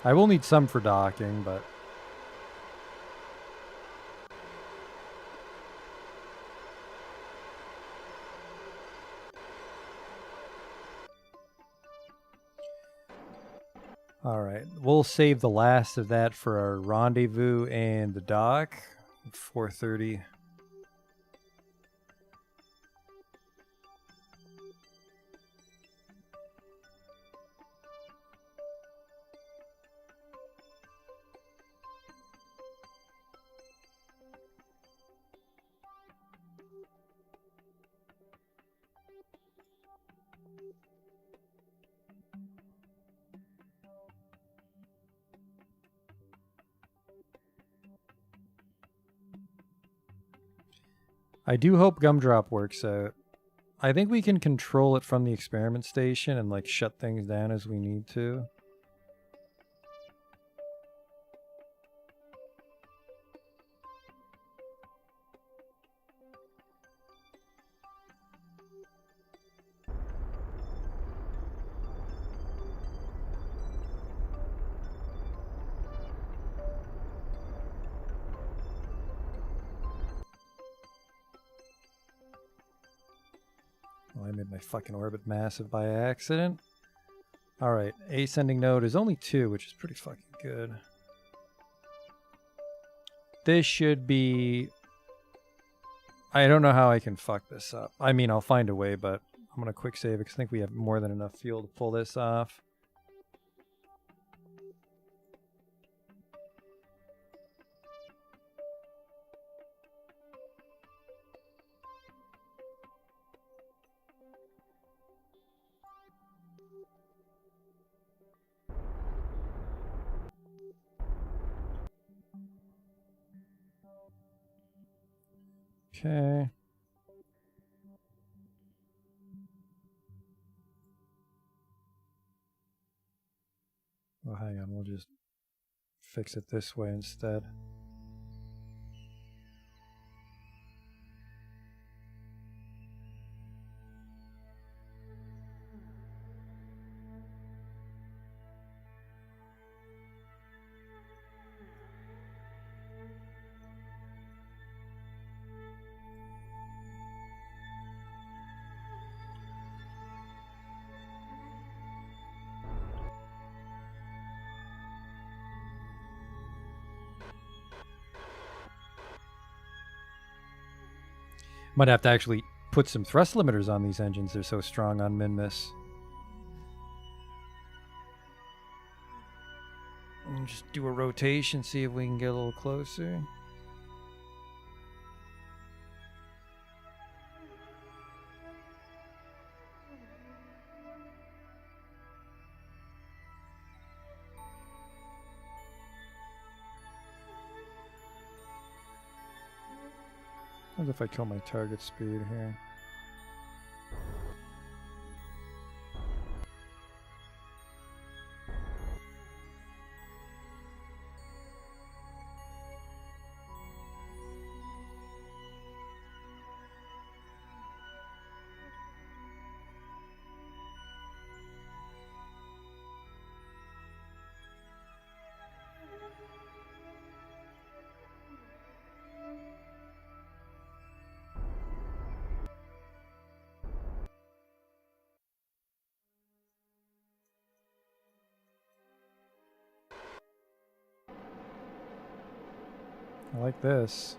S1: I will need some for docking, but... Alright, we'll save the last of that for our rendezvous and the dock. 4:30. I do hope Gumdrop works out. I think we can control it from the experiment station and like shut things down as we need to. I made my fucking orbit massive by accident. Alright, ascending node is only 2, which is pretty fucking good. This should be... I don't know how I can fuck this up. I mean, I'll find a way, but I'm gonna quick save it because I think we have more than enough fuel to pull this off. Okay. Well, hang on. We'll just fix it this way instead. Might have to actually put some thrust limiters on these engines. They're so strong on min-miss. And just do a rotation, see if we can get a little closer. What if I kill my target speed here? I like this.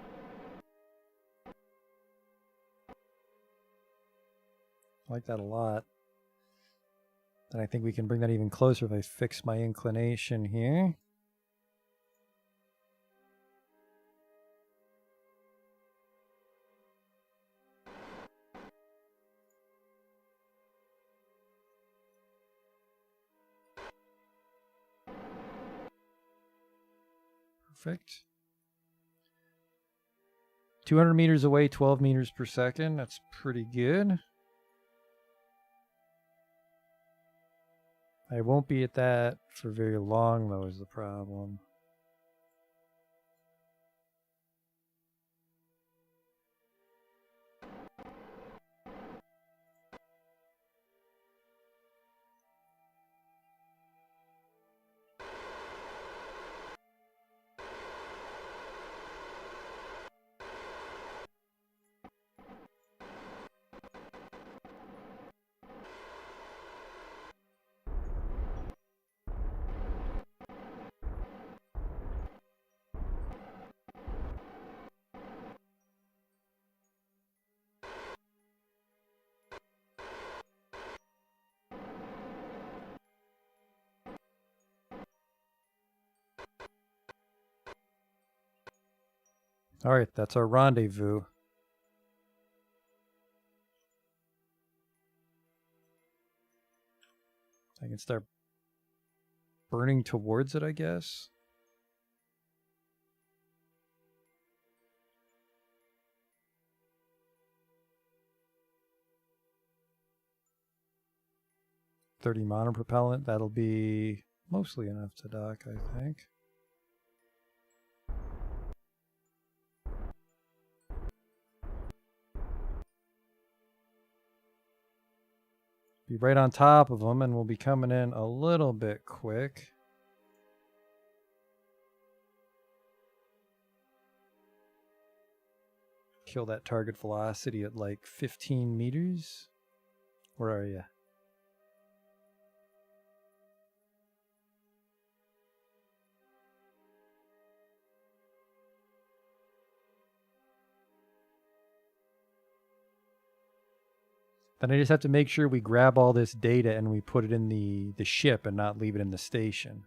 S1: I like that a lot. And I think we can bring that even closer if I fix my inclination here. Perfect. 200 meters away, 12 meters per second. That's pretty good. I won't be at that for very long, though, is the problem. All right, that's our rendezvous. I can start burning towards it, I guess. .30 monopropellant, that'll be mostly enough to dock, I think. Be right on top of them, and we'll be coming in a little bit quick. Kill that target velocity at like 15 meters. Where are you? Then I just have to make sure we grab all this data and we put it in the ship and not leave it in the station.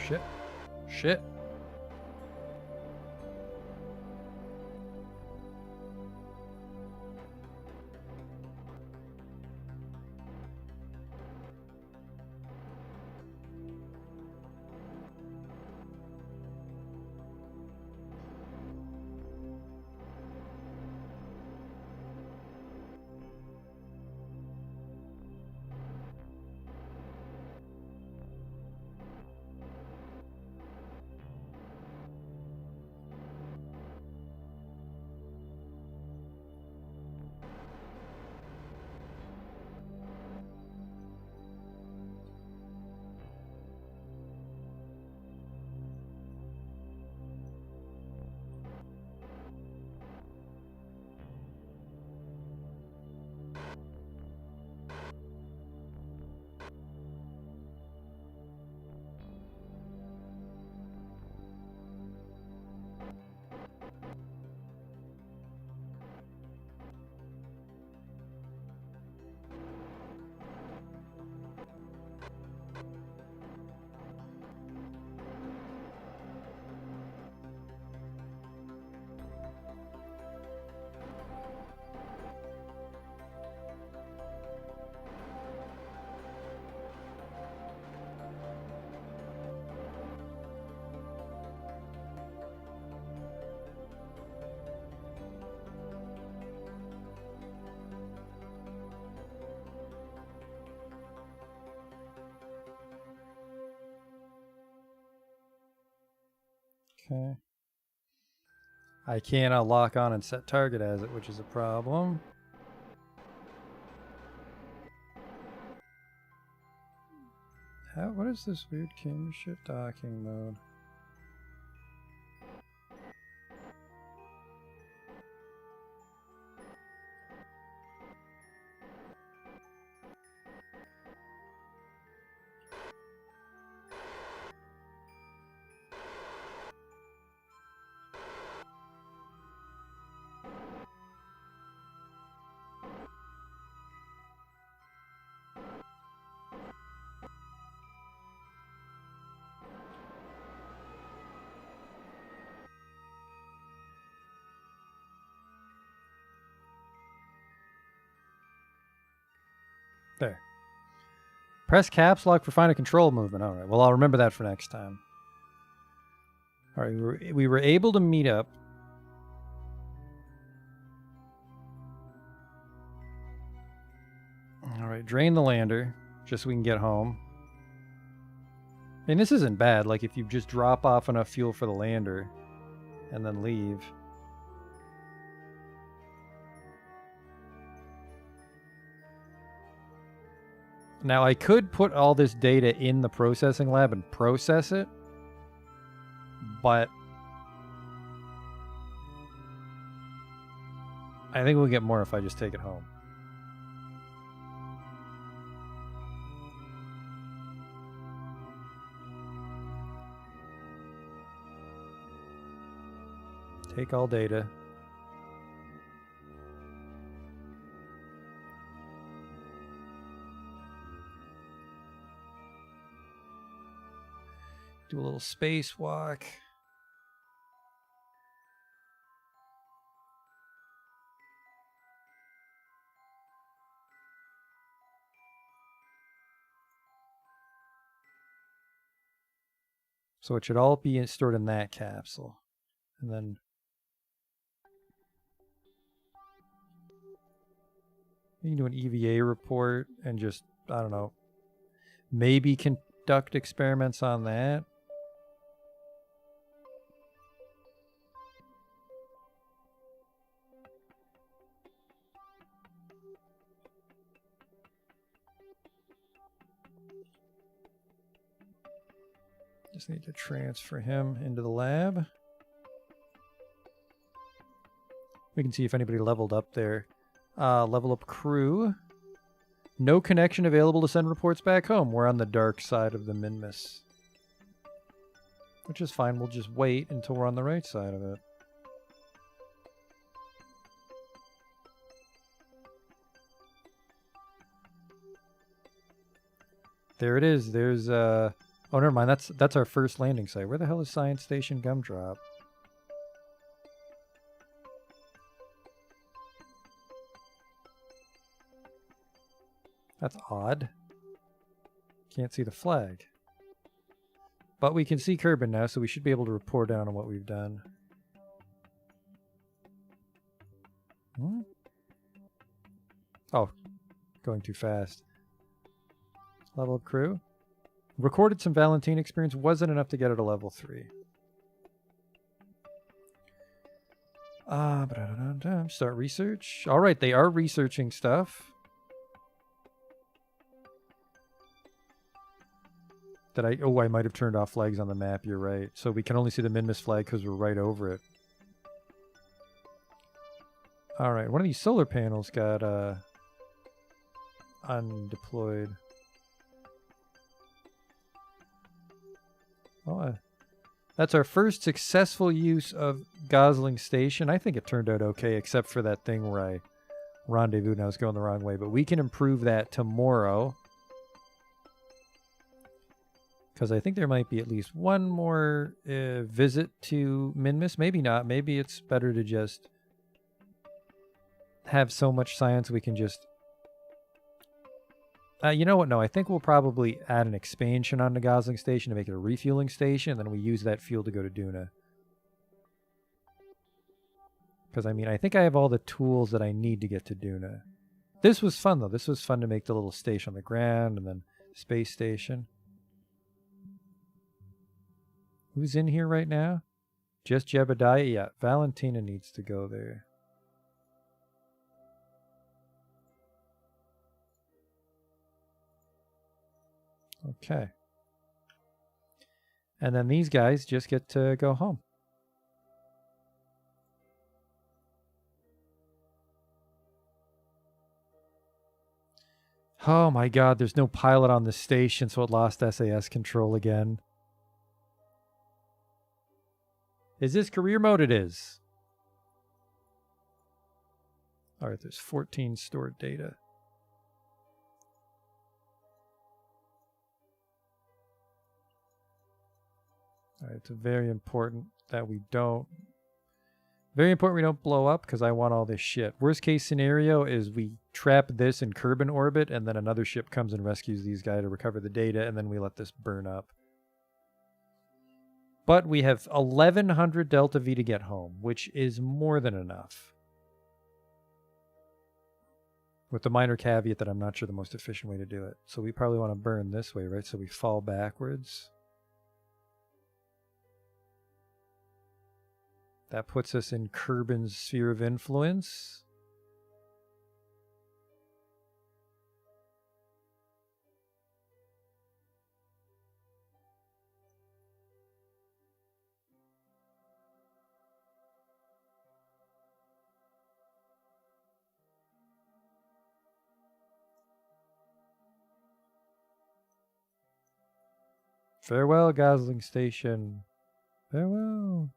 S1: shit. Shit. Okay. I cannot lock on and set target as it, which is a problem. What is this weird camera shift docking mode? There. Press caps lock for find a control movement. All right. Well, I'll remember that for next time. All right. We were able to meet up. All right. Drain the lander just so we can get home. I mean, this isn't bad. Like, if you just drop off enough fuel for the lander and then leave. Now, I could put all this data in the processing lab and process it, but I think we'll get more if I just take it home. Take all data. Do a little spacewalk. So it should all be stored in that capsule. And then you can do an EVA report and just, I don't know, maybe conduct experiments on that. Just need to transfer him into the lab. We can see if anybody leveled up there. Level up crew. No connection available to send reports back home. We're on the dark side of the Minmus. Which is fine. We'll just wait until we're on the right side of it. There it is. There's oh Oh, never mind. That's our first landing site. Where the hell is Science Station Gumdrop? That's odd. Can't see the flag. But we can see Kerbal now, so we should be able to report down on what we've done. Hmm? Oh, going too fast. Level up crew. Recorded some Valentine experience. Wasn't enough to get it to level 3. Start research. All right, they are researching stuff. Oh, I might have turned off flags on the map. You're right. So we can only see the Minmus flag because we're right over it. All right, one of these solar panels got undeployed. Oh, that's our first successful use of Gosling Station. I think it turned out okay, except for that thing where I rendezvoused and I was going the wrong way. But we can improve that tomorrow. Because I think there might be at least one more visit to Minmus. Maybe not. Maybe it's better to just have so much science we can just... you know what? No, I think we'll probably add an expansion on the Gosling Station to make it a refueling station, and then we use that fuel to go to Duna. Because, I mean, I think I have all the tools that I need to get to Duna. This was fun, though. This was fun to make the little station on the ground, and then space station. Who's in here right now? Just Jebediah? Yeah, Valentina needs to go there. Okay. And then these guys just get to go home. Oh my god, there's no pilot on the station, so it lost SAS control again. Is this career mode? It is. Alright, there's 14 stored data. Alright, it's very important that we don't... Very important we don't blow up, because I want all this shit. Worst case scenario is we trap this in Kerbal orbit, and then another ship comes and rescues these guys to recover the data, and then we let this burn up. But we have 1100 Delta V to get home, which is more than enough. With the minor caveat that I'm not sure the most efficient way to do it. So we probably want to burn this way, right? So we fall backwards. That puts us in Kerbal's sphere of influence. Farewell, Gosling Station. Farewell.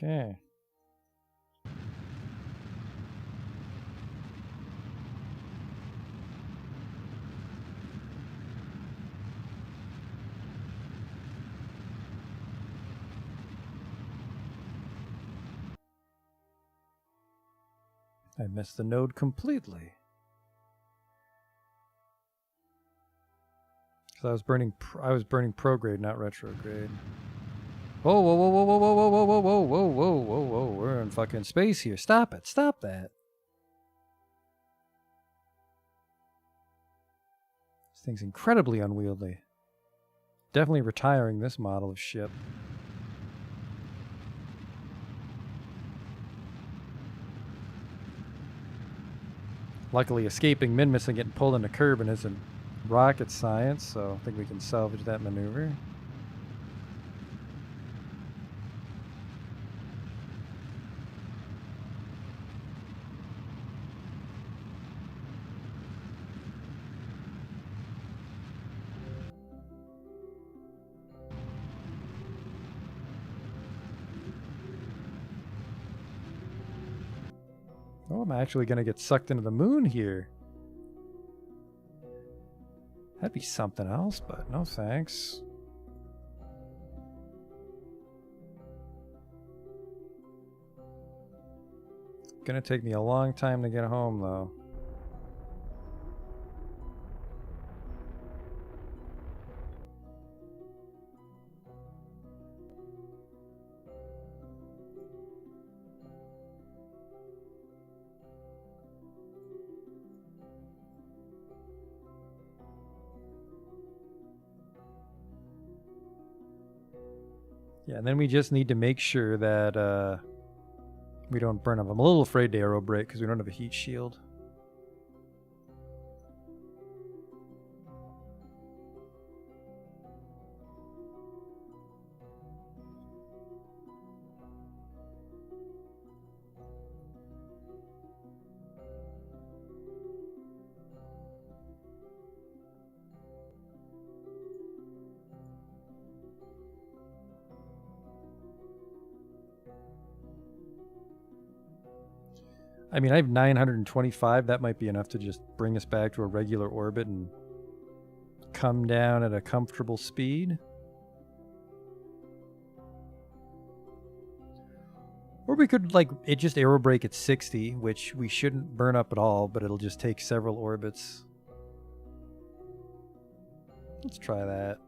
S1: Okay. I missed the node completely. Because I was burning prograde, not retrograde. Whoa, whoa, whoa, whoa, whoa, whoa, whoa, whoa, whoa, whoa, whoa, whoa, whoa, whoa. We're in fucking space here. Stop it. Stop that. This thing's incredibly unwieldy. Definitely retiring this model of ship. Luckily, escaping Minmus and getting pulled into Kerbal isn't rocket science, so I think we can salvage that maneuver. Oh, I'm actually going to get sucked into the moon here. That'd be something else, but no thanks. Gonna take me a long time to get home, though. Yeah, and then we just need to make sure that we don't burn up. I'm a little afraid to aero brake because we don't have a heat shield. I mean, I have 925. That might be enough to just bring us back to a regular orbit and come down at a comfortable speed. Or we could, like, it just aero brake at 60, which we shouldn't burn up at all, but it'll just take several orbits. Let's try that.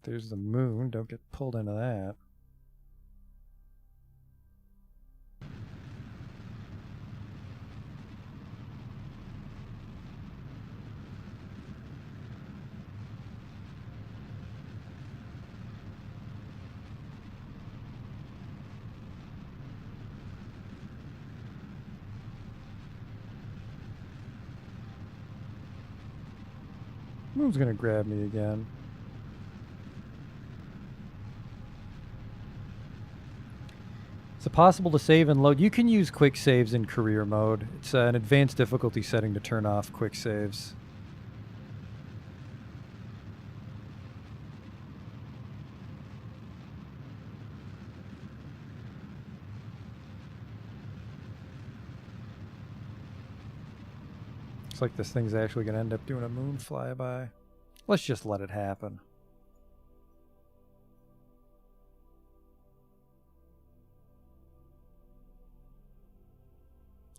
S1: There's the moon. Don't get pulled into that. Moon's gonna grab me again. Is it possible to save and load? You can use quick saves in career mode. It's an advanced difficulty setting to turn off quick saves. Looks like this thing's actually going to end up doing a moon flyby. Let's just let it happen.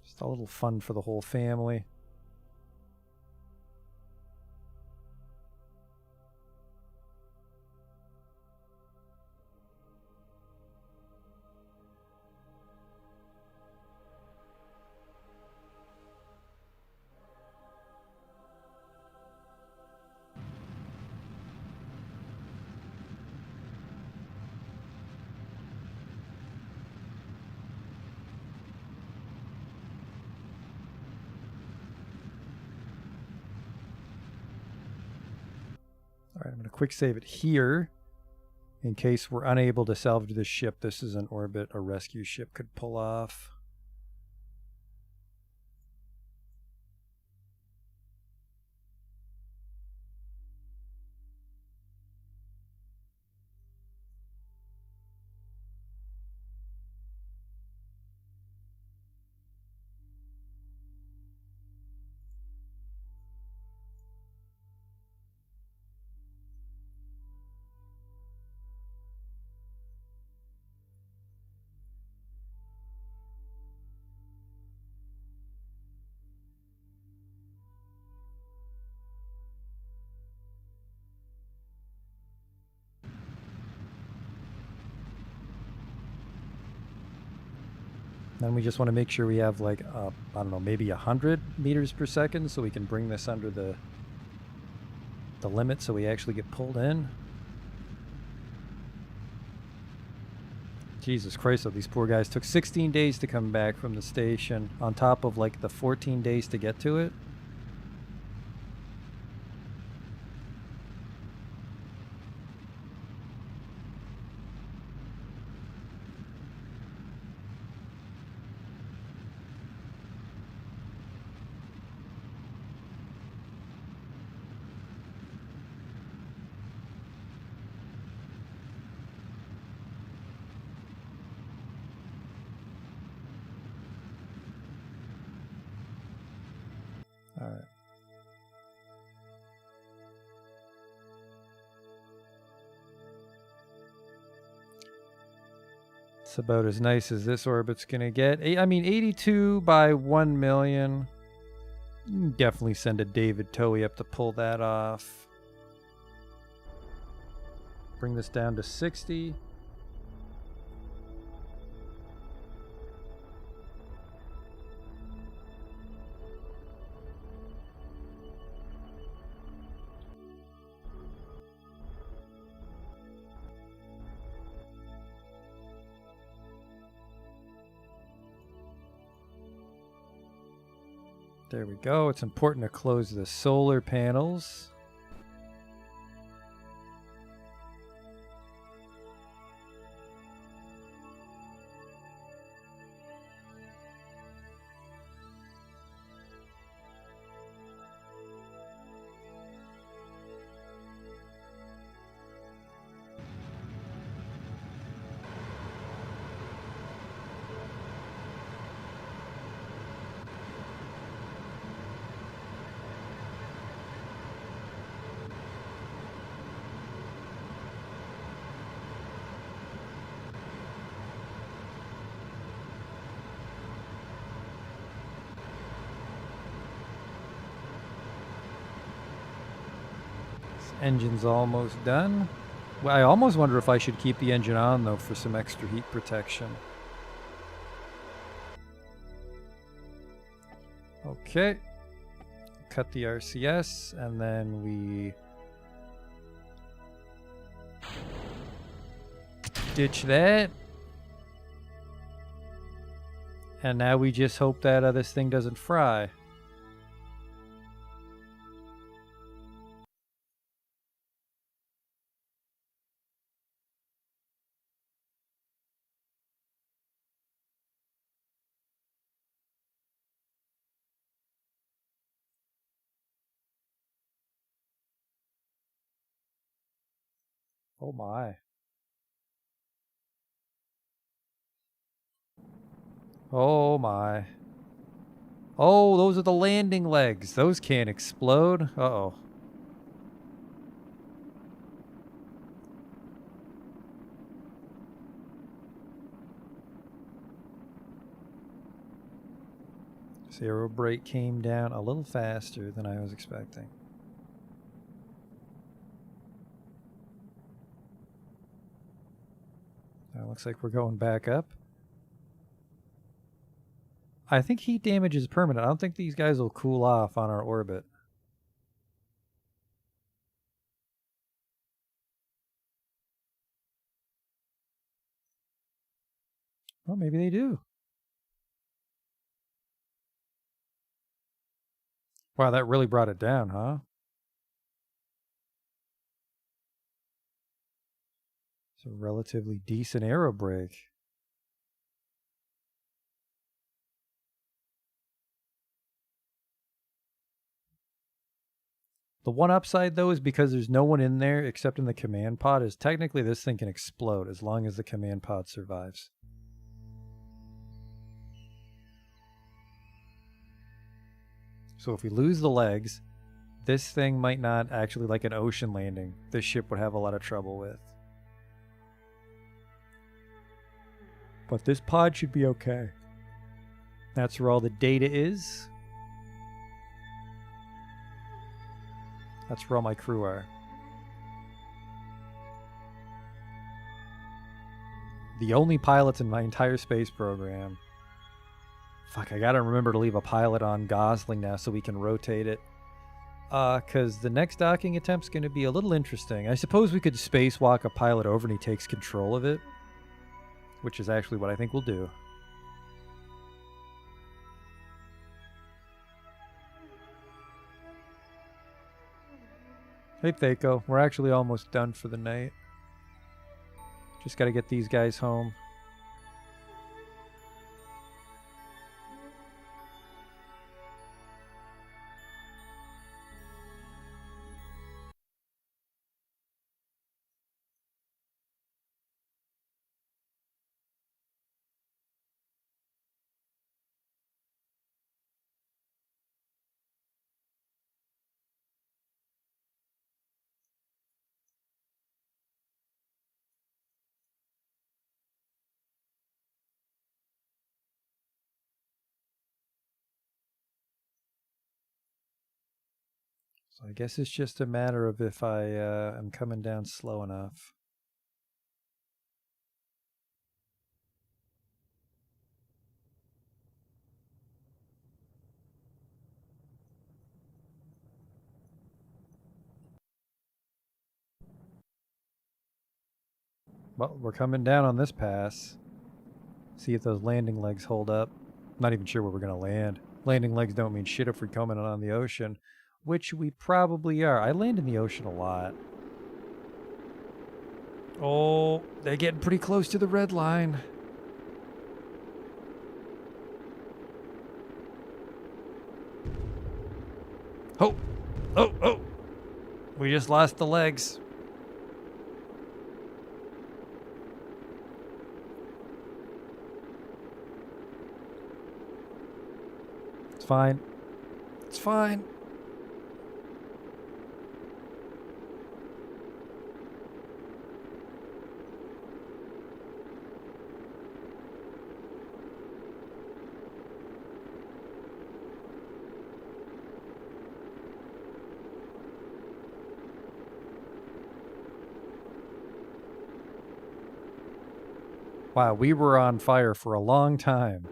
S1: Just a little fun for the whole family. All right, I'm going to quick save it here in case we're unable to salvage this ship. This is an orbit a rescue ship could pull off. Then we just want to make sure we have like, I don't know, maybe 100 meters per second so we can bring this under the limit so we actually get pulled in. Jesus Christ, though, these poor guys took 16 days to come back from the station on top of like the 14 days to get to it. All right. It's about as nice as this orbit's gonna get. I mean, 82 by 1 million. Definitely send a David Towie up to pull that off. Bring this down to 60. There we go. It's important to close the solar panels. Engine's almost done. Well, I almost wonder if I should keep the engine on, though, for some extra heat protection. Okay. Cut the RCS, and then we ditch that. And now we just hope that this thing doesn't fry. Oh my. Oh my. Oh, those are the landing legs. Those can't explode. Uh-oh. This aero brake came down a little faster than I was expecting. Now looks like we're going back up. I think heat damage is permanent. I don't think these guys will cool off on our orbit. Well, maybe they do. Wow, that really brought it down, huh? It's a relatively decent aero brake. The one upside, though, is because there's no one in there except in the command pod, is technically this thing can explode as long as the command pod survives. So if we lose the legs, this thing might not actually, like an ocean landing, this ship would have a lot of trouble with. But this pod should be okay. That's where all the data is. That's where all my crew are. The only pilots in my entire space program. Fuck, I gotta remember to leave a pilot on Gosling now so we can rotate it. Because the next docking attempt's going to be a little interesting. I suppose we could spacewalk a pilot over and he takes control of it, which is actually what I think we'll do. Hey, Thaco. We're actually almost done for the night. Just got to get these guys home. So I guess it's just a matter of if I am coming down slow enough. Well, we're coming down on this pass. See if those landing legs hold up. Not even sure where we're going to land. Landing legs don't mean shit if we're coming on the ocean, which we probably are. I land in the ocean a lot. Oh, they're getting pretty close to the red line. Oh, oh, oh. We just lost the legs. It's fine. It's fine. Wow, we were on fire for a long time.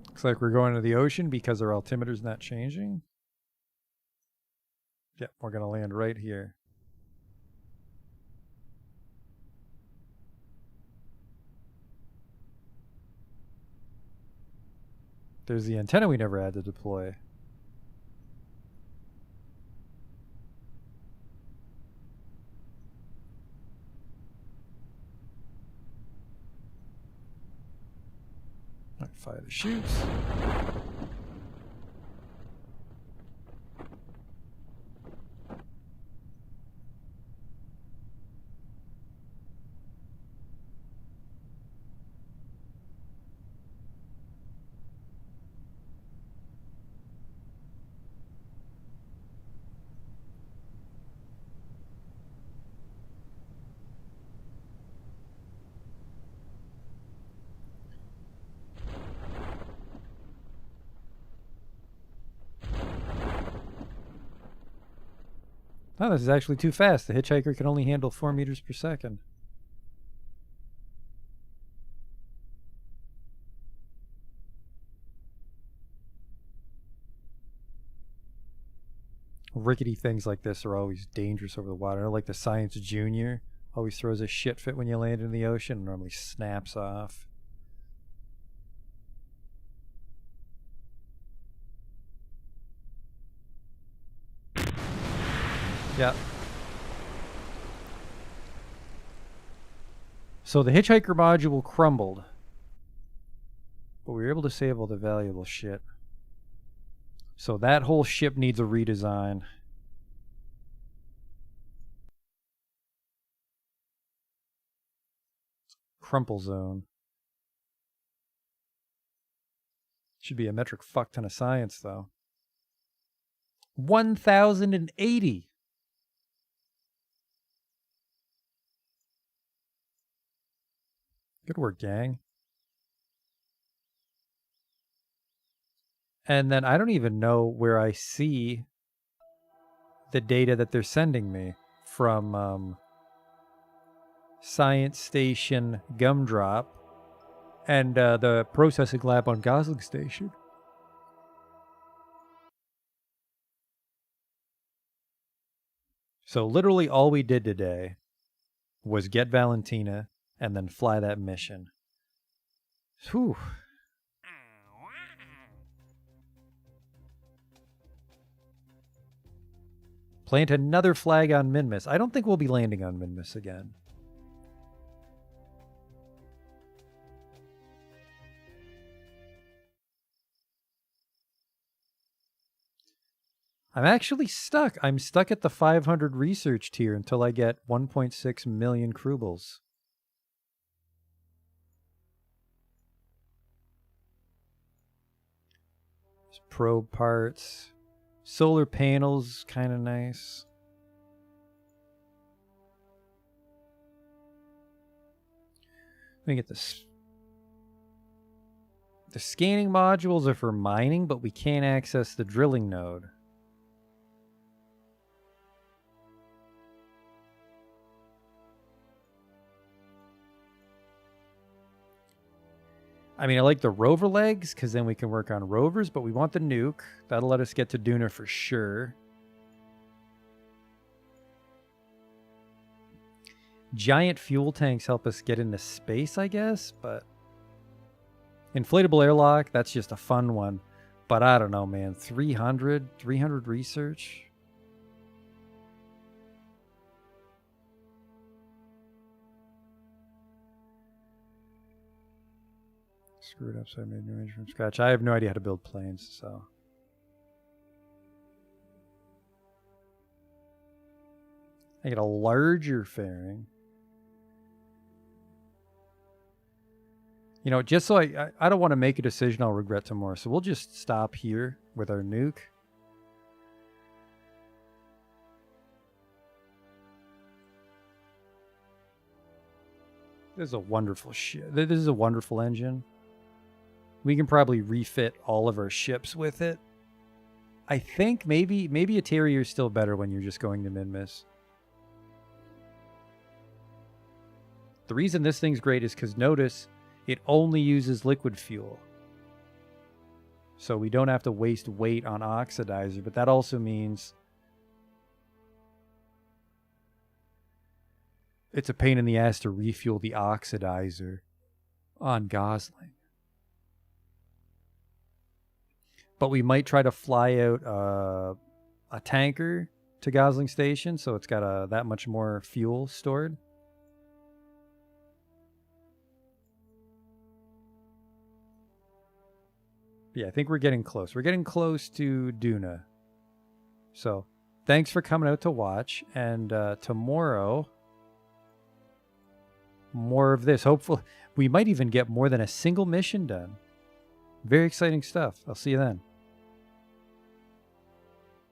S1: Looks like we're going to the ocean because our altimeter's not changing. Yep, we're going to land right here. There's the antenna we never had to deploy. All right, fire the chutes. Oh, this is actually too fast. The hitchhiker can only handle 4 meters per second. Rickety things like this are always dangerous over the water. Like the Science Junior always throws a shit fit when you land in the ocean and normally snaps off. Yeah. So the hitchhiker module crumbled, but we were able to save all the valuable shit. So that whole ship needs a redesign. Crumple zone. Should be a metric fuck ton of science, though. 1,080. Good work, gang. And then I don't even know where I see the data that they're sending me from Science Station Gumdrop and the processing lab on Gosling Station. So literally all we did today was get Valentina and then fly that mission. Whew. Plant another flag on Minmus. I don't think we'll be landing on Minmus again. I'm actually stuck. I'm stuck at the 500 research tier until I get 1.6 million Kerbals. There's probe parts. Solar panels, kind of nice. Let me get this. The scanning modules are for mining, but we can't access the drilling node. I mean, I like the rover legs because then we can work on rovers, but we want the nuke. That'll let us get to Duna for sure. Giant fuel tanks help us get into space, I guess, but inflatable airlock, that's just a fun one. But I don't know, man. 300 research. Screwed up, so I made new engine from scratch. I have no idea how to build planes, so. I get a larger fairing. You know, just so I don't want to make a decision I'll regret tomorrow, so we'll just stop here with our nuke. This is a wonderful ship. This is a wonderful engine. We can probably refit all of our ships with it. I think maybe a Terrier is still better when you're just going to Minmus. The reason this thing's great is because notice it only uses liquid fuel. So we don't have to waste weight on oxidizer, but that also means it's a pain in the ass to refuel the oxidizer on Gosling. But we might try to fly out a tanker to Gosling Station, so it's got that much more fuel stored. Yeah, I think we're getting close. We're getting close to Duna. So, thanks for coming out to watch. And tomorrow, more of this. Hopefully, we might even get more than a single mission done. Very exciting stuff. I'll see you then.